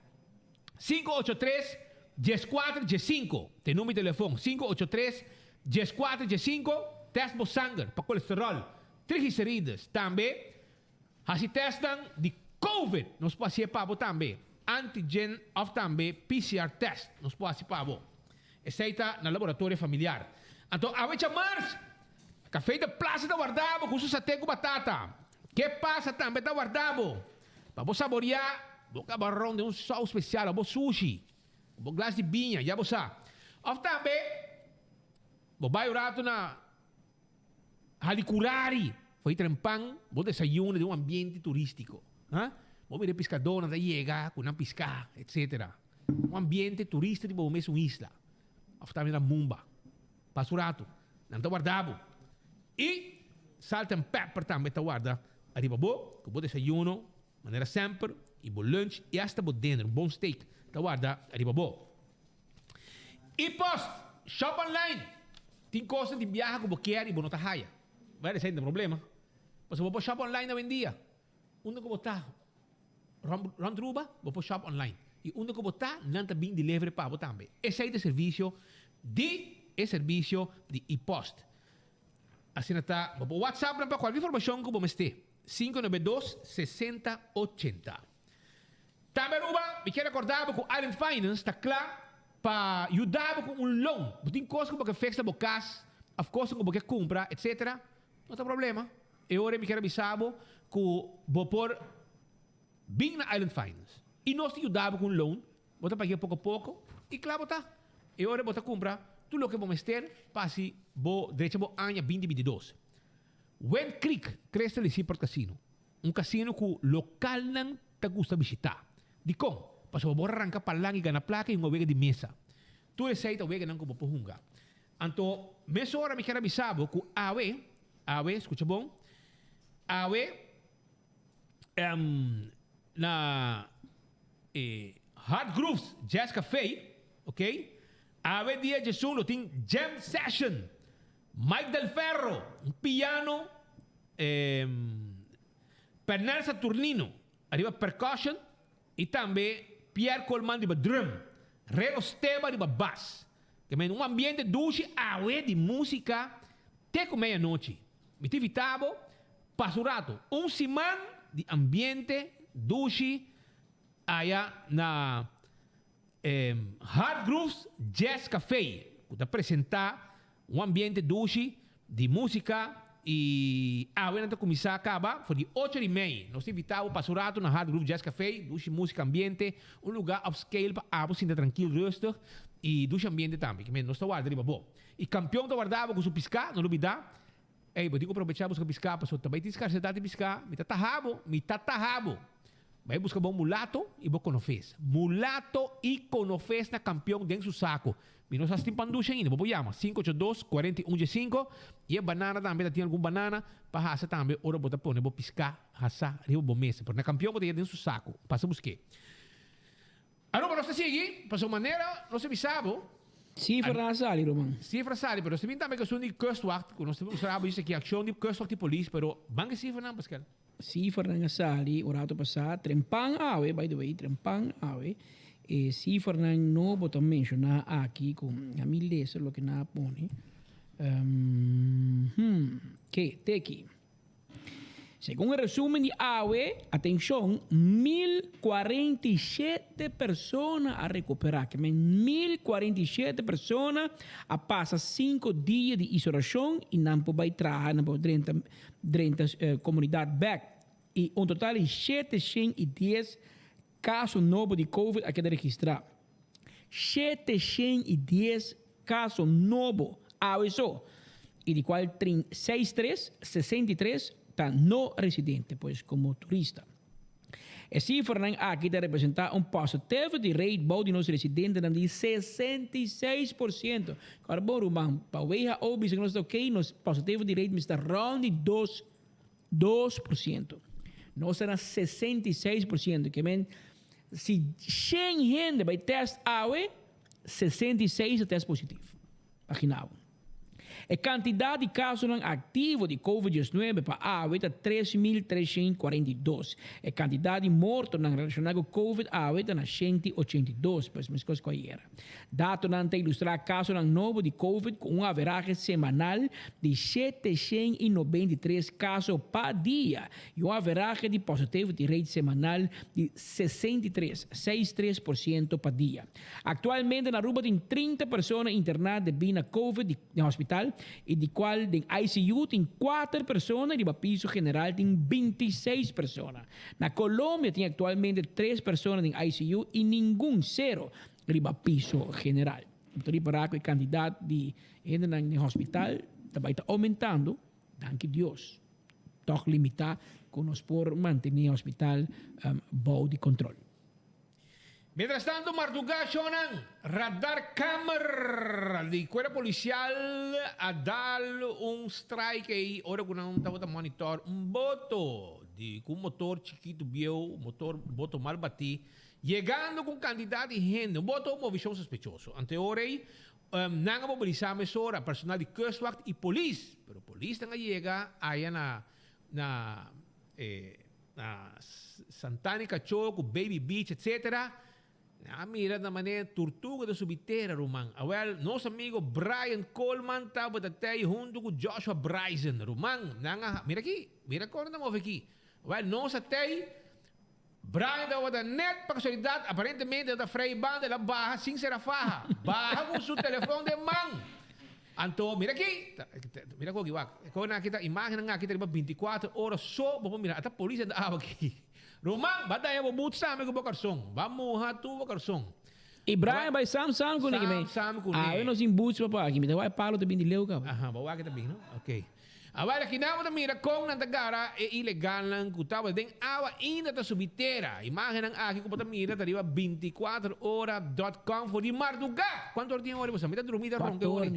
583-14-15 de número de telefone, 583-14-15, teste por sangue, para colesterol, triglicérides, também. Assim testam de COVID, nós podemos fazer pavo também. Antigen of também PCR test, nós podemos fazer pavo. Aceita no laboratório familiar. Então, a vez março, café de plaza da guardado com satê com batata. Que passa também está guardado? Para você saborear, o camarão de sal especial, o sushi, o glass de vinha, já você sabe. Of também, o bairro rato na Halicurari, foi trempang, o desayuno de ambiente turístico. Vou ver pescador, na chega, com pescar, etc. Ambiente turístico, tipo mesmo isla. Of também na Mumba. Pasurato, não está guardado. E salt and pepper também está guardado. Arriba bo, com o desayuno, maneira sempre, e bom lunch, e hasta bom dinner, bom steak. Está guardado, arriba bo. E post, shop online. Tem coisas de viajar como quer e bom não está raia. Vai ser um problema. Mas vou shop online na vendia. Onde que botar? Rondruba, vou shop online. E onde que botar, não está bem delivery para botar também. Esse é o serviço de e-post. Assim está, o WhatsApp para qualquer informação que você esteja. 592-6080. Também, Ruba, me quero recordar que o Island Finance está claro para ajudar com loan. Tem coisas que você fez na casa, as coisas que você compra, etc. Não tem problema. E agora me quero avisar que você pode vir na Island Finance. E nós te ajudamos com loan. Você paga pouco a pouco. E claro, tá. E agora você compra tudo o que você ter, passe direito ao ano 2022. Wen Creek, Cresta Lisiport Casino. Casino que o local não te gusta visitar. De como? Para você arrancar para lá e ganhar placa e uma vega de mesa. Tu receita vega não como pohunga. Então, nessa hora me quero avisar que o AWE, escuta bom? AWE, na Hard Grooves Jazz Café, ok? AWE dia de junho tem Jam Session. Mike Del Ferro, piano, Pernel Saturnino, arriba percussion, e também Pierre Coleman, arriba drum, Reno Steba, arriba bass. Que é um ambiente doce, de música, até com meia-noite. Me tive tabo, pasurato, semana de ambiente doce, aí na Hard Grooves Jazz Café, que apresentar ambiente doce de música e a venda começar a acabar foi de 8h30. Nós invitamos para Pasurato na Hard Groove Jazz Café, doce música ambiente, lugar upscale para você sentir tranquilo, rustig e doce ambiente também, que nós estamos guardando bom. E campeão está guardado com seu piscar, não olvidar, Ei, digo aproveitar buscar piscar, passou também tem escassez de piscar, me tatahabo. Vai buscar bom mulato e bom conofes. Mulato e conofes na campeão dentro do saco. Me não sabe panducha ainda, vou chamar 582-4115 e a banana também tem algum banana para raça também, ora bota pôr, vou piscar, raça, eu vou mesa, porque na campeão vou ter dentro do saco. Passa buscar. Aruba, nós seguimos, passou maneira, nós sabemos. Cifra sali, Roman. Cifra sali, pero também também questão de kustwacht, nós usamos isso aqui, ação de kustwacht de polícia, pero banca cifra não, Pascal. Cifra nga sali, orato passar, trempang awe, by the way, trempang awe. Cifra nga no botam mencionar aqui com a milesa, lo que na pone. Que te aqui. Según el resumen de AWE, atención, 1.047 personas a recuperar. Que 1.047 personas a pasar 5 días de isolación y no pueden trabajar, no pueden 30 comunidad back. Y un total de 710 casos nuevos de COVID a que registrar. 710 casos nuevos. AWE y de cual 63 no residente, pues como turista. Es cifra aquí te representa un positivity rate de los residentes de 66%. Carbon rumang, pa weha obis que nos okay, nos positivity rate está around 2%. No será 66%, que men si 100 gente by test AWE, 66 test positivo. Paginado. A quantidade de casos ativos de Covid-19 para a AWE está 3.342. A quantidade de mortos relacionados com Covid a AWE está 182, pues mais coisa que era. Dados não tem ilustrar casos novos de Covid com uma averagem semanal de 793 casos por dia e uma averagem de positivity rate semanal de 63% por dia. Atualmente na Aruba tem 30 pessoas internadas devido a Covid no hospital y de cual en ICU tiene 4 personas y en piso general tiene 26 personas. En Colombia tiene actualmente 3 personas en ICU y ningún 0 en piso general. Entonces, para que la cantidad de gente en el hospital está aumentando, danke Dios. Toch limitar con los por mantener el hospital bajo de control. Mientras tanto, Marduga Shonan, radar camera de cuerpo policial a dar un strike ahí, ahora con un tabota monitor, un boto de un motor chiquito viejo, un boto mal batido, llegando con cantidad de gente, un boto movimiento sospechoso. Ante ahora ahí, nanga movilizamos ahora personal de kustwacht y polis, pero polis nanga llega allá na Santánica Choco, Baby Beach, etcétera. Mira da maneira tortuga da subiteira, Roman. Well, nosso amigo Brian Coleman estava até junto com Joshua Bryson, Roman. Mira aqui, mira quando estamos aqui. Well, nós até Brian estava net para casualidade, aparentemente da freio banda, ela barra sem ser a farra. Barra com seu telefone de mão. Então, mira aqui, mira aqui, quando kita imagem nga kita 24 horas só, vamos mirar, até a polícia da aqui. Roman, badaya mo boot sa amin ko bakarsong. Vamos tu bakarsong. E Brian vai sam ko ni kami. Sam ko ni. Ah, nos in boots pa kimi. Dawa palo to bindi leo ka. Aha, bawa kita bing, no? Okay. Awala kinamo ta mira kung nantagara e ilegal lang kutawa ding awa inda ta subitera. Imagen ng aki ko pa mira ta diba 24horas.com for di Marduga. Quanto ordi ore mo sa mita dormida ron ke ore. 4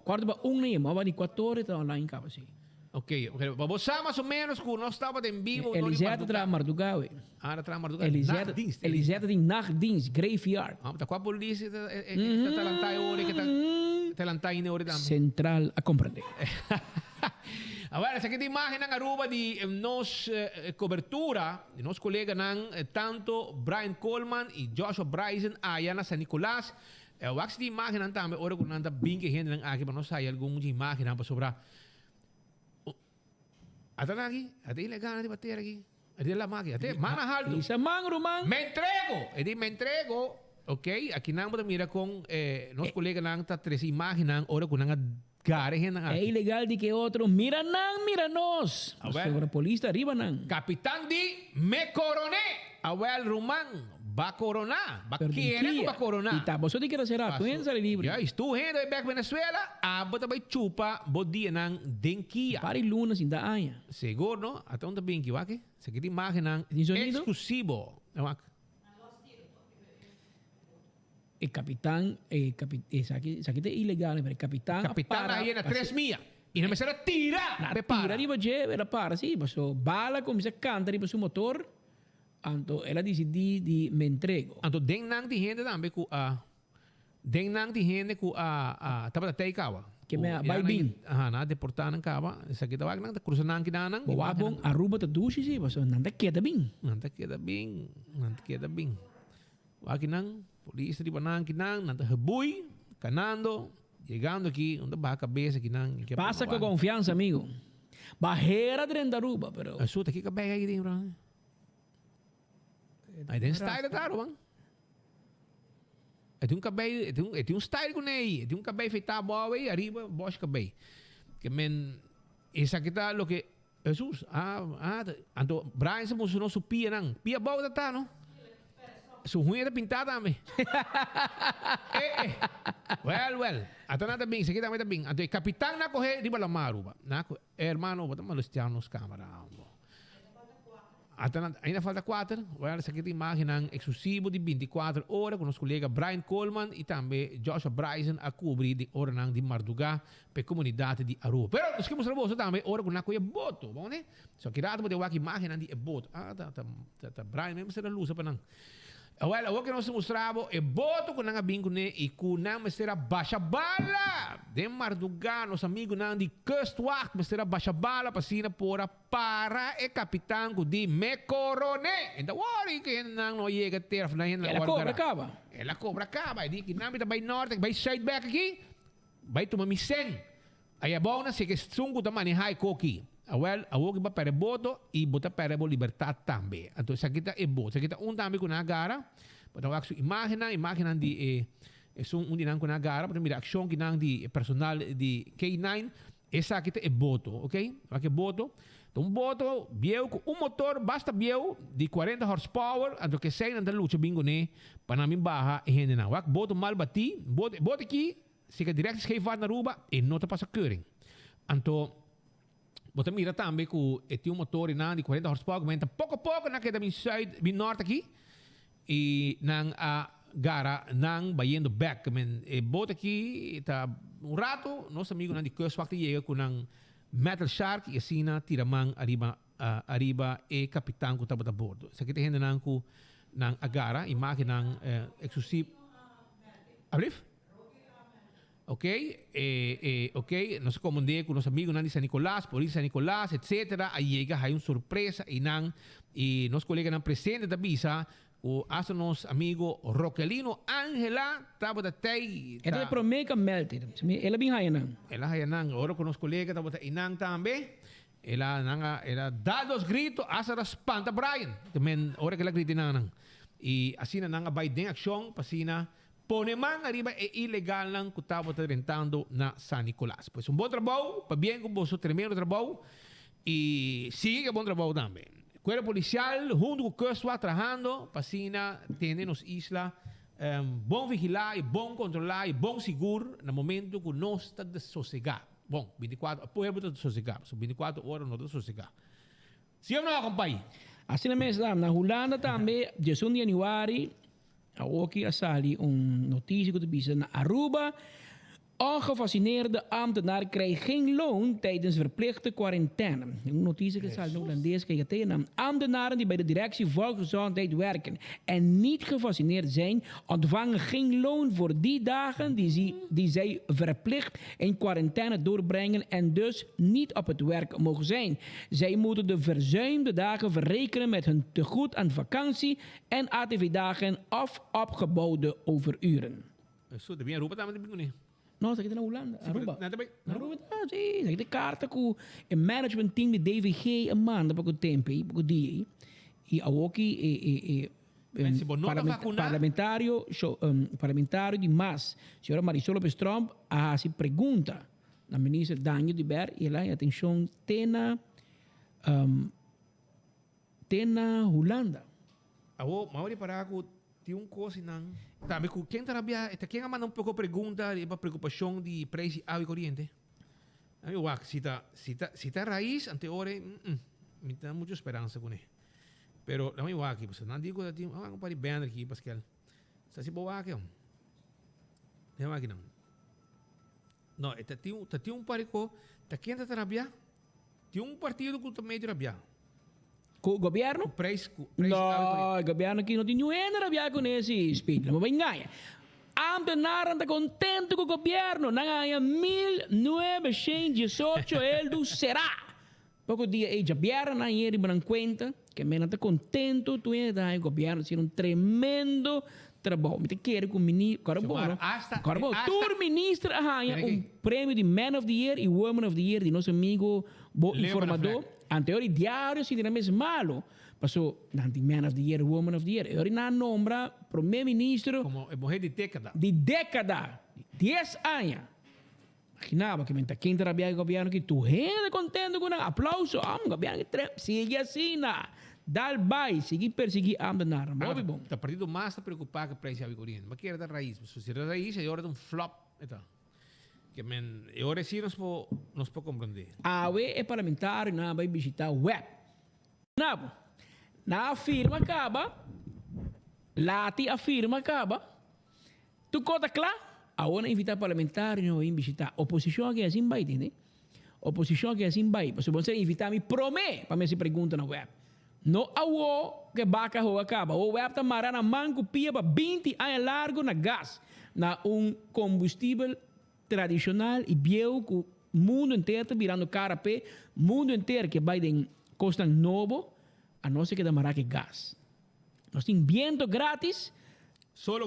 Quarto ba ni mo ba ni 4 ore ta online ka pa si. Okay. Vamos a más o menos que no estaba en vivo. Eliseta tra Marduga, we. Tra Marduga. Eliseta di nachtdienst, graveyard. Tá com a polícia tá talantai ore que tá talantai ne ore também. Central a compreender. Agora, essa aqui é a imagem na Aruba de nos cobertura de nos colegas tanto Brian Coleman e Joshua Bryson allá na San Nicolás. Eu acho que a imagem também ora quando anda bem que gente aqui para nós sair alguma imagem para sobrar. Ada lagi, ada ilegal di bater lagi. Ada la magi, ada mana hal tu? Isa mang rumang. Me entrego. Okay, aqui nang mira com nos colega nang ta tres imagen nang ora kun nang gare hen nang. É ilegal de que outro mira nos. Sobre polícia arriba nang. Capitán di me coroné. Awel rumang va corona, va Pero quiere Kia. va corona. E tá, você tem que ser tu entra livre. Ja, estou indo back Venezuela, bota vai chupa, bodia nang denkia. Pari lunas in da anya. Seguro, no? Até onde bem que wake? Sa kita imagem nang exclusivo. Wak. E capitán, sakit ilegal, pero capitán. Capitán aí na 3 milha. E não me será tira. Na tira di baje, era para sì, so bala come se canta di su motor. Anto ela decidi di me entrego. Anto deng nang di gente também ku deng nang di gente ku tapa tay kawa. Que me vai bem. Na deportar nang kawa. Sa kita wag nang cruzan nang kinanang. Bawabong Aruba ta dushi si, so nanda queda bem. Nanda queda bem. Nanda queda bem. Wag nang polícia di banang kinang nanda hebui canando. Chegando aqui, onde vai a cabeça que não... Passa com confiança, amigo. Barreira dentro da Aruba, pero... Assuta aqui que bem aqui dentro. Aí tem style da Aruba. Tem um cabelo, tem um style com ele. Tem um cabelo feito a boa aí, arriba, bosch cabelo. Que men... Essa aqui tá o que... Jesus, anto, Brian se mostrou nosso pia, não. Pia boa tá, não? Su unha pintada também. Well. Até nada bem, seguida nada bem. Até capitão na correr riba la maruba. Na hermano, bota malestiar nos câmera. Até ainda falta 4. Well, seguida imagem ng exclusivo de 24 horas com nosso colega Brian Coleman e também Joshua Bryson a cobrir de hora nang de Marduga pe comunidade de Aruba. Pero nós queremos saber também hora com na coia boto, bom né? So kirado mo de waki imagem nang de boto. Brian mesmo será luz pa nang. Well, o que nós mostramos é boto com nanga bingo né e com nang será baixa bala. De Marduga, nosso amigo nang de Kustwacht, será baixa bala pasina pora para e capitão com de me corone. Então, ori que nang no chega ter na hen. Ela cobra acaba. Ela cobra acaba. Di que nang vai norte, vai side back aqui. Vai tomar misen. Aí é bom na se que sungo da manihai coqui. Well, awog iba para boto e bota para bo libertad também. Então, sa kita e boto. Sa kita também com agara. Bota wak su imagem de sun dinang com agara, bota mira action que nang de personal de K9. Essa kita e boto, ok? Wak e boto. Então, boto bieu com motor basta bieu de 40 horsepower, então que sai na luta bingo ne para namin baha e hende na. Wak boto mal bati, boto aqui, se que direto scheivar na Aruba e nota passa keuring. Então bota mira também que tem motor de 40 horsepower, mas pouco a pouco na que da min norte aqui e nang gara nang bayendo back, men bota aqui tá rato, nosso amigo nang de Kustwacht chega com nang Metal Shark e assim tiramang arriba e capitão que estava a bordo. Isso aqui tem gente nang ku nang agara, imagem nang exclusivo. Abrif? Ok, nós comandamos com nossos amigos de San Nicolás, Polícia San Nicolás, etc. Aí chega, aí uma surpresa e nosso colega não presente da visa, o nosso amigo Roquelino Angela, estava até... Ela é para mim que melter. Ela bem aí não. Ela aí não, agora com nosso colega estava até inang também. Ela dá dos gritos, asa espanta Brian. Também, hora que ela grita nang. E assim nang vai den ação, pasina pone man arriba é ilegal lang que estava tentando na San Nicolás. Pois bom trabalho, para bem com você, tremendo trabalho e siga bom trabalho também. Cuerpo policial junto com o Kustwacht trabalhando, pasina tendo nos isla bom vigilar e bom controlar e bom seguro no momento que nós está de sossegar. Bom, 24 pueblo está de sossegar, so 24 horas não está de sossegar. Sim ou não, companhia? Assim mesmo, na Holanda também, 18 de januari, aqui sali notitie te bieden. Na Aruba, ongevaccineerde ambtenaar krijgt geen loon tijdens verplichte quarantaine. Een notitie que zal nog deze keer tegen. Ambtenaren die bij de directie volksgezondheid werken en niet gevaccineerd zijn, ontvangen geen loon voor die dagen die zij verplicht in quarantaine doorbrengen en dus niet op het werk mogen zijn. Zij moeten de verzuimde dagen verrekenen met hun tegoed aan vakantie en ATV-dagen of opgebouwde overuren. Zo, de Aruba também de bingo. No, sakit na Holanda. Aruba. Aruba, sim. Sakit carta com o management team de DVG a manda para o tempo, para o dia. E a Woki parlamentário de MAS, senhora Marisol Lopes Trump, a se pergunta na ministra Daniel de Ber, e ela, atenção, tena Holanda. Awo, mauri para ako Tem coisa não. Tá, mas quem trabalha, quem manda um pouco pergunta, e preocupação de preço água e corrente. Aí eu acho, se tá raiz, ante hora, me dá muita esperança com ele. Pero, não eu acho, você não digo que um par de banner aqui, Pascal. Está se boa aqui, não acho não. Não, tem um par de coisa, tá quem tá trabalhando, tem um partido que também trabalha. Com o governo? Não, o governo aqui não tem nenhum trabalhar com esse espírito. Não vai ganhar. Ambdenaran está contente com o governo. Não ganha 1918 ele será. Pouco dia aí já vieram na ele me conta que me está contente tu é o governo ser um tremendo trabalho. Me quer com o ministro, Carbono, tu ministro ganha prêmio de Man of the Year e Woman of the Year de nosso amigo informador. Anterior diário se dirá mesmo malo. Passou nanti Man of the Year, Woman of the Year. Agora na nombra primeiro-ministro como é morrer de década. De década, 10 anos. Imaginava que mentre quem trabalha no governo que tu é contente com um aplauso, o governo que sigue assim, dá vai, seguir perseguir Ambenar. Bom. O partido mais está preocupado com o preço da corrente. Mas que era da raiz. Se era da raiz, é hora de um flop. Que agora sim nós podemos compreender. A UE é parlamentar, não vai visitar o web. Não, na firma acaba, Lati a firma acaba, tu conta claro, a ONU invita parlamentar não vai visitar. Oposição que é assim vai, entende? Oposição que é assim vai. Porque você invitar me promete, para me se pergunta na web. No a o que vaca ho acaba. O web está marando manco pia para 20 anos largo na gás, na combustível tradicional e bio que o mundo inteiro está virando cara pé, mundo inteiro que vai de custa novo, a não ser que demora que gás. Nós temos viento grátis, solo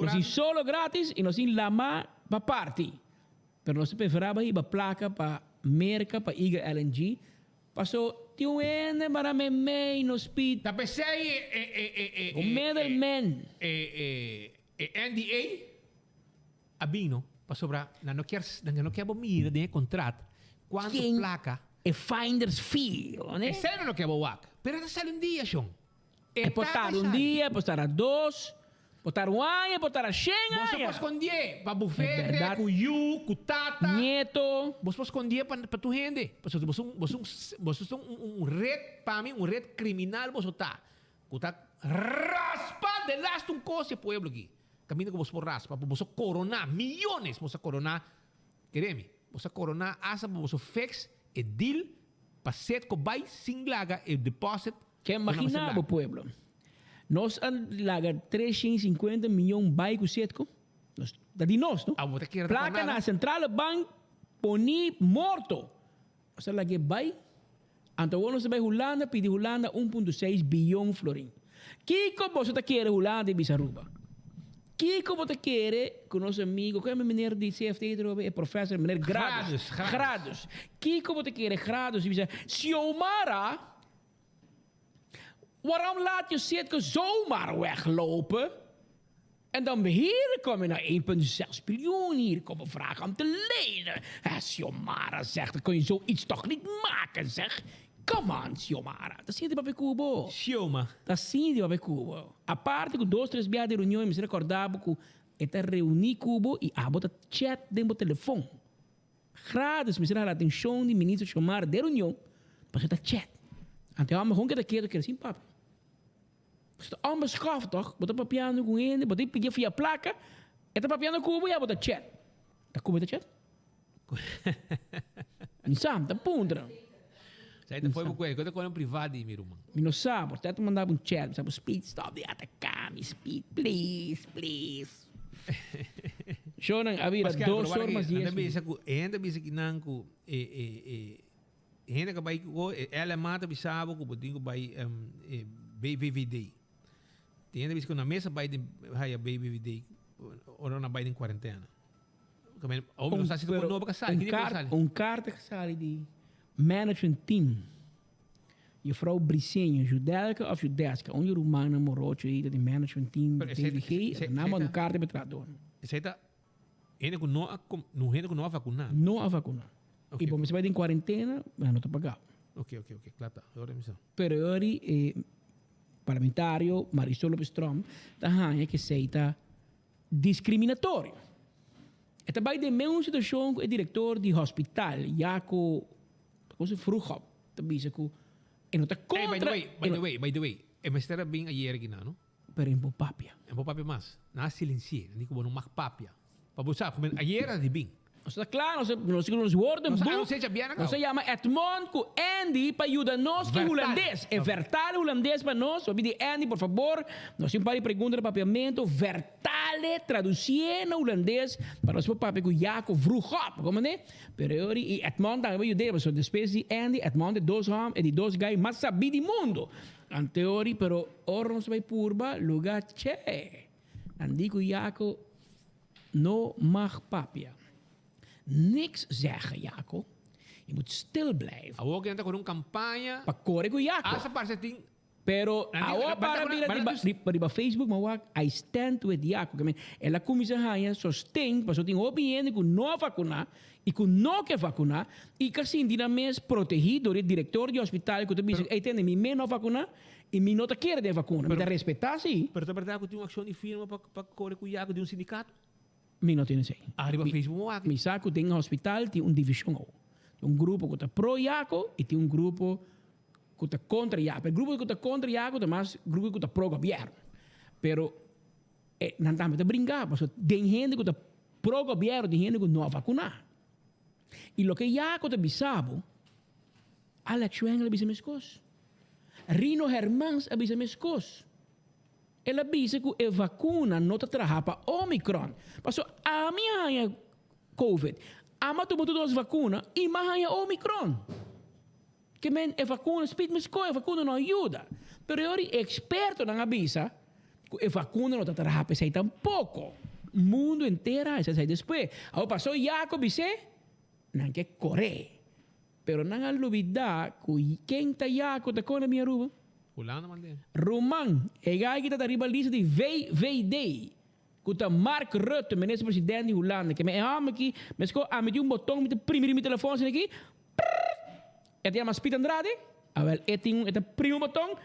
grátis e nós temos lama para parte. Pero nós preferava ir para placa, para merca, para ir LNG. Passou, tinha um ende para me no speed. Da pensei o middleman. NDA, abino. Para sobrar, não quer mira de contrato. Quanto placa? É finder's fee, né? É sério não quer boa. Pero está saindo dia, Sean. É postar um dia, postar 2, postar um ano, postar 100 anos. Você pode esconder para bufete, com you, com tata. Nieto. Você pode esconder para tu rende. Você é um red, para mim, um red criminal, você está. Você está raspa de last um coisa do pueblo aqui. Caminho que você raspa, você coronar milhões, você coronar, quereme, você coronar asa, você fix e deal para ser que vai sem laga e depósito. Que imaginava o pueblo? Nós laga 350 milhões bairros setco, da de nós, não? Placa na central bank poni morto. Você laga vai, então você vai Holanda, pedi Holanda 1,6 bilhão florim. Que como você quer Holanda e Bisaruba? Que como você quer com nosso amigo, que é o menino de CFT, é professor, menino Grados. Que como você quer Grados e dizer, Xiomara, waarom laat je Sitke zomaar weglopen? En dan hier kom je naar 1,6 biljoen, hier komen vragen om te lenen. Xiomara zegt, dan kun je zoiets toch niet maken, zeg. Come on, Xiomara. Dat zie je bij Cuba. Xioma. Dat zie je bij Cuba. A parte com 2, 3 dias de reunião, me recordava que está reunir Cuba e bota chat dentro do telefone. Gratis, me será a atenção do ministro Xiomara de reunião, para você chat. Então, eu vou que assim, papo. Você está onbeschaft, toch? Bota papiano com ele, bota pedir via placa, está papiano Cuba e bota chat. Tá Cuba de chat? Não sabe, tá pundra. Sai da foi com ele, quando é privado, meu irmão. Não sabe, até tu mandava um chat, sabe, speed, stop the atacar, me speed, please. Shonan, havia 2 formas de isso. Ainda bisa que não, ainda que vai, ela mata bisabo, que botinho vai BVD. Tem ainda bisa que na mesa vai de BVD, ou na vai de quarentena. Ou não sabe se tu pode novo casar. Carta que sai de management team. Je vrouw Bricenho, Judelka of Judeska, onde Romana Morocho aí de management team, DVG, na mão do carta betrador. Você está ainda com não a vacunar? Não a vacunar. E bom, você vai em quarentena, mas não está pagado. Ok, claro, agora é missão. Pero parlamentario Marisol Lopez Trump, tahan que seita discriminatório. E também de mesma situação com o diretor de hospital, Jaco, como se vroeg op, também se com en nota contra. By the way, mas era bem ayer aqui, não? Pero em papia. Em papia mas, na silencie, não como não mag papia. Pabusap, ayer era de bem. Está claro, nos woorden boek. Não se llama Edmond com Andy para ajudar-nos em holandês. É vertale holandês para nós. Eu pedi Andy, por favor. Nós temos para perguntas de papiamento. Vertale, traduzir na holandês para nós papi com Jacob vroeg op. Como né? Pero e Edmond também vai ajudar. So depois de Andy, Edmond de dois homens e de dois guys mais sabidos do mundo. En teorie, pero ora nos vai purba lugar che. Andy com Jacob no mag papia. Niks zeggen, Jaco. Je moet stil blijven. Ook entra con un campaña. Pa corre con Jaco. Asa parcetin. Pero ahora para mira Facebook, maar I stand with Jaco. Ela comissão hanya sostém, para tem opinião com não vacinar e com não quer vacinar e que assim dinamês protegido do diretor de hospital que também diz, "Ei, me me não vacinar e me não tá quer de vacuna, me tá respeitar sim." Pero verdade que tem uma ação de firma para correr com Jaco de um sindicato. Mi não tem sei. Arriba Facebook aqui. Mi saco tem hospital, tem divisão. Tem grupo que está pro Jaco e tem grupo que está contra Jaco. O grupo que está contra Jaco é mais grupo que está pro governo. Pero não dá para brincar, porque tem gente que está pro governo, tem gente que não vacinar. E o que Jaco está bisabo, Alex Schwengel bisa mescos. Rino Hermans bisa mescos. Ela disse que a vacuna não trabalha para Omicron. Mas a minha COVID, a minha tomou duas vacinas e minha Omicron. Que a vacuna, speed me a vacuna não ajuda. Pero eu sou experto na avisa que a vacuna não trabalha para sair tampouco. O mundo inteiro sai depois. Agora passou Jacob disse, não quer correr. Pero não há dúvida que quem está Jacob está com a minha rua. Roman, e gai kita dari balisa di VVD. Kuta Mark Rutte, minister-president di Holanda. Que me ama aqui, mas ko ameti botão, me primeiro me telefone aqui. E te mas Piet Andrade. Awel, et primo botão.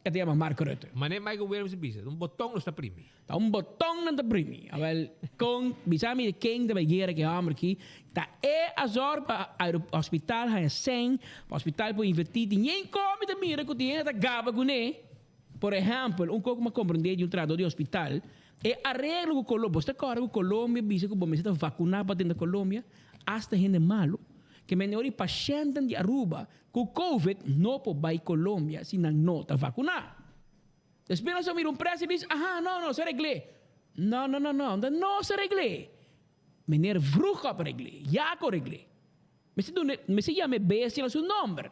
E te Mark Rutte. Mas nem Michael Williams bisa, botão não está primi. Tá botão não está primi. Awel, com bisami de quem da bagheira que ama aqui, tá a zor para hospital ha sem, hospital por invertir, ninguém come da mira que tem da gaba gune. Por exemplo, pouco mais compreender de trabalhador de hospital, arreglo com Colômbia, está claro que Colômbia bisa que bom está vacinar para dentro da Colômbia, hasta gente malo. Que menori paciente de Aruba com COVID não pode ir Colômbia se não está vacinado. Depois nós vamos preço e diz, não, se regle. Não se regle. Meneer vroeg op regle, Jaco regle. Me se llame bestia no seu nome.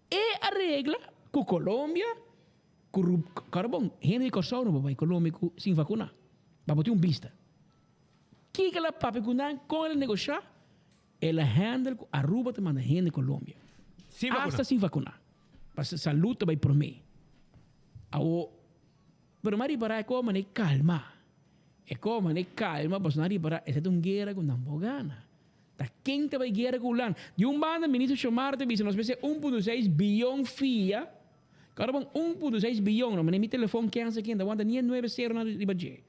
E a regla com Colômbia, com carbon, gente de Kosovo não pode ir Colômbia sem vacinar. Vai ter vista. Que ela papi com ele negociar? Ela handle Aruba te manda gente de Colômbia. Hasta sem vacinar. Para saúde vai por mim. Pero mari para como ne calma. Como ne calma, mas mari para essa guerra com Nambogana. Da quem te vai guerra com Lan? De banda ministro chamar te disse, nós pensamos 1.6 bilhão fia. Caramba, 1.6 bilhão, não, mas meu telefone cansa aqui, ainda wanda nem 90 na ribadje.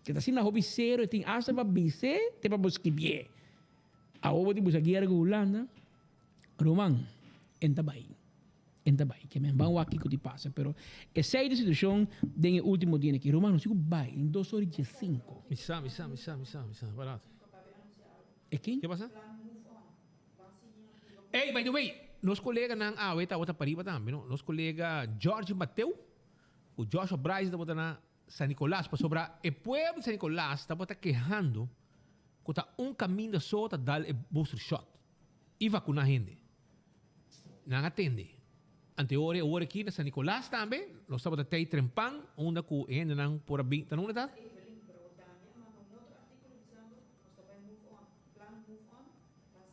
Que tá assim na hobby zero, tem hasta para bise, te para buscar bie. A ovo de buscar guerra com Holanda, Roman, entabay, que me vão aqui que te passa, pero essa é a situação do último dia aqui, Roman, não sigo bem, em 2 horas e 5. Missa, barato. E quem? Que passa? Hey, by the way, nos colegas ng awit, outra pariba também, no? Nos colega Jorge Mateu, o Joshua Bryce, da na San Nicolás, para sobra, o pueblo de San Nicolás, estava quejando que tá caminho só para dar o booster shot e vacinar gente. Não atende. Anteori, hora aqui na San Nicolás também, nós estamos até trempang, onde que ainda não por abrir, tá não tá?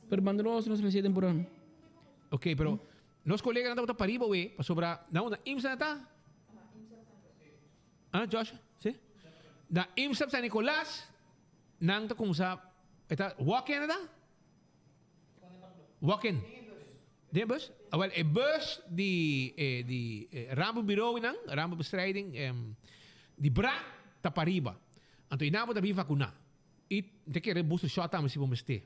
Pero mandamos nos recebem por ano. Ok, pero nos colegas não estão para riba, para sobra, não, na IMSA tá? Josh? Sim? Na IMSA San Nicolás, nang ta kung sa walk-in na ta? Walk-in. De bus? Wel, een bus die rampenbureau inang, rampenbestrijding, die bra tapariba. Anto inabo tabi vacuna. De keer booster shot aan misschien bomeste.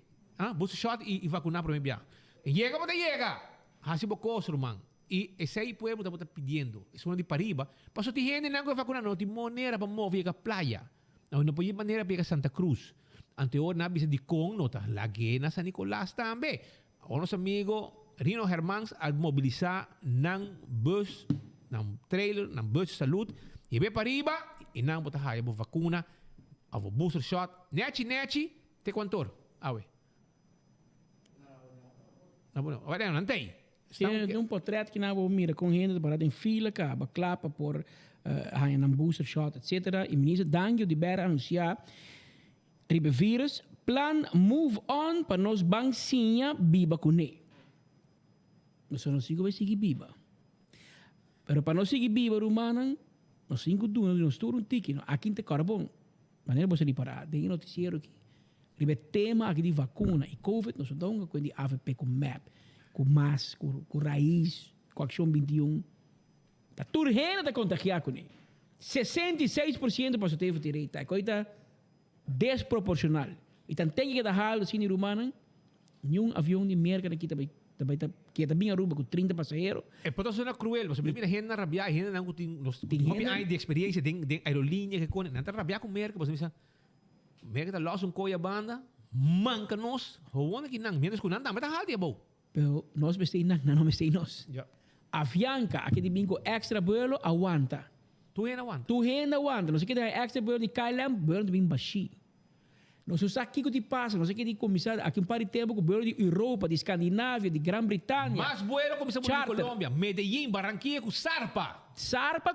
Booster shot i vacuna pro bia. Llega para llega. Hasi bocos man. E esse aí pueblo tá pidiendo. Es uno de pariba. Paso ti gente nango vacuna no ti monera pa mover ka playa. Não pode maneira para Santa Cruz. Anterior na bisa di Kong no ta Laguna San Nicolás também. O nosso amigo Rino Hermans al mobilizar ng bus, ng trailer, ng bus de saúde. E be pariba e nang bota haya bo vacuna, avo booster shot. Neti te quantor. Awe. Não, olha, não tem. Tem um portret que não mira com gente para em fila, acaba clapa por een booster shot, etc. E minister Dangio de Berra anunciar tribe vírus plan move on para nos bansinha biba cune. Nós não sigo seguir biba. Pero para nós seguir biba rumana, nós cinco duas nós tur um tiki, aqui tem carbon. Maneira você parar, tem noticiero aqui. Ribe tema aqui de vacuna e COVID, nós estamos com de AVP com map, com mas, com raiz, com ação 21. Tá tudo rena da contagiar com ele. 66% para teve direito, é coisa desproporcional. Então tem que dar assim de rumana, nenhum avião de merda aqui também que também Aruba com 30 passageiros. É por isso é cruel, você mira gente na rabia, gente não tem de experiência, tem aerolínea que com, não tá rabia com merda, você pensa, merda tá lost coia banda, manca nós, hoje que não, menos com nada, mas tá halde bom. Pero nós bestei não bestei nós. Avianca, aqui de bingo extra vuelo aguanta. Tu aguanta. Não sei que tem extra vuelo de KLM, vuelo de bem baixinho. Não sei aqui que te passa, não sei que de começar aqui par de tempo com vuelo de Europa, de Escandinávia, de Grã-Bretanha. Mas vuelo começamos de Colômbia, Medellín, Barranquilla com Sarpa. Sarpa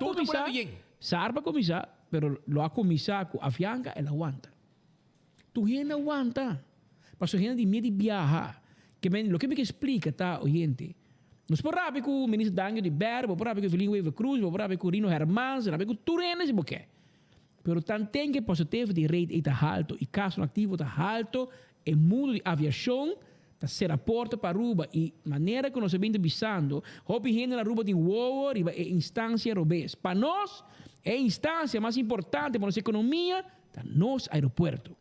começar, pero lo a começar com Avianca, ela aguanta. Tu gente aguanta. Mas gente de medo de viajar. Lo que me explica, tá, oyente? Nós por rápido com o ministro Dangio de Berra, por rápido com o Filinho Eva Cruz, por rápido com o Rino Hermans, por rápido com Turenes e boquê. Pero também que positivo de rate está alto e caso ativo está alto, o mundo de aviação está ser a porta para Aruba e maneira que nós estamos visando, houve gente na Aruba de Wowo, é instância robês. Para nós, é a instância mais importante para nossa economia, está nosso aeroporto.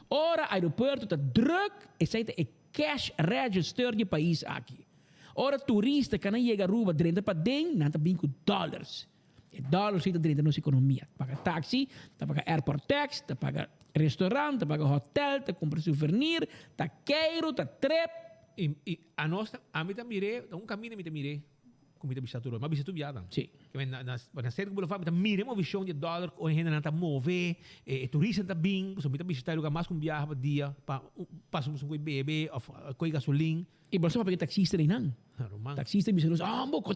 Ora, aeroporto está druk, é cash register de país aqui. Ora, turista que não chega a Aruba, direito para dentro, não está bem com dólares. E dólares está direito da nossa economia. Paga táxi, paga airport tax, paga restaurante, paga hotel, compra souvenir, queiro, trep. E a nós, a mim também caminho me mirei. Comida bichatura, mas bichatu biada. Sim. Que na série que eu falo, mire uma visão de dólar, o gente não está mover, turista está bem, so mita bichatar lugar mais com viagem para dia, passa com bebê, com gasolina. E você vai pegar taxista nem não? Taxista me disse,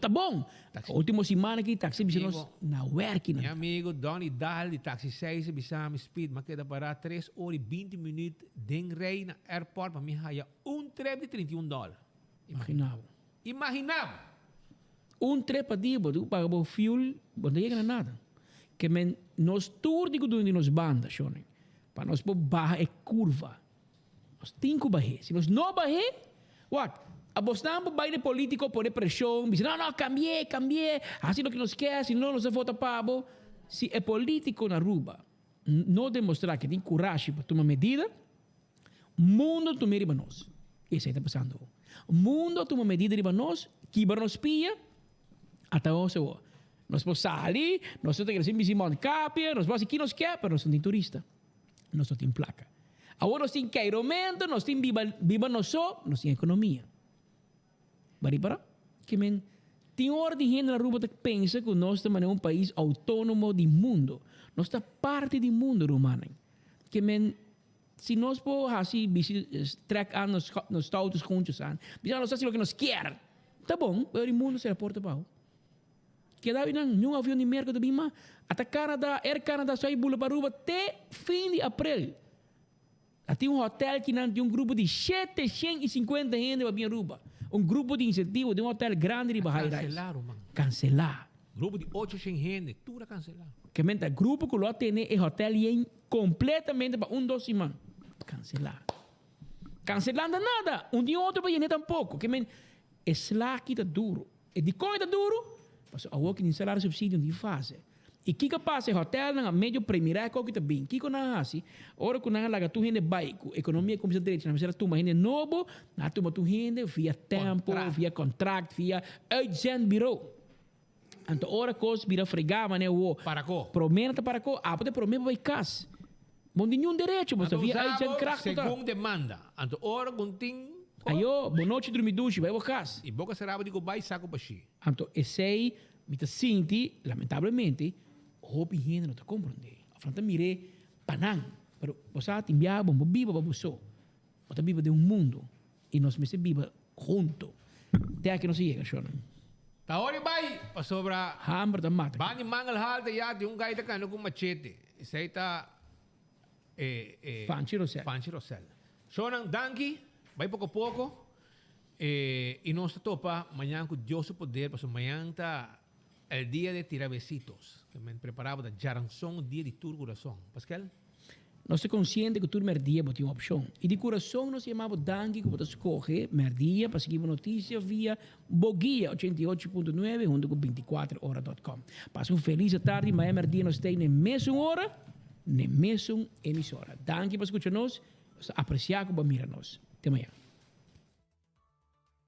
tá bom. Última semana aqui taxista me disse, na work não. Meu amigo Donny Dal de taxi 6 bisam speed, mas queda para 3 horas e 20 minutos den rei na airport para me haya trip de $31. Imaginável. Trip a dia, tu paga o fuel, não chega nada. Que nós tour de que nos bandas, Shone, para nós barra é curva. Nós temos que barrer. Se nós não barrer, a Boston vai de político por pressão, diz, não, cambié, assim é o que nós quer, se não, nós vota para se é político na Aruba, não demonstrar que tem coragem para tomar medida, o mundo toma riba nós. Isso aí está passando. O mundo toma medida riba nós, que nos pia, até hoje, nós podemos sair, nós temos que ir em Capia, nós vamos aqui, nós quer, mas nós não temos turista. Nós não temos placa. Agora nós temos cairomento, nós temos viva nós temos economia. Bari para? Que tem hora de gente na Aruba que pensa que nós estamos um país autônomo do mundo. Nós estamos parte do mundo, romano. Que se nós podemos assim, track nos autos juntos, nós fazemos o que nós queremos. Tá bom, mas o mundo se reporta para que daí não avião de mercado bem mais. Até Canadá, Air Canada sai bula para Aruba até fim de abril. Tem um hotel que não tem um grupo de 750 gente para vir a Aruba. Um grupo de incentivo de um hotel grande de Bahia. Cancelar. Grupo de 800 gente, tudo cancelar. Que o grupo que lá tem é hotel e completamente para 2 semanas. Cancelar. Cancelando nada. Um dia outro para ir tampouco. Que é slaki tá duro. E de coisa tá duro, mas a work em salário subsídio de fase. E que passa hotel na meio primeira é que tá bem. Que na assim, ora que na laga tu rende baico, economia como se direito, na tu rende novo, na tu rende via tempo, via contract, via uitzendbureau. Então ora cos vira fregava né o para co. Promena para co, pode promena vai cas. Bom nenhum direito, mas via uitzendkracht. Segundo demanda. Então ora gunting ayo, boa noite dormidushi, vai cas. E boca será digo vai saco para si. Então esse me te sinti, lamentavelmente, hopi gente não te compreende. Afronta mire panang, pero você timbia bom biba babuso. Você vive de mundo e nós me se vive junto. Até que não se chega, Shonan. Ta ori vai pa sobra hammer da mata. Bani mangal halta ya de um gaita cano com machete. Isso aí tá Fanchi Rosel. Fanchi Rosel. Shonan danki, vai pouco a pouco. E nós topa amanhã com Deus o poder, porque amanhã tá el dia de tirar besitos. Que me preparava da Jaranson, dia de tur coração. Pascal? Nós estamos conscientes que o merdia botou uma opção. E de coração nós chamamos Danke, que você escolhe merdia para seguir notícia via Boguia 88.9 junto com 24hora.com. Passa uma feliz tarde, mas merdia nós tem na mesma hora, na mesma emissora. Danke por escutar nós, apreciar que vai mirar nós. Até amanhã.